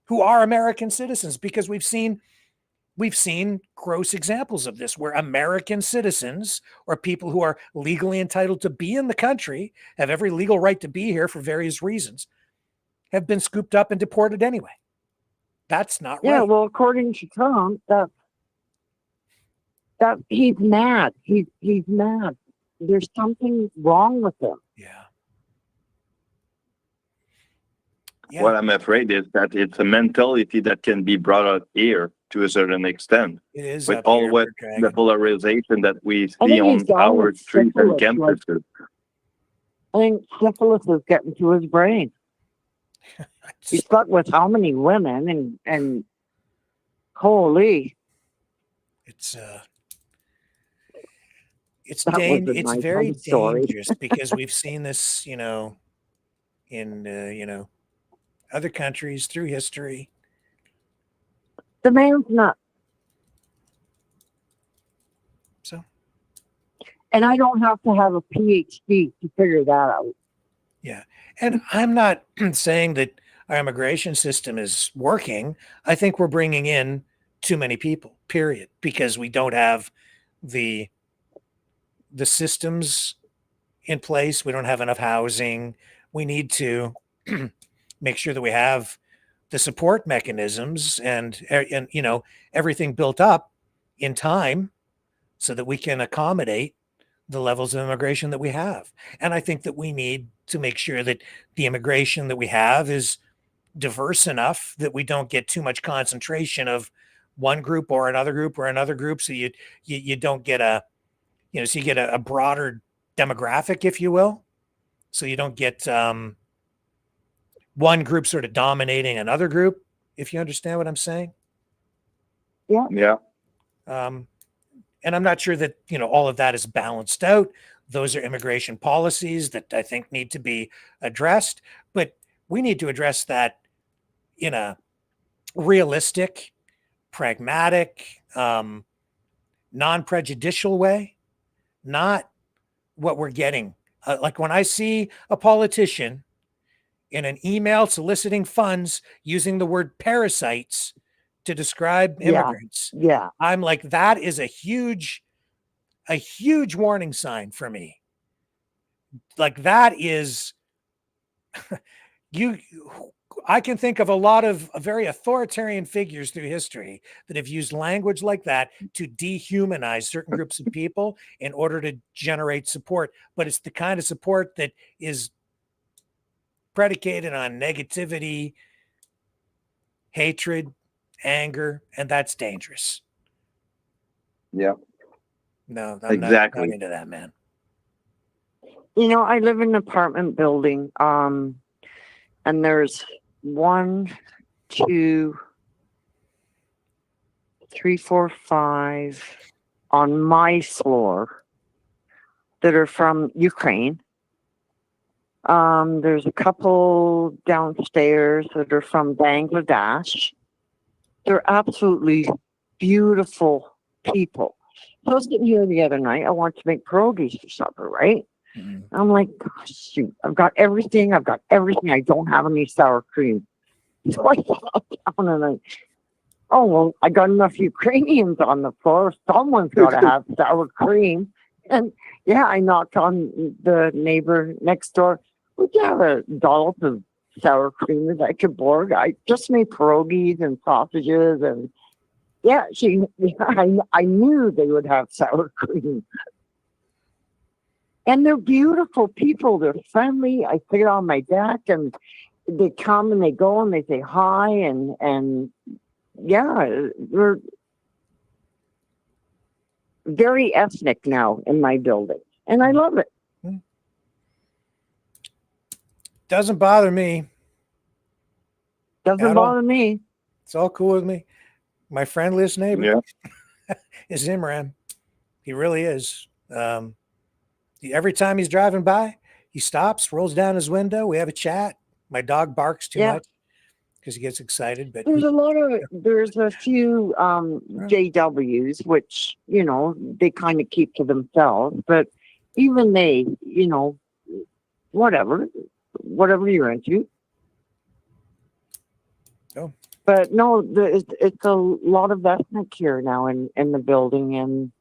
Speaker 2: who are American citizens, because we've seen gross examples of this where American citizens or people who are legally entitled to be in the country, have every legal right to be here for various reasons, have been scooped up and deported anyway. That's not right.
Speaker 7: Yeah, well, according to Trump, that he's mad. He's mad. There's something wrong with him.
Speaker 2: Yeah.
Speaker 4: What I'm afraid is that it's a mentality that can be brought out here to a certain extent.
Speaker 2: It is
Speaker 4: with all what the polarization that we see on our streets and campuses.
Speaker 7: I think syphilis is getting to his brain. You slept with how many women and holy,
Speaker 2: It's
Speaker 7: that was a
Speaker 2: it's
Speaker 7: nice
Speaker 2: very
Speaker 7: fun story.
Speaker 2: dangerous because we've seen this, in other countries through history.
Speaker 7: The man's not,
Speaker 2: So
Speaker 7: and I don't have to have a PhD to figure that out.
Speaker 2: yeah, and I'm not saying that our immigration system is working. I think we're bringing in too many people, period, because we don't have the systems in place. We don't have enough housing. We need to make sure that we have the support mechanisms and everything built up in time so that we can accommodate the levels of immigration that we have. And I think that we need to make sure that the immigration that we have is diverse enough that we don't get too much concentration of one group or another group or another group. So you don't get so you get a broader demographic, if you will. So you don't get one group sort of dominating another group, if you understand what I'm saying.
Speaker 4: Yeah.
Speaker 2: And I'm not sure that, all of that is balanced out. Those are immigration policies that I think need to be addressed, but we need to address that in a realistic, pragmatic, non-prejudicial way, not what we're getting. Like when I see a politician in an email soliciting funds using the word parasites to describe immigrants,
Speaker 7: Yeah.
Speaker 2: I'm like, that is a huge warning sign for me. Like that is I can think of a lot of very authoritarian figures through history that have used language like that to dehumanize certain groups of people in order to generate support. But it's the kind of support that is predicated on negativity, hatred, anger, and that's dangerous.
Speaker 4: Yeah.
Speaker 2: No, I'm
Speaker 4: Exactly.
Speaker 2: not into that, man.
Speaker 7: I live in an apartment building, and there's 1, 2, 3, 4, 5 on my floor that are from Ukraine. There's a couple downstairs that are from Bangladesh. They're absolutely beautiful people. So I was sitting here the other night. I wanted to make pierogies for supper, right?
Speaker 2: Mm-hmm.
Speaker 7: I'm like, gosh, shoot, I've got everything. I don't have any sour cream. So I sat down and I got enough Ukrainians on the floor. Someone's got to have sour cream. And yeah, I knocked on the neighbor next door. Would you have a dollop of sour cream that I could borrow? I just made pierogies and sausages, and yeah, I knew they would have sour cream. And they're beautiful people. They're friendly. I sit on my deck, and they come and they go and they say hi, and yeah, we're very ethnic now in my building, and I love it.
Speaker 2: Doesn't bother me.
Speaker 7: Doesn't bother me.
Speaker 2: It's all cool with me. My friendliest neighbor
Speaker 4: Yeah.
Speaker 2: is Imran. He really is. Every time he's driving by, he stops, rolls down his window. We have a chat. My dog barks too much because he gets excited. But
Speaker 7: there's a few JWs, which, they kind of keep to themselves, but even they, whatever you're into.
Speaker 2: Oh.
Speaker 7: But no, it's a lot of ethnic here now in the building, and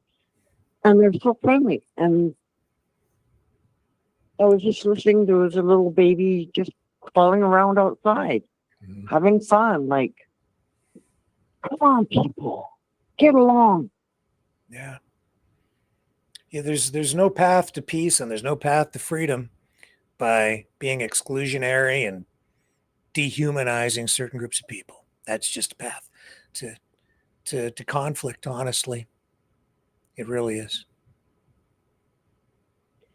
Speaker 7: they're so friendly. And I was just listening. There was a little baby just crawling around outside, having fun. Like, come on, people, get along.
Speaker 2: Yeah. There's no path to peace and there's no path to freedom by being exclusionary and dehumanizing certain groups of people. That's just a path to conflict, honestly. It really is.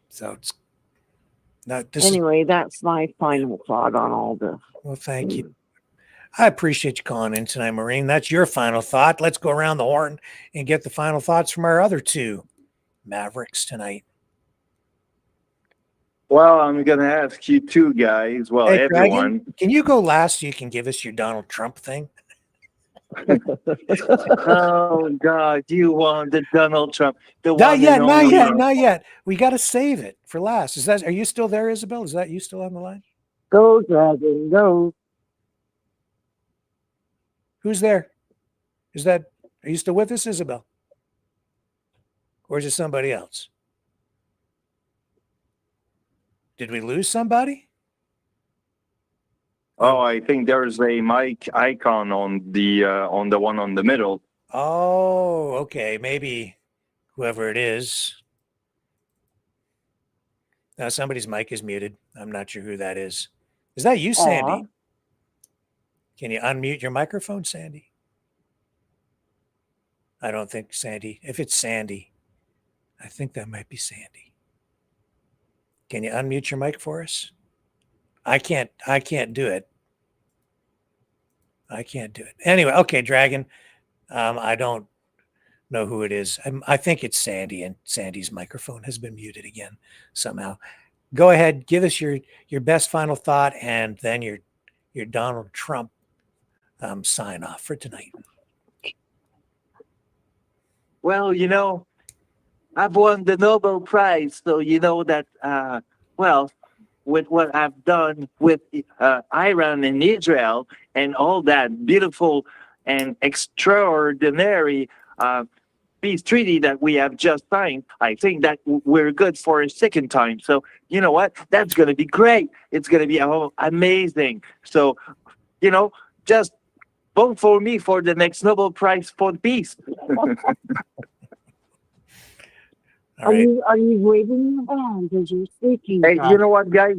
Speaker 2: So No,
Speaker 7: Anyway, that's my final thought on all this.
Speaker 2: Well, thank you. I appreciate you calling in tonight, Maureen. That's your final thought. Let's go around the horn and get the final thoughts from our other two Mavericks tonight.
Speaker 4: Well, I'm going to ask you two guys, well,
Speaker 2: Hey,
Speaker 4: everyone.
Speaker 2: Dragon, can you go last so you can give us your Donald Trump thing?
Speaker 4: Oh, God, you want the Donald Trump.
Speaker 2: Not yet. We got to save it for last. Are you still there, Isabel? Is that you still on the line?
Speaker 7: Go, Dragon, go.
Speaker 2: Who's there? Are you still with us, Isabel? Or is it somebody else? Did we lose somebody?
Speaker 4: Oh, I think there's a mic icon on the one on the middle.
Speaker 2: Oh, okay. Maybe whoever it is. Now somebody's mic is muted. I'm not sure who that is. Is that you, Sandy?
Speaker 7: Aw.
Speaker 2: Can you unmute your microphone, Sandy? I don't think Sandy. If it's Sandy, I think that might be Sandy. Can you unmute your mic for us? I can't do it. I can't do it. Anyway, okay, Dragon. I don't know who it is. I think it's Sandy, and Sandy's microphone has been muted again somehow. Go ahead, give us your best final thought, and then your Donald Trump sign off for tonight.
Speaker 8: Well, I've won the Nobel Prize, so you know that, with what I've done with Iran and Israel and all that beautiful and extraordinary peace treaty that we have just signed, I think that we're good for a second time. So, you know what? That's going to be great. It's going to be amazing. So, just vote for me for the next Nobel Prize for peace.
Speaker 2: All right.
Speaker 7: Are you waving your hand as you're speaking?
Speaker 4: Hey, you know what, guys?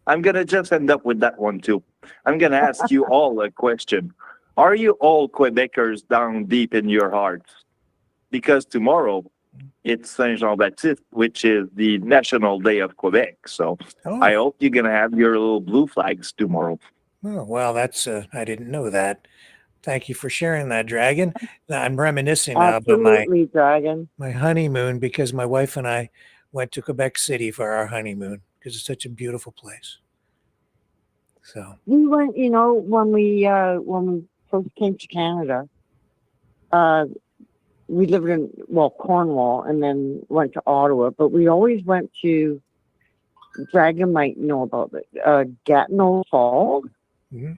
Speaker 4: I'm going to just end up with that one, too. I'm going to ask you all a question. Are you all Quebecers down deep in your hearts? Because tomorrow, it's Saint-Jean-Baptiste, which is the National Day of Quebec. So I hope you're going to have your little blue flags tomorrow.
Speaker 2: Oh, well, that's I didn't know that. Thank you for sharing that, Dragon. I'm reminiscing now about my honeymoon, because my wife and I went to Quebec City for our honeymoon because it's such a beautiful place. So
Speaker 7: we went, when we first came to Canada, we lived in Cornwall and then went to Ottawa, but we always went to, Dragon might know about it, Gatineau Falls.
Speaker 2: Mm-hmm.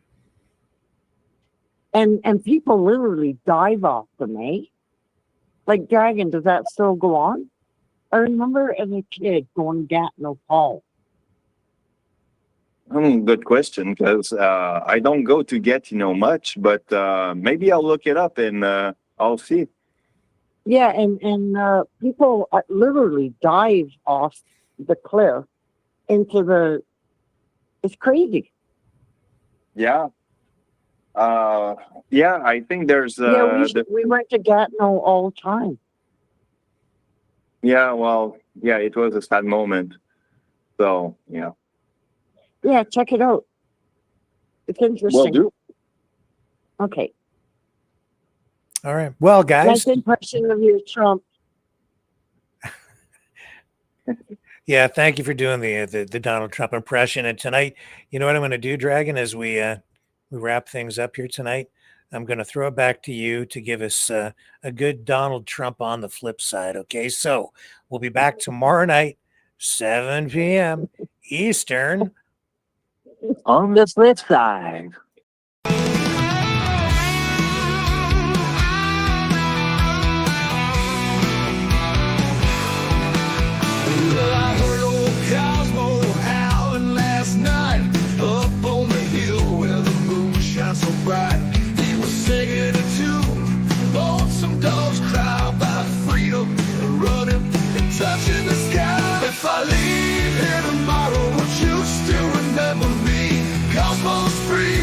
Speaker 7: And people literally dive off them, eh? Like, Dragon, does that still go on? I remember as a kid going to Gatineau Falls.
Speaker 4: Good question, because I don't go to Gatineau much, but maybe I'll look it up and I'll see.
Speaker 7: Yeah, and people literally dive off the cliff into it's crazy.
Speaker 4: Yeah. I think there's...
Speaker 7: we went to Gatineau all the time.
Speaker 4: Yeah, it was a sad moment. So, yeah.
Speaker 7: Yeah, check it out. It's interesting.
Speaker 4: Will do.
Speaker 7: Okay.
Speaker 2: all right. Well, guys.
Speaker 7: Nice impression of you, Trump.
Speaker 2: Yeah, thank you for doing the Donald Trump impression. And tonight, you know what I'm going to do, Dragon, as we wrap things up here tonight? I'm going to throw it back to you to give us a good Donald Trump on the flip side. Okay, so we'll be back tomorrow night, 7 p.m. Eastern.
Speaker 8: On the flip side.
Speaker 9: I heard old Cosmo howling last night up on the hill where the moon shines so bright. He was singing a tune, lonesome dogs cry about freedom, running and touching the sky. If I leave here tomorrow, won't you still remember me? Cosmo's free.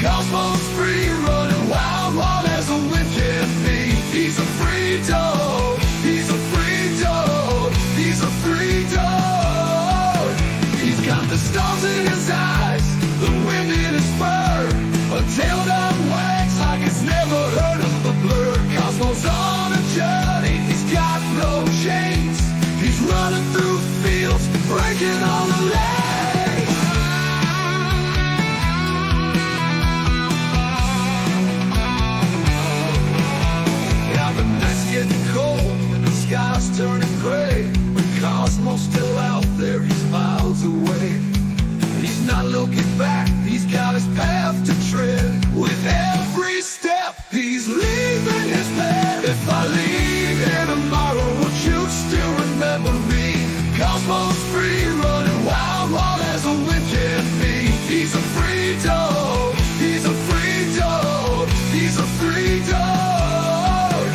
Speaker 9: Cosmos free, running wild, wild as a wind can be. He's a free dog. He's a free dog. He's a free dog. He's got the stars in his eyes, the wind in his fur, a tail that wags like it's never heard of a blur. Cosmos on a journey, he's got no chains. He's running through fields, breaking all the lanes. Yeah, the night's getting cold and the sky's turning gray, but Cosmos still out there, he's miles away. He's not looking back, he's got his path to tread. With every step, he's leaving his bed. If I leave here tomorrow, would you still remember me? Cosmos free, running wild, wild as a wind can be. He's a free dog. He's a free dog. He's a free dog.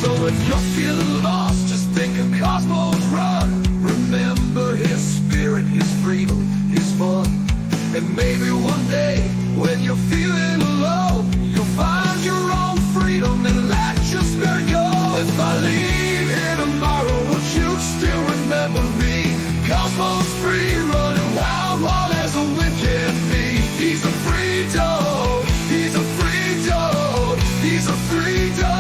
Speaker 9: So if you're feeling lost, just think of Cosmos Run. Remember his spirit, his freedom, his fun. And maybe one day, when you're feeling low, you'll find your own freedom and let your spirit go. If I leave here tomorrow, would you still remember me? Cosmos free, running wild, wild as a wind can be. He's a free dog. He's a free dog. He's a free dog.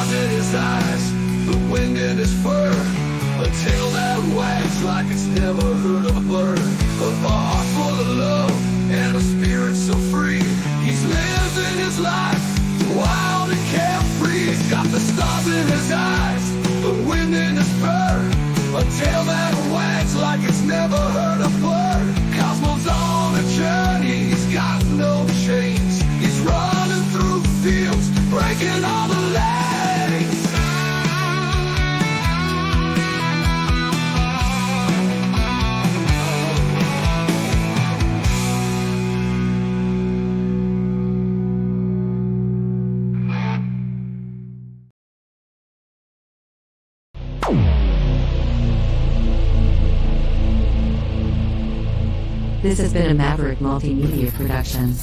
Speaker 9: In his eyes, the wind in his fur, a tail that wags like it's never heard of a bird, a heart full of love and a spirit so free. He's living his life wild and carefree. He's got the stars in his eyes, the wind in his fur, a tail that wags like it's never heard a word. Cosmos on a journey, he's got no chains. He's running through fields, breaking all the lanes.
Speaker 10: This has been a Maverick Multimedia production.